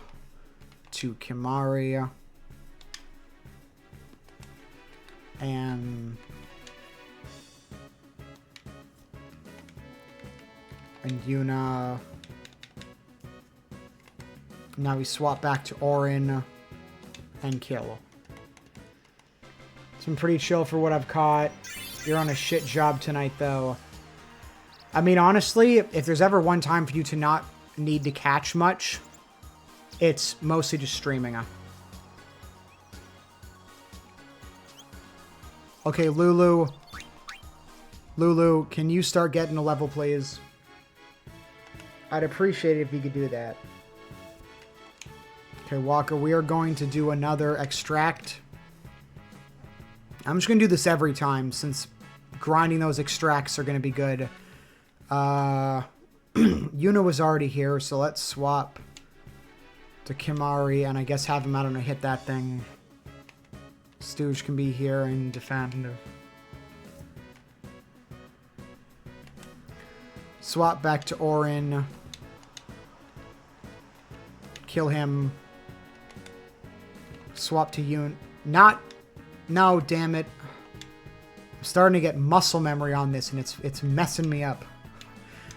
to Kimari. And Yuna. Now we swap back to Orin and kill. It's been pretty chill for what I've caught. You're on a shit job tonight, though. I mean, honestly, if there's ever one time for you to not need to catch much, it's mostly just streaming. Okay, Lulu. Lulu, can you start getting a level, please? I'd appreciate it if you could do that. Okay, Walker, we are going to do another extract. I'm just going to do this every time, since grinding those extracts are going to be good. Yuna was already here, so let's swap to Kimari, and I guess have him, I don't know, hit that thing. Stooge can be here and defend. Swap back to Orin. Kill him. Swap to Yun. No, damn it. I'm starting to get muscle memory on this, and it's messing me up.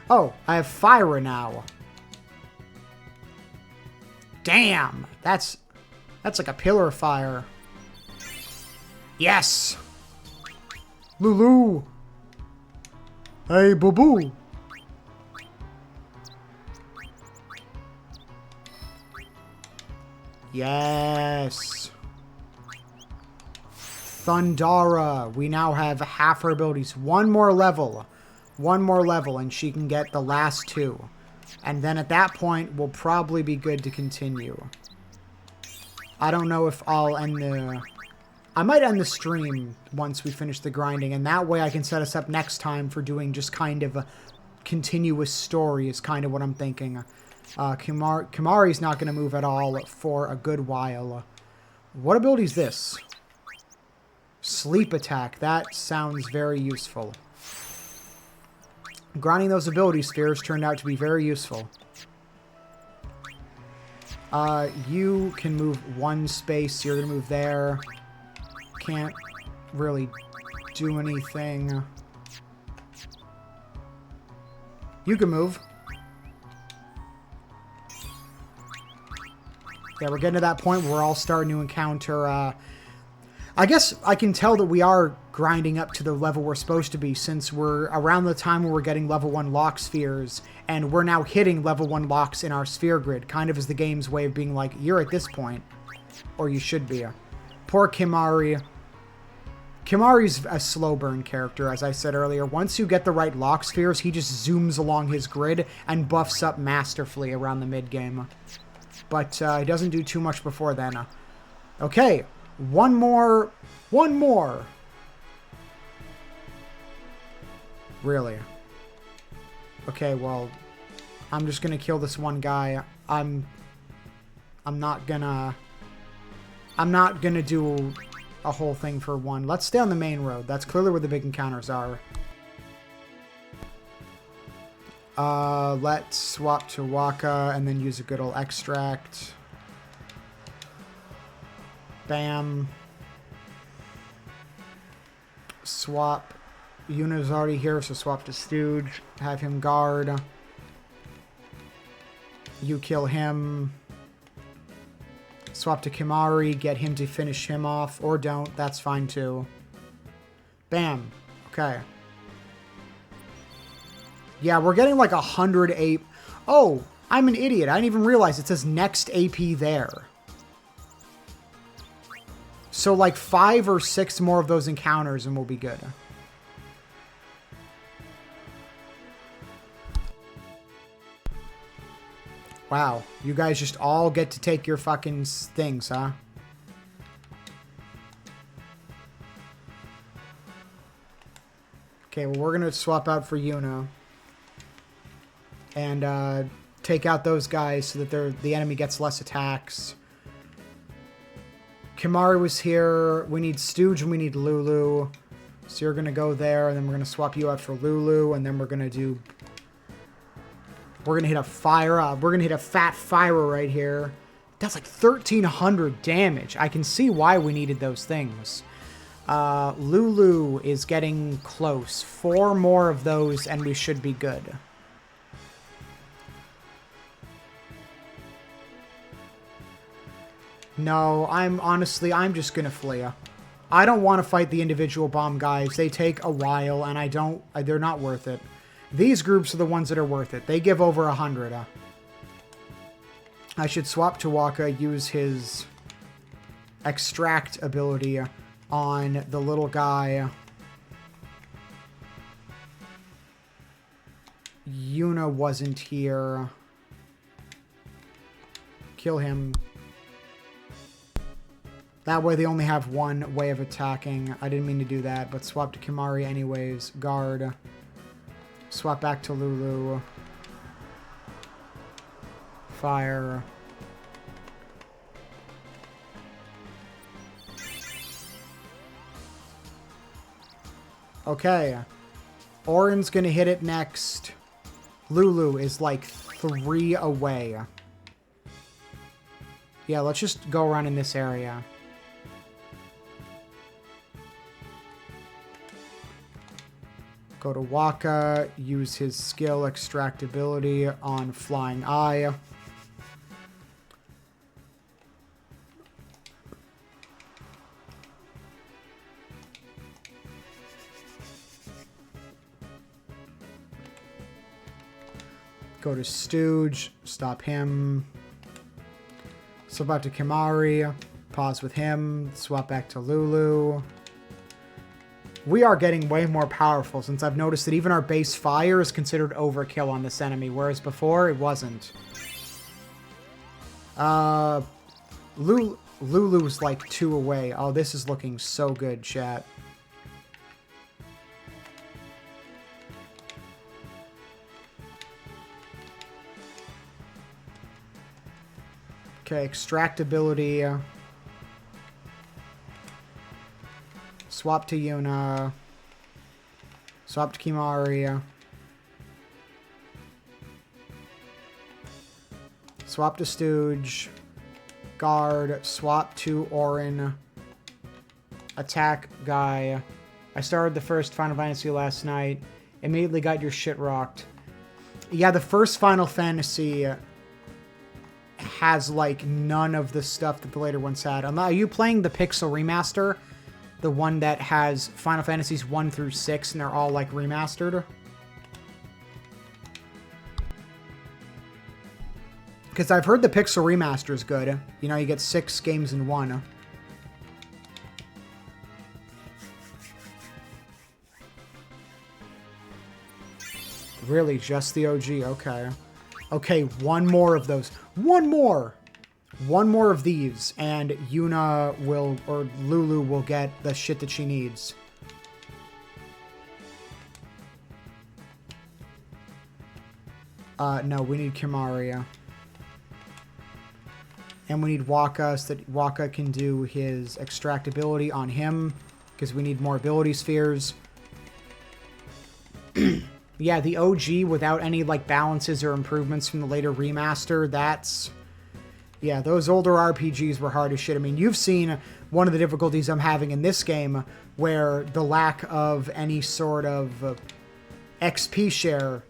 Oh, I have Fyra now. Damn, that's like a pillar of fire. Yes. Lulu. Hey, boo-boo. Yes. Thundara. We now have half her abilities. One more level. One more level, and she can get the last 2. And then at that point, we'll probably be good to continue. I don't know if I'll end the... I might end the stream once we finish the grinding, and that way I can set us up next time for doing just kind of a continuous story is kind of what I'm thinking. Kimari's not going to move at all for a good while. What ability is this? Sleep attack. That sounds very useful. Grinding those ability spheres turned out to be very useful. You can move 1 space. You're going to move there. Can't really do anything. You can move. Yeah, we're getting to that point where we're all starting to encounter, I guess I can tell that we are grinding up to the level we're supposed to be, since we're around the time where we're getting level 1 lock spheres, and we're now hitting level 1 locks in our sphere grid, kind of as the game's way of being like, you're at this point, or you should be. Poor Kimari. Kimari's a slow burn character, as I said earlier. Once you get the right lock spheres, he just zooms along his grid and buffs up masterfully around the mid-game. But he doesn't do too much before then. Okay, one more. One more. Really? Okay, well, I'm just gonna kill this one guy. I'm not gonna do a whole thing for one. Let's stay on the main road. That's clearly where the big encounters are. Let's swap to Waka and then use a good old extract. Bam. Swap. Yuna's already here, so swap to Stooge. Have him guard. You kill him. Swap to Kimari, get him to finish him off, or don't, that's fine too. Bam. Okay. Yeah, we're getting like 100 AP. Oh, I'm an idiot. I didn't even realize it says next AP there. So like 5 or 6 more of those encounters and we'll be good. Wow, you guys just all get to take your fucking things, huh? Okay, well, we're going to swap out for Yuna. And take out those guys so that the enemy gets less attacks. Kimari was here. We need Stooge and we need Lulu. So you're going to go there, and then we're going to swap you out for Lulu, and then we're going to do... We're going to hit a fire up. We're going to hit a fat fire right here. That's like 1,300 damage. I can see why we needed those things. Lulu is getting close. 4 more of those and we should be good. No, I'm just going to flee. I don't want to fight the individual bomb guys. They take a while and they're not worth it. These groups are the ones that are worth it. They give over 100. I should swap to Waka, use his extract ability on the little guy. Yuna wasn't here. Kill him. That way they only have one way of attacking. I didn't mean to do that, but swap to Kimari anyways. Guard. Swap back to Lulu. Fire. Okay. Orin's gonna hit it next. Lulu is like 3 away. Yeah, let's just go around in this area. Go to Waka, use his skill extractability on Flying Eye. Go to Stooge, stop him. Swap out to Kimari, pause with him, swap back to Lulu. We are getting way more powerful since I've noticed that even our base fire is considered overkill on this enemy, whereas before it wasn't. Lulu's like 2 away. Oh, this is looking so good, chat. Okay, extractability. Swap to Yuna. Swap to Kimari. Swap to Stooge. Guard. Swap to Orin. Attack guy. I started the first Final Fantasy last night. Immediately got your shit rocked. Yeah, the first Final Fantasy has like none of the stuff that the later ones had. Are you playing the Pixel Remaster? The one that has Final Fantasies 1 through 6 and they're all like remastered? Because I've heard the Pixel Remaster is good. You know, you get 6 games in one. Really, just the OG? Okay. Okay, one more of those. One more! One more of these, and Yuna will, or Lulu will get the shit that she needs. No, we need Kimaria. And we need Waka so that Waka can do his extractability on him, because we need more ability spheres. Yeah, the OG without any, like, balances or improvements from the later remaster, that's... Yeah, those older RPGs were hard as shit. I mean, you've seen one of the difficulties I'm having in this game, where the lack of any sort of XP share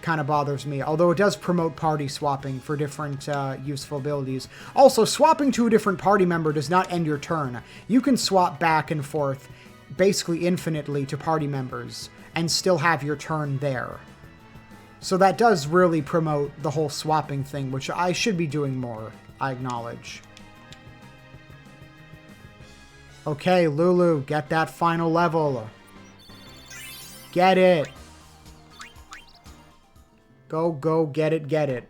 kind of bothers me, although it does promote party swapping for different useful abilities. Also, swapping to a different party member does not end your turn. You can swap back and forth basically infinitely to party members and still have your turn there. So that does really promote the whole swapping thing, which I should be doing more, I acknowledge. Okay, Lulu, get that final level. Get it. Go, go, get it, get it.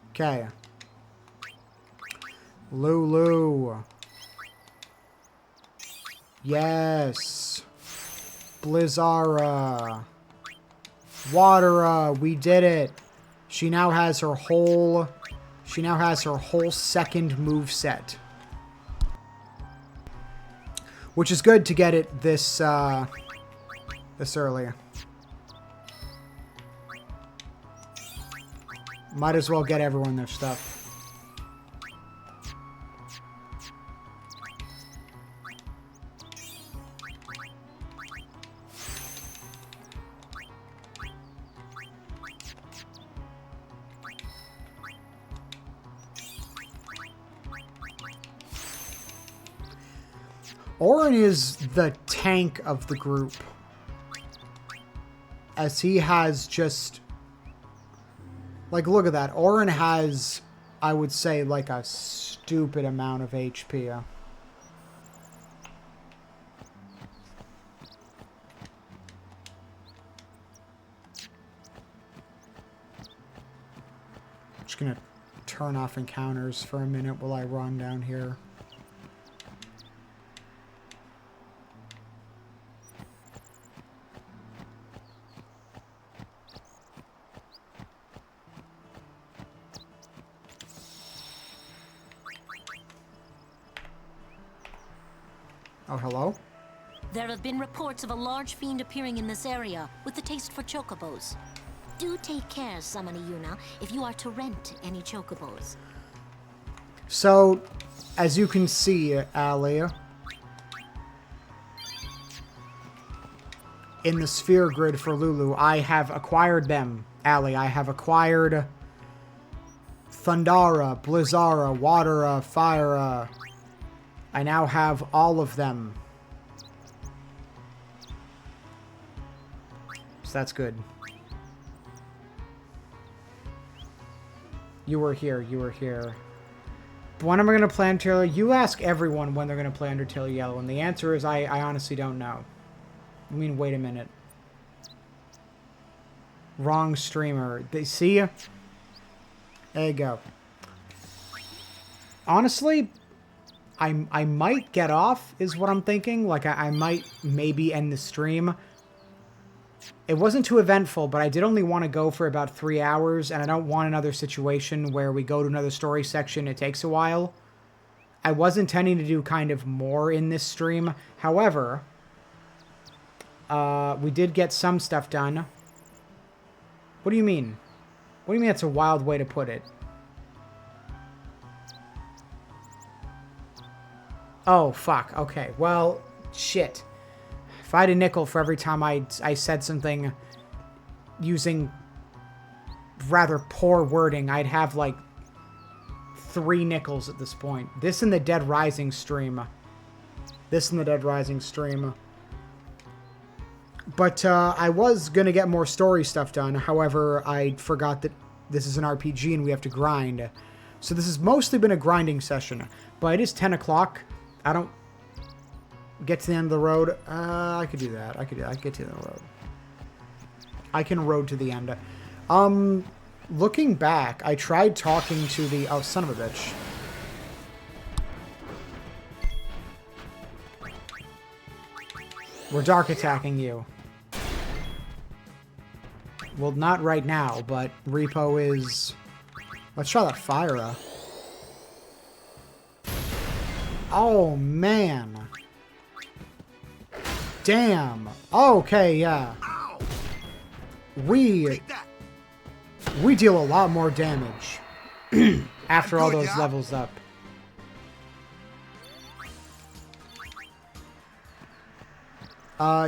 Okay. Lulu. Yes. Blizzara. Watera, we did it. She now has her whole second move set. Which is good to get it this early. Might as well get everyone their stuff. Auron is the tank of the group, as he has just, like, look at that. Auron has, I would say, like a stupid amount of HP. Just gonna turn off encounters for a minute while I run down here. Oh, hello? There have been reports of a large fiend appearing in this area with a taste for chocobos. Do take care, Summoner Yuna, if you are to rent any chocobos. So, as you can see, Ali, in the sphere grid for Lulu, I have acquired them. Ali, I have acquired Thundara, Blizzara, Watera, Fire. I now have all of them. So that's good. You were here, you were here. When am I going to play Undertale? You ask everyone when they're going to play Undertale Yellow, and the answer is I honestly don't know. I mean, wait a minute. Wrong streamer. They see ya? There you go. Honestly, I might get off, is what I'm thinking. Like, I might maybe end the stream. It wasn't too eventful, but I did only want to go for about 3 hours, and I don't want another situation where we go to another story section, it takes a while. I was intending to do kind of more in this stream. However, we did get some stuff done. What do you mean? What do you mean that's a wild way to put it? Oh, fuck. Okay. Well, shit. If I had a nickel for every time I said something using rather poor wording, I'd have, like, 3 nickels at this point. This and the Dead Rising stream. This and the Dead Rising stream. But I was going to get more story stuff done. However, I forgot that this is an RPG and we have to grind. So this has mostly been a grinding session. But it is 10 o'clock. I don't get to the end of the road. I could do that. I could get to the end of the road. I can road to the end. Looking back, I tried talking to the... Oh, son of a bitch. We're dark attacking you. Well, not right now, but Repo is... Let's try that Fire. Oh, man. Damn. Okay, yeah. We deal a lot more damage after all those levels up.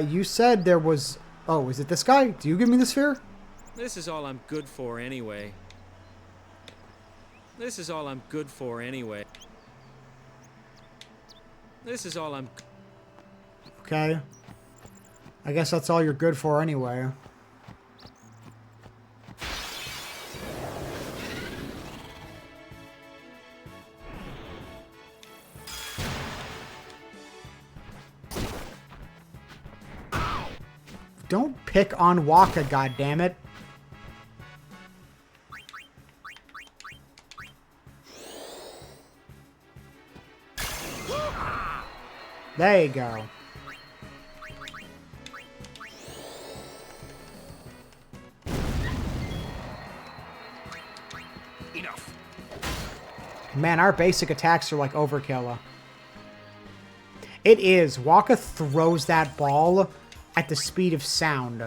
You said there was... Oh, is it this guy? Do you give me the sphere? This is all I'm good for anyway. This is all I'm good for anyway. This is all I'm... Okay. I guess that's all you're good for anyway. Don't pick on Waka, goddammit. There you go. Enough. Man, our basic attacks are like overkill. It is. Waka throws that ball at the speed of sound.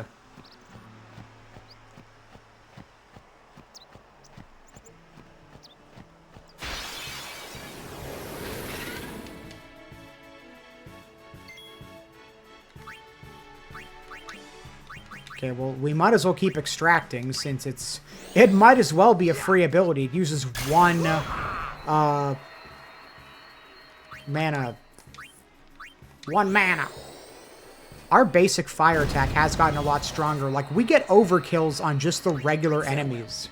Okay, well, we might as well keep extracting since it might as well be a free ability. It uses one mana. One mana. Our basic fire attack has gotten a lot stronger. Like, we get overkills on just the regular enemies.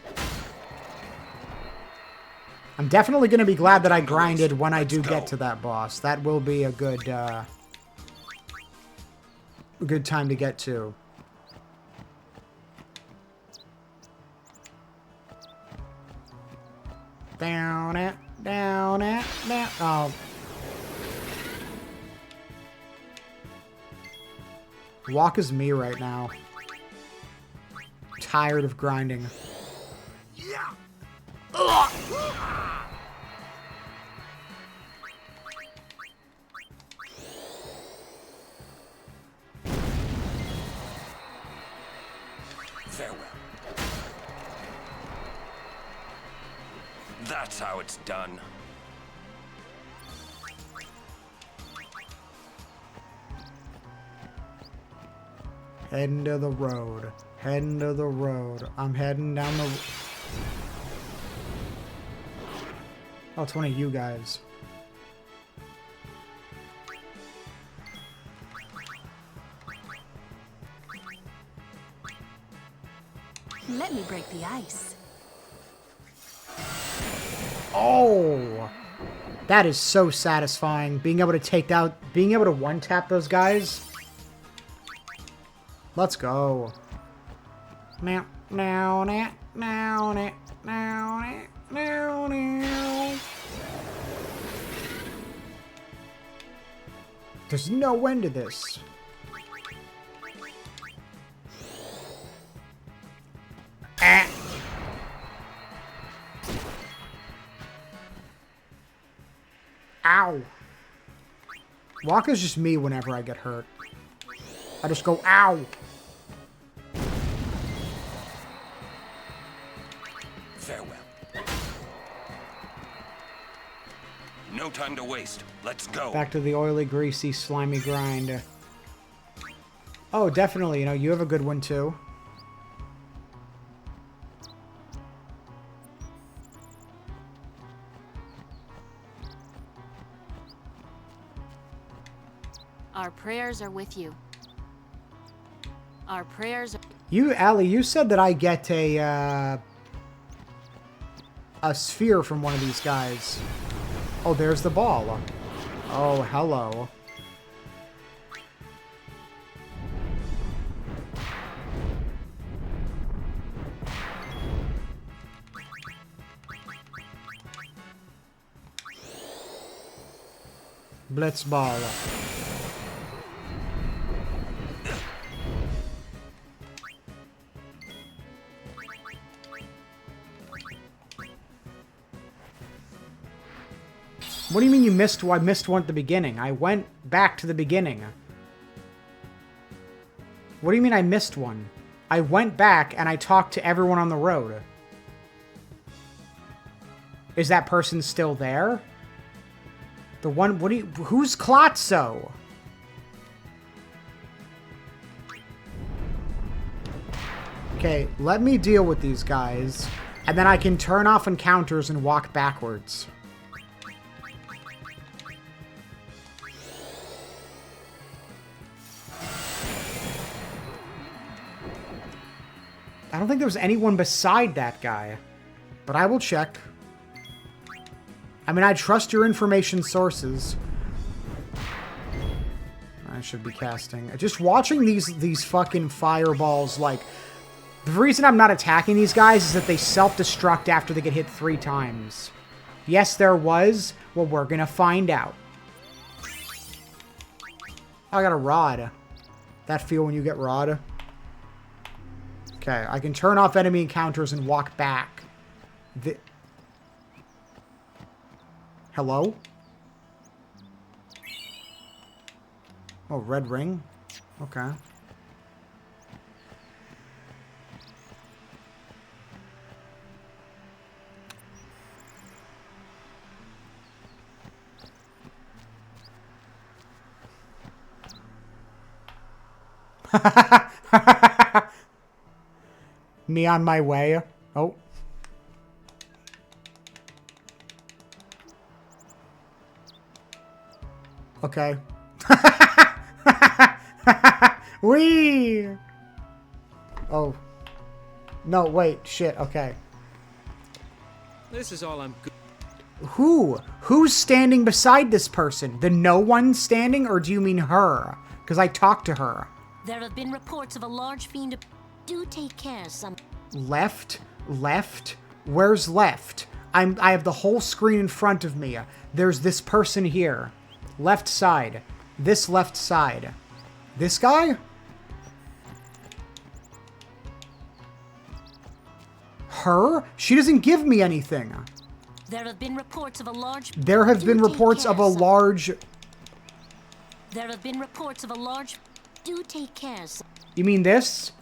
I'm definitely going to be glad that I grinded when I do get to that boss. That will be a good time to get to. Down it, down it, down. Oh. Waka's me right now. Tired of grinding. Yeah. Farewell. That's how it's done. Heading to the road. Heading to the road. I'm heading down the... Oh, it's one of you guys. Let me break the ice. Oh! That is so satisfying. Being able to take out... Being able to one-tap those guys... Let's go. Now, now, now, now, now, now, now, now. There's no end to this. Ah. Ow. Waka's just me whenever I get hurt. I just go, ow. Farewell. No time to waste. Let's go. Back to the oily, greasy, slimy grind. Oh, definitely. You know, you have a good one, too. Our prayers are with you. Our prayers are... You, Allie, you said that I get a sphere from one of these guys. Oh, there's the ball. Oh, hello. Blitzball. What do you mean you missed? I missed one at the beginning. I went back to the beginning. What do you mean I missed one? I went back and I talked to everyone on the road. Is that person still there? The one, what do you, who's Klotso? Okay, let me deal with these guys, and then I can turn off encounters and walk backwards. I don't think there was anyone beside that guy, but I will check. I mean, I trust your information sources. I should be casting. Just watching these fucking fireballs, like... The reason I'm not attacking these guys is that they self-destruct after they get hit 3 times. Yes, there was. Well, we're gonna find out. I got a rod. That feel when you get rod? Okay, I can turn off enemy encounters and walk back. Hello? Oh, red ring? Okay. Me on my way. Oh. Okay. Wee! Oh. No, wait. Shit. Okay. This is all I'm good. Who? Who's standing beside this person? The no one standing, or do you mean her? Because I talked to her. There have been reports of a large fiend. Do take care, some. Left? Left? Where's left? I have the whole screen in front of me. There's this person here. Left side. This left side. This guy? Her? She doesn't give me anything. There have been reports of a large... There have been reports of a large... There have been reports of a large... Do take care, some. You mean this?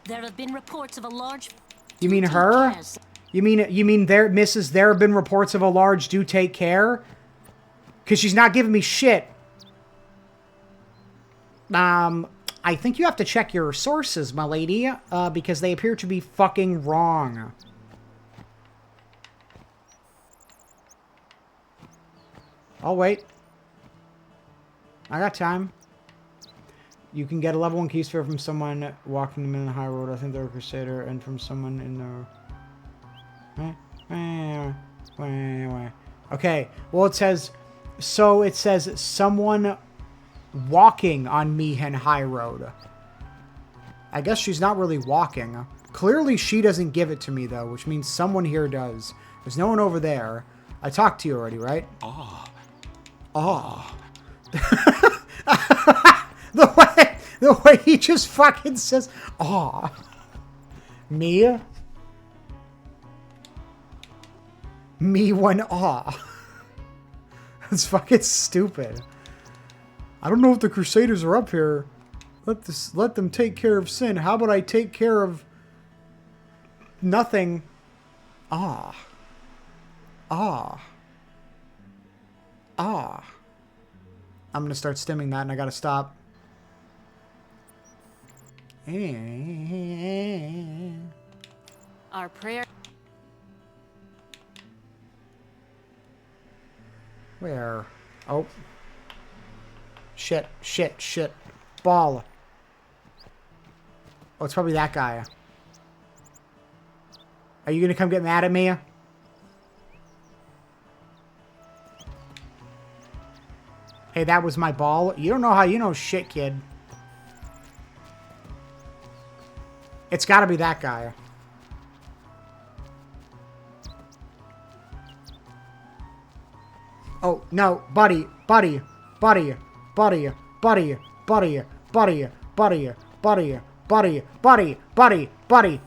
There have been reports of a large... You mean her? You mean there, Mrs. There have been reports of a large do take care? Because she's not giving me shit. I think you have to check your sources, my lady, because they appear to be fucking wrong. I'll wait. I got time. You can get a level 1 key sphere from someone walking them in the high road. I think they're a crusader, and from someone in the... Okay, well it says... So it says someone walking on Mihen High Road. I guess she's not really walking. Clearly she doesn't give it to me though, which means someone here does. There's no one over there. I talked to you already, right? Ah. Ah. The way he just fucking says, ah. Me? Me when ah. That's fucking stupid. I don't know if the Crusaders are up here. Let them take care of sin. How about I take care of nothing? Ah. Ah. Ah. I'm gonna start stimming that and I gotta stop. Our prayer. Where? Oh. Shit, shit, shit. Ball. Oh, it's probably that guy. Are you gonna come get mad at me? Hey, that was my ball. You don't know how you know shit, kid. It's gotta be that guy. Oh, no. Buddy. Buddy. Buddy. Buddy. Buddy. Buddy. Buddy. Buddy. Buddy. Buddy. Buddy. Buddy. Buddy.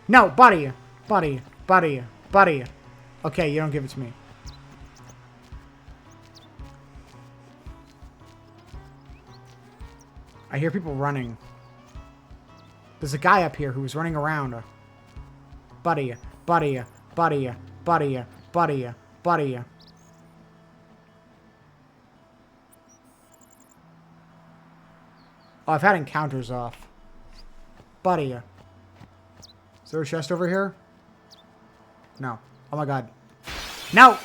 No, buddy. Buddy. Buddy. Buddy. Okay, you don't give it to me. I hear people running. There's a guy up here who's running around. Buddy. Buddy. Buddy. Buddy. Buddy. Buddy. Oh, I've had encounters off. Buddy. Is there a chest over here? No. Oh my god. No!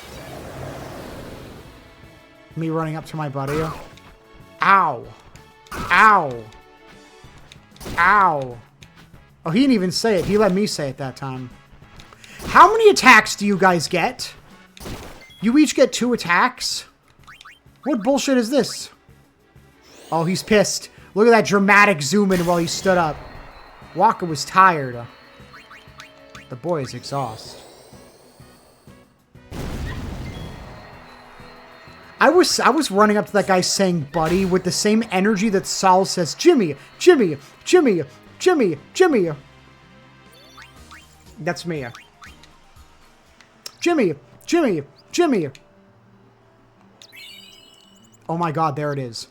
Me running up to my buddy. Ow. Ow. Ow. Oh, he didn't even say it. He let me say it that time. How many attacks do you guys get? You each get 2 attacks? What bullshit is this? Oh, he's pissed. Look at that dramatic zoom in while he stood up. Walker was tired. The boy is exhausted. I was running up to that guy saying buddy with the same energy that Saul says Jimmy, Jimmy, Jimmy, Jimmy, Jimmy. That's me. Jimmy, Jimmy, Jimmy. Oh my god, there it is.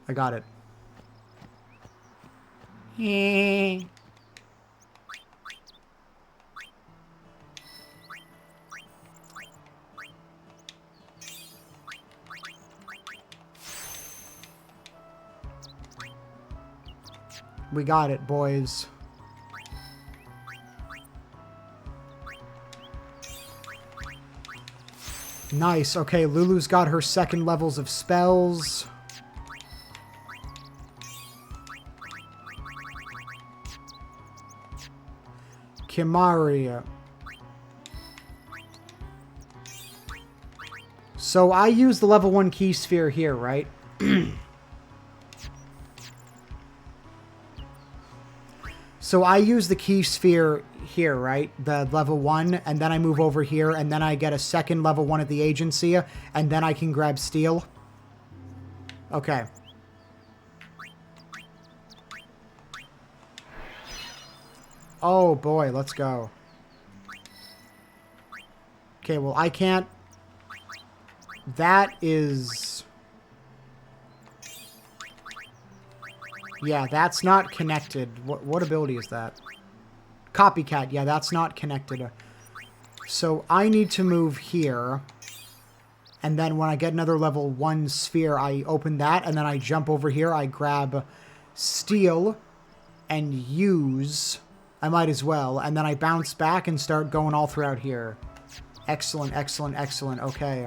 I got it. We got it, boys. Nice. Okay, Lulu's got her 2nd levels of spells. Kimari. So I use the level 1 key sphere here, right? So I use the key sphere here, right? The level 1, and then I move over here, and then I get a 2nd level 1 at the agency, and then I can grab steel. Okay. Oh boy, let's go. Okay, well I can't... That is... Yeah, that's not connected. What ability is that? Copycat. Yeah, that's not connected. So I need to move here. And then when I get another level 1 sphere, I open that. And then I jump over here. I grab steel and use. I might as well. And then I bounce back and start going all throughout here. Excellent, excellent, excellent. Okay.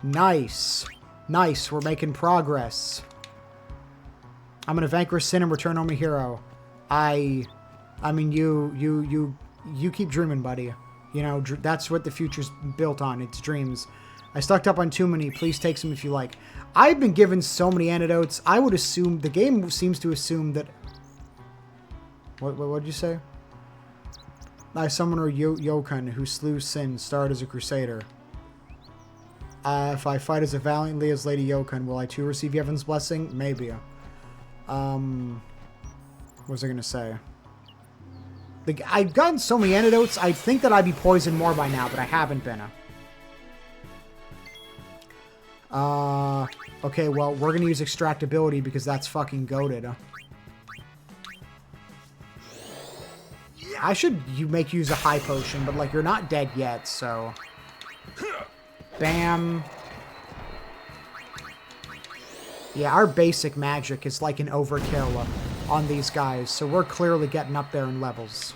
Nice. Nice. We're making progress. I'm gonna vanquish sin and return home a hero. I mean, you keep dreaming, buddy. You know, that's what the future's built on. It's dreams. I stocked up on too many. Please take some if you like. I've been given so many antidotes. I would assume the game seems to assume that. What did you say? I summoner Yokun who slew Sin starred as a crusader. If I fight as valiantly as Lady Yokun, will I too receive Yevon's blessing? Maybe. What was I gonna say? I've gotten so many antidotes, I'd think that I'd be poisoned more by now, but I haven't been. Okay, well, we're gonna use extractability because that's fucking goated. I should make use of high potion, but like you're not dead yet, so bam. Yeah, our basic magic is like an overkill on these guys, so we're clearly getting up there in levels.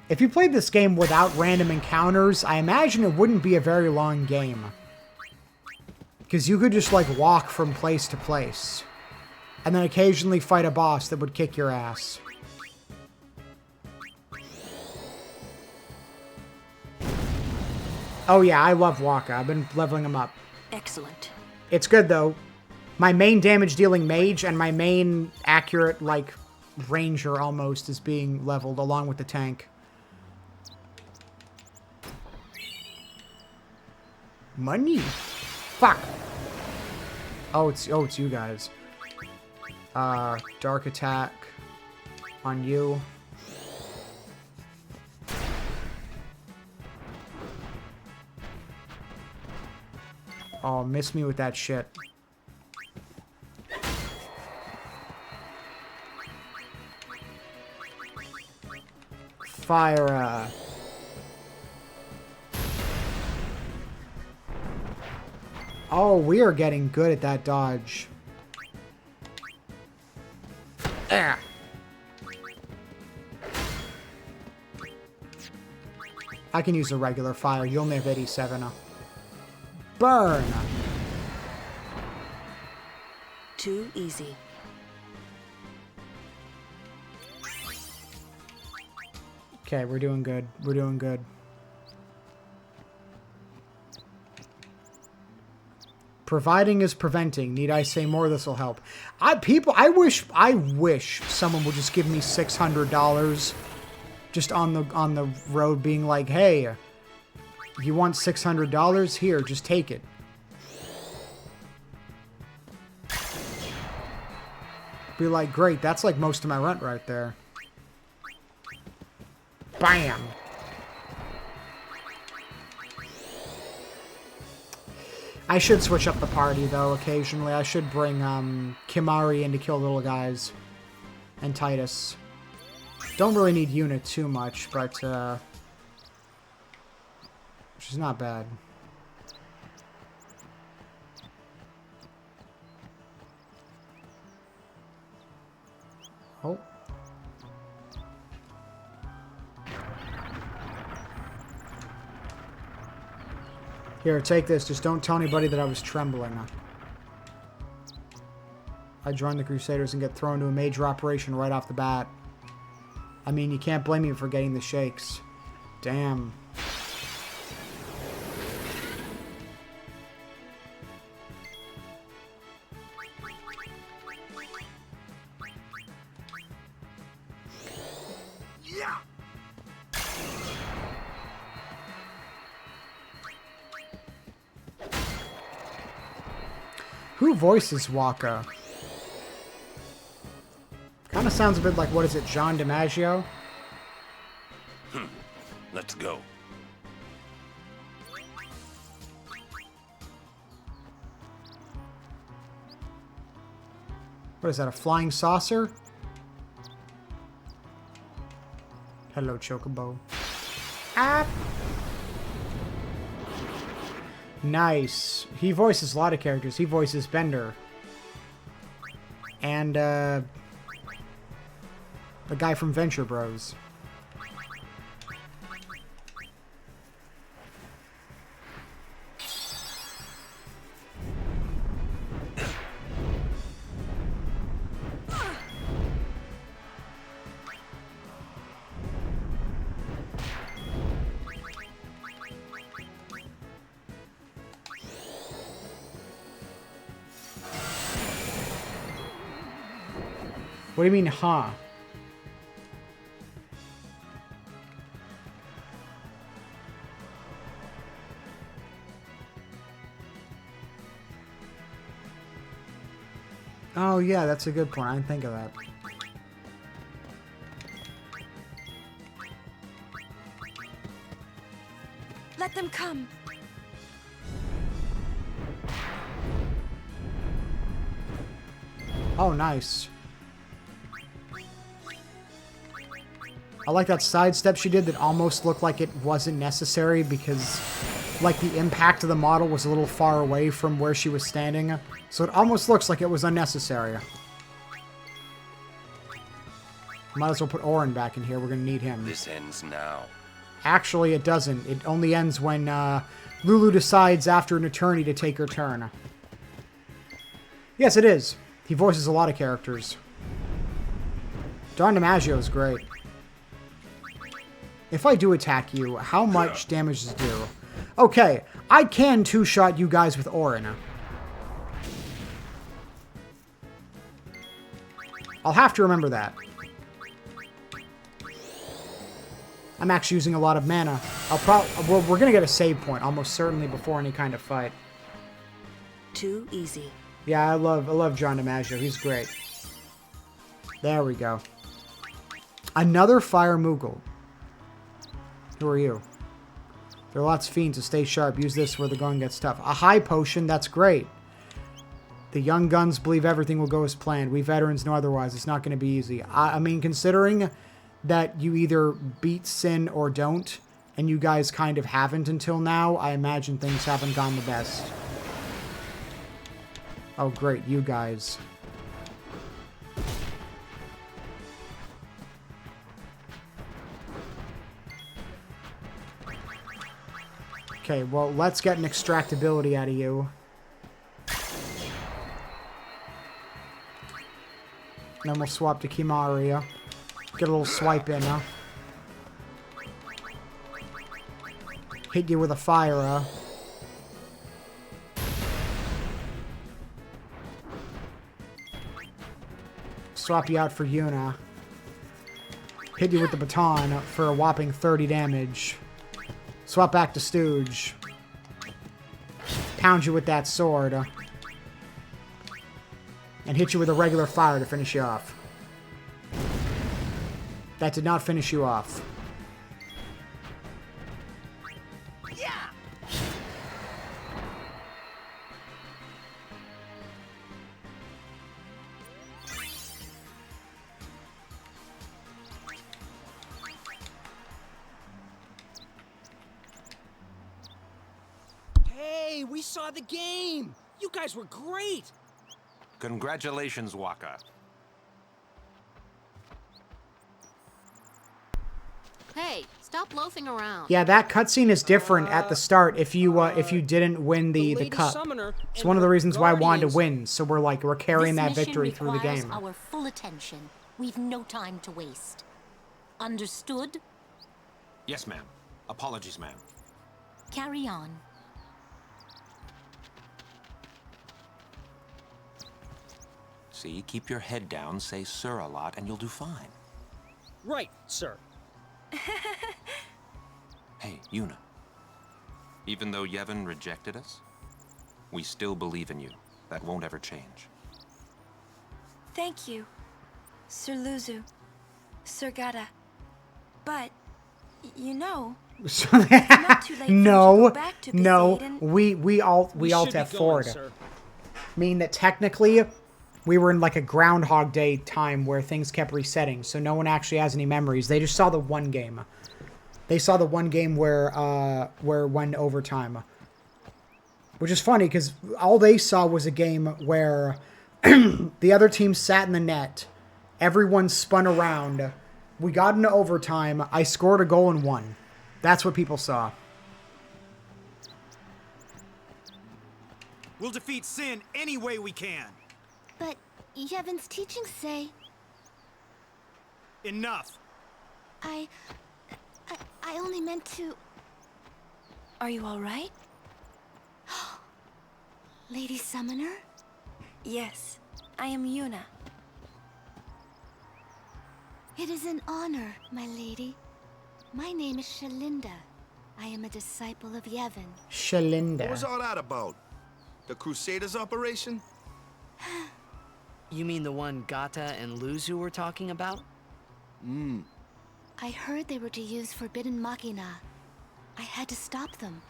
If you played this game without random encounters, I imagine it wouldn't be a very long game. Because you could just, like, walk from place to place. And then occasionally fight a boss that would kick your ass. Oh yeah, I love Waka. I've been leveling him up. Excellent. It's good though. My main damage dealing mage and my main accurate, like, ranger almost is being leveled along with the tank. Money. Fuck. Oh, it's you guys. Dark attack on you. Oh, miss me with that shit. Fire. Oh, we are getting good at that dodge. Ah. I can use a regular fire. You only have 87. Burn! Too easy. Okay, we're doing good. We're doing good. Providing is preventing. Need I say more? This will help. I wish someone would just give me $600 just on the road being like, hey, you want $600? Here, just take it. Be like, great, that's like most of my rent right there. Bam! I should switch up the party, though, occasionally. I should bring Kimari in to kill little guys. And Titus. Don't really need Yuna too much, but she's not bad. Oh. Here, take this. Just don't tell anybody that I was trembling. I joined the Crusaders and get thrown into a major operation right off the bat. I mean, you can't blame me for getting the shakes. Damn. Yeah. Who voices Waka? Kind of sounds a bit like, what is it, John DiMaggio? Let's go. What is that, a flying saucer? Hello, Chocobo. Ah! Nice. He voices a lot of characters. He voices Bender. And, the guy from Venture Bros. What do you mean, huh? Oh, yeah, that's a good point. I didn't think of that. Let them come. Oh, nice. I like that sidestep she did that almost looked like it wasn't necessary because, like, the impact of the model was a little far away from where she was standing. So it almost looks like it was unnecessary. Might as well put Orin back in here. We're going to need him. This ends now. Actually, it doesn't. It only ends when Lulu decides after an eternity to take her turn. Yes, it is. He voices a lot of characters. John DiMaggio is great. If I do attack you, how much damage does it do? Okay, I can two-shot you guys with Orin. I'll have to remember that. I'm actually using a lot of mana. We're gonna get a save point almost certainly before any kind of fight. Too easy. Yeah, I love John DiMaggio. He's great. There we go. Another Fire Moogle. Who are you? There are lots of fiends, so stay sharp. Use this where the going gets tough. A high potion, that's great. The young guns believe everything will go as planned. We veterans know otherwise. It's not going to be easy. I mean, considering that you either beat Sin or don't, and you guys kind of haven't until now, I imagine things haven't gone the best. Oh, great, you guys. Okay, well, let's get an extractability out of you. And then we'll swap to Kimaria. Get a little swipe in, huh? Hit you with a fire, Swap you out for Yuna. Hit you with the baton for a whopping 30 damage. Swap back to Stooge. Pound you with that sword. And hit you with a regular fire to finish you off. That did not finish you off. Yeah. Hey, we saw the game. You guys were great. Congratulations, Waka. Hey, stop loafing around. Yeah, that cutscene is different at the start if you didn't win the cup. It's one of the reasons why I wanted to win, so we're carrying that victory through the game. Our full attention. We've no time to waste. Understood? Yes, ma'am. Apologies, ma'am. Carry on. See, keep your head down, say sir a lot, and you'll do fine. Right, sir. Hey, Yuna. Even though Yevon rejected us, we still believe in you. That won't ever change. Thank you, Sir Luzu, Sir Gata. But, you know, it's not too late for me to go back to Poseidon. we alt F4'd. Meaning that technically we were in like a Groundhog Day time where things kept resetting, so no one actually has any memories. They just saw the one game. They saw the one game where went overtime. Which is funny, because all they saw was a game where the other team sat in the net, everyone spun around, we got into overtime, I scored a goal and won. That's what people saw. We'll defeat Sin any way we can. But Yevon's teachings say... Enough. I only meant to... Are you all right? Lady Summoner? Yes, I am Yuna. It is an honor, my lady. My name is Shalinda. I am a disciple of Yevon. Shalinda. What was all that about? The Crusaders operation? You mean the one Gata and Luzu were talking about? I heard they were to use Forbidden Machina. I had to stop them.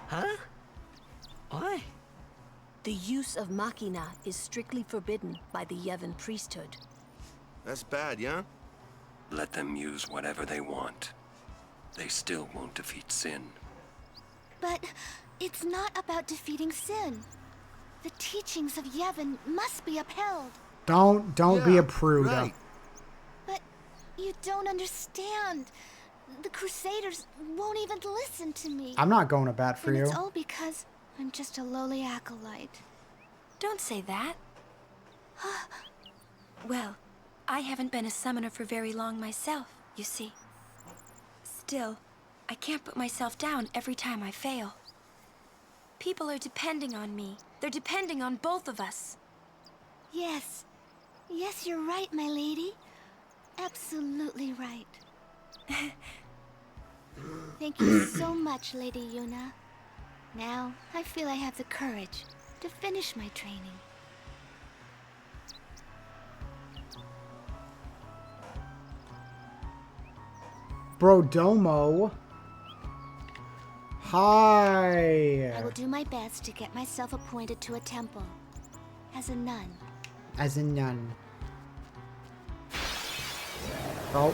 Huh? Why? The use of Machina is strictly forbidden by the Yevon priesthood. That's bad, yeah? Let them use whatever they want. They still won't defeat Sin. But it's not about defeating Sin. The teachings of Yevon must be upheld. Don't be a prude. Right. But you don't understand. The Crusaders won't even listen to me. I'm not going to bat for and you. It's all because I'm just a lowly acolyte. Don't say that. Well, I haven't been a summoner for very long myself, you see. Still, I can't put myself down every time I fail. People are depending on me. They're depending on both of us. Yes. Yes, you're right, my lady. Absolutely right. Thank you so much, Lady Yuna. Now, I feel I have the courage to finish my training. Brodomo. Hi. I will do my best to get myself appointed to a temple. As a nun. As a nun. Oh.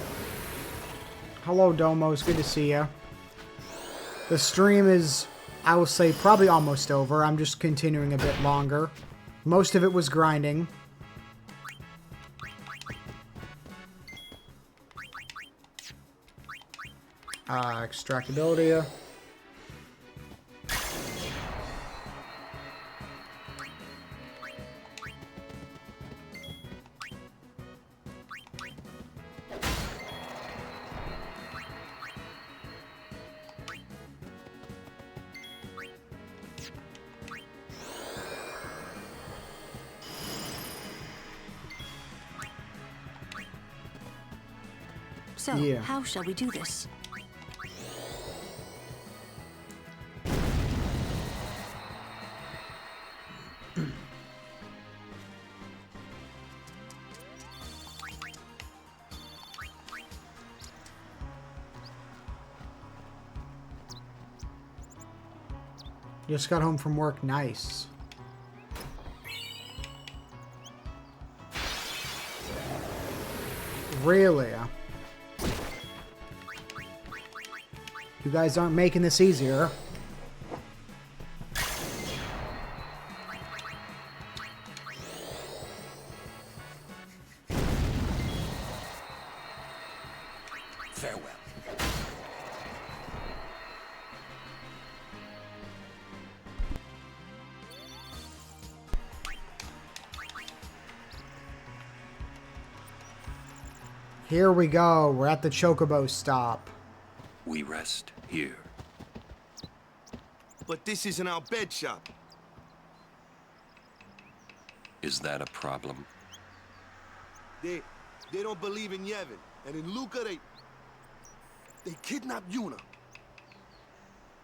Hello, Domos. Good to see ya. The stream is, I will say, probably almost over. I'm just continuing a bit longer. Most of it was grinding. Extractability. So, Yeah. how shall we do this? Just got home from work. Nice. Really? You guys aren't making this easier. Farewell. Here we go. We're at the Chocobo stop. We rest here. But this isn't our bed shop. Is that a problem? They don't believe in Yevon. And in Luca, they kidnapped Yuna.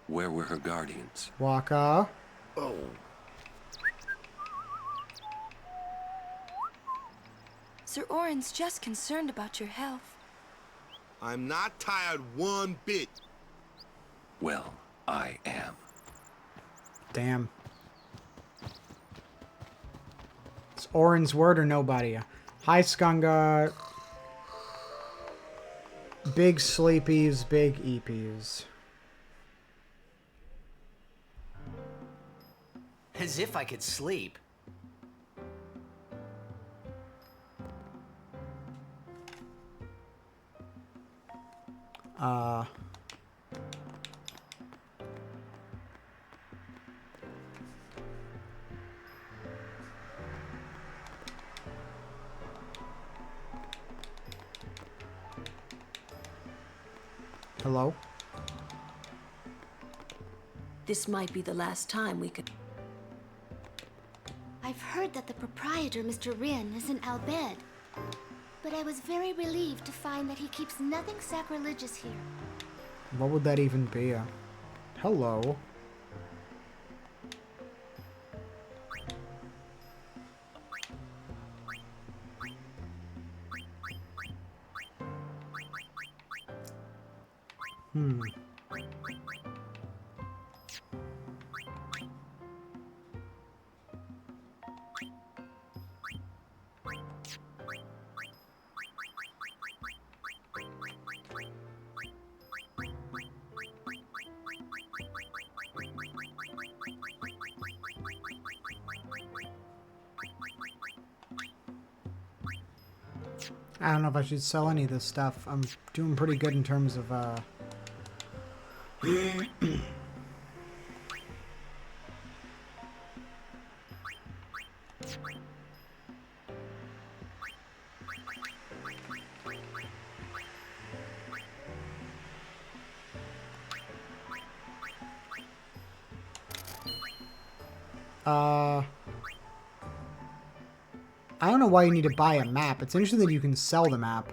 Where were her guardians? Waka. Oh. Sir Orin's just concerned about your health. I'm not tired one bit. Well, I am. Damn. It's Orin's word or nobody. Hi, Skanga. Big sleepies, big eepies. As if I could sleep. Hello? This might be the last time we could... I've heard that the proprietor, Mr. Rin, is in Al Bhed. But I was very relieved to find that he keeps nothing sacrilegious here. What would that even be? Hello? I don't know if I should sell any of this stuff. I'm doing pretty good in terms of, I don't know why you need to buy a map. It's interesting that you can sell the map.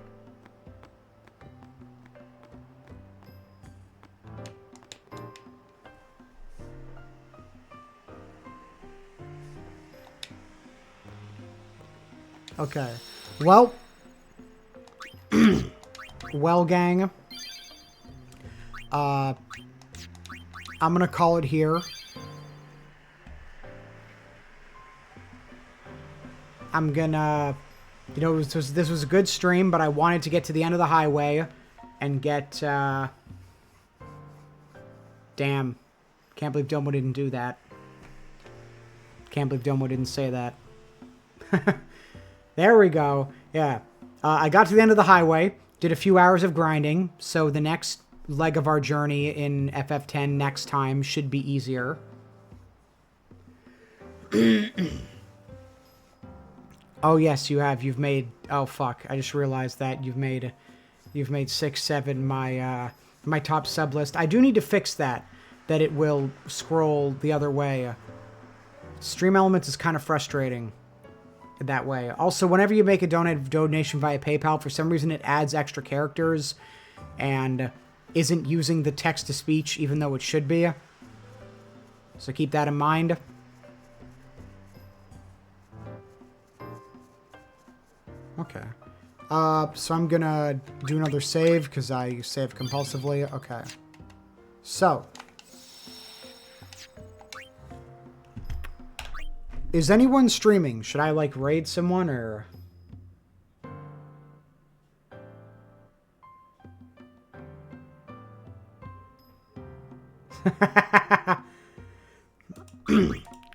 Okay. Well. Well, gang. I'm gonna call it here. I'm gonna... You know, this was a good stream, but I wanted to get to the end of the highway and get... Damn. Can't believe Domo didn't do that. Can't believe Domo didn't say that. There we go. Yeah. I got to the end of the highway, did a few hours of grinding, so the next leg of our journey in FF10 next time should be easier. Oh yes, you have. You've made... Oh fuck! I just realized that you've made 6, 7 my my top sub list. I do need to fix that. That it will scroll the other way. Stream Elements is kind of frustrating that way. Also, whenever you make a donation via PayPal, for some reason it adds extra characters and isn't using the text-to-speech even though it should be. So keep that in mind. Okay. So I'm gonna do another save because I save compulsively. Okay. So. Is anyone streaming? Should I, like, raid someone, or...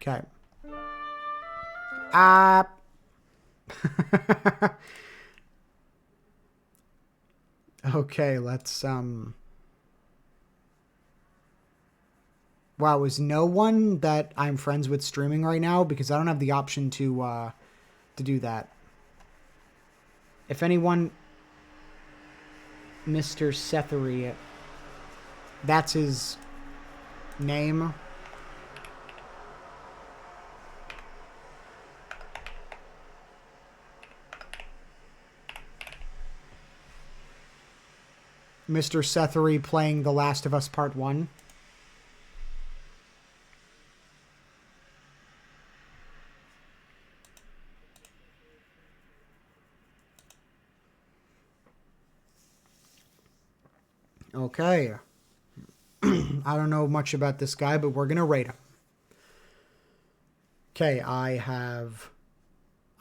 Okay. Okay, let's, Wow, is no one that I'm friends with streaming right now? Because I don't have the option to do that. If anyone... Mr. Sethery... That's his name. Mr. Sethery playing The Last of Us Part 1. Okay. I don't know much about this guy, but we're going to rate him. Okay, I'm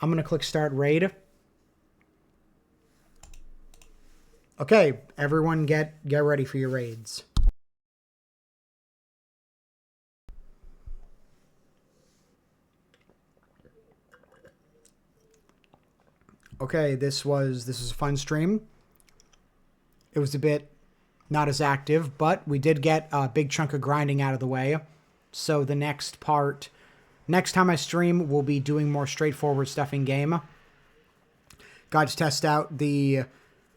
going to click Start Raid. Okay, everyone get ready for your raids. Okay, this was a fun stream. It was a bit not as active, but we did get a big chunk of grinding out of the way. So the next time I stream, we'll be doing more straightforward stuff in game. Got to test out the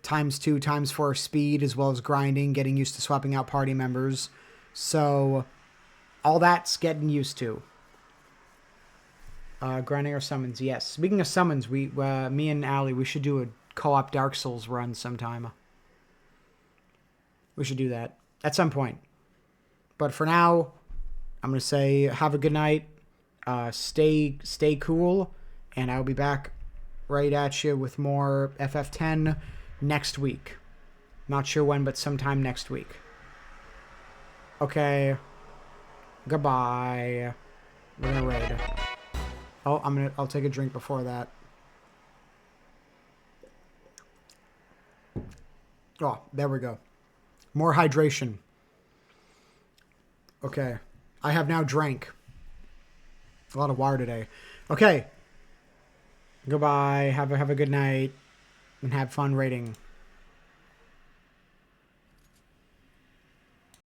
×2, ×4 speed, as well as grinding, getting used to swapping out party members. So all that's getting used to. Grinding our summons, yes. Speaking of summons, me and Allie, we should do a co-op Dark Souls run sometime. We should do that at some point. But for now, I'm going to say have a good night. Stay cool. And I'll be back right at you with more FF10 next week. Not sure when, but sometime next week. Okay. Goodbye. We're going to raid. Oh, I'll take a drink before that. Oh, there we go. More hydration. Okay. I have now drank a lot of water today. Okay. Goodbye. Have a good night. And have fun raiding.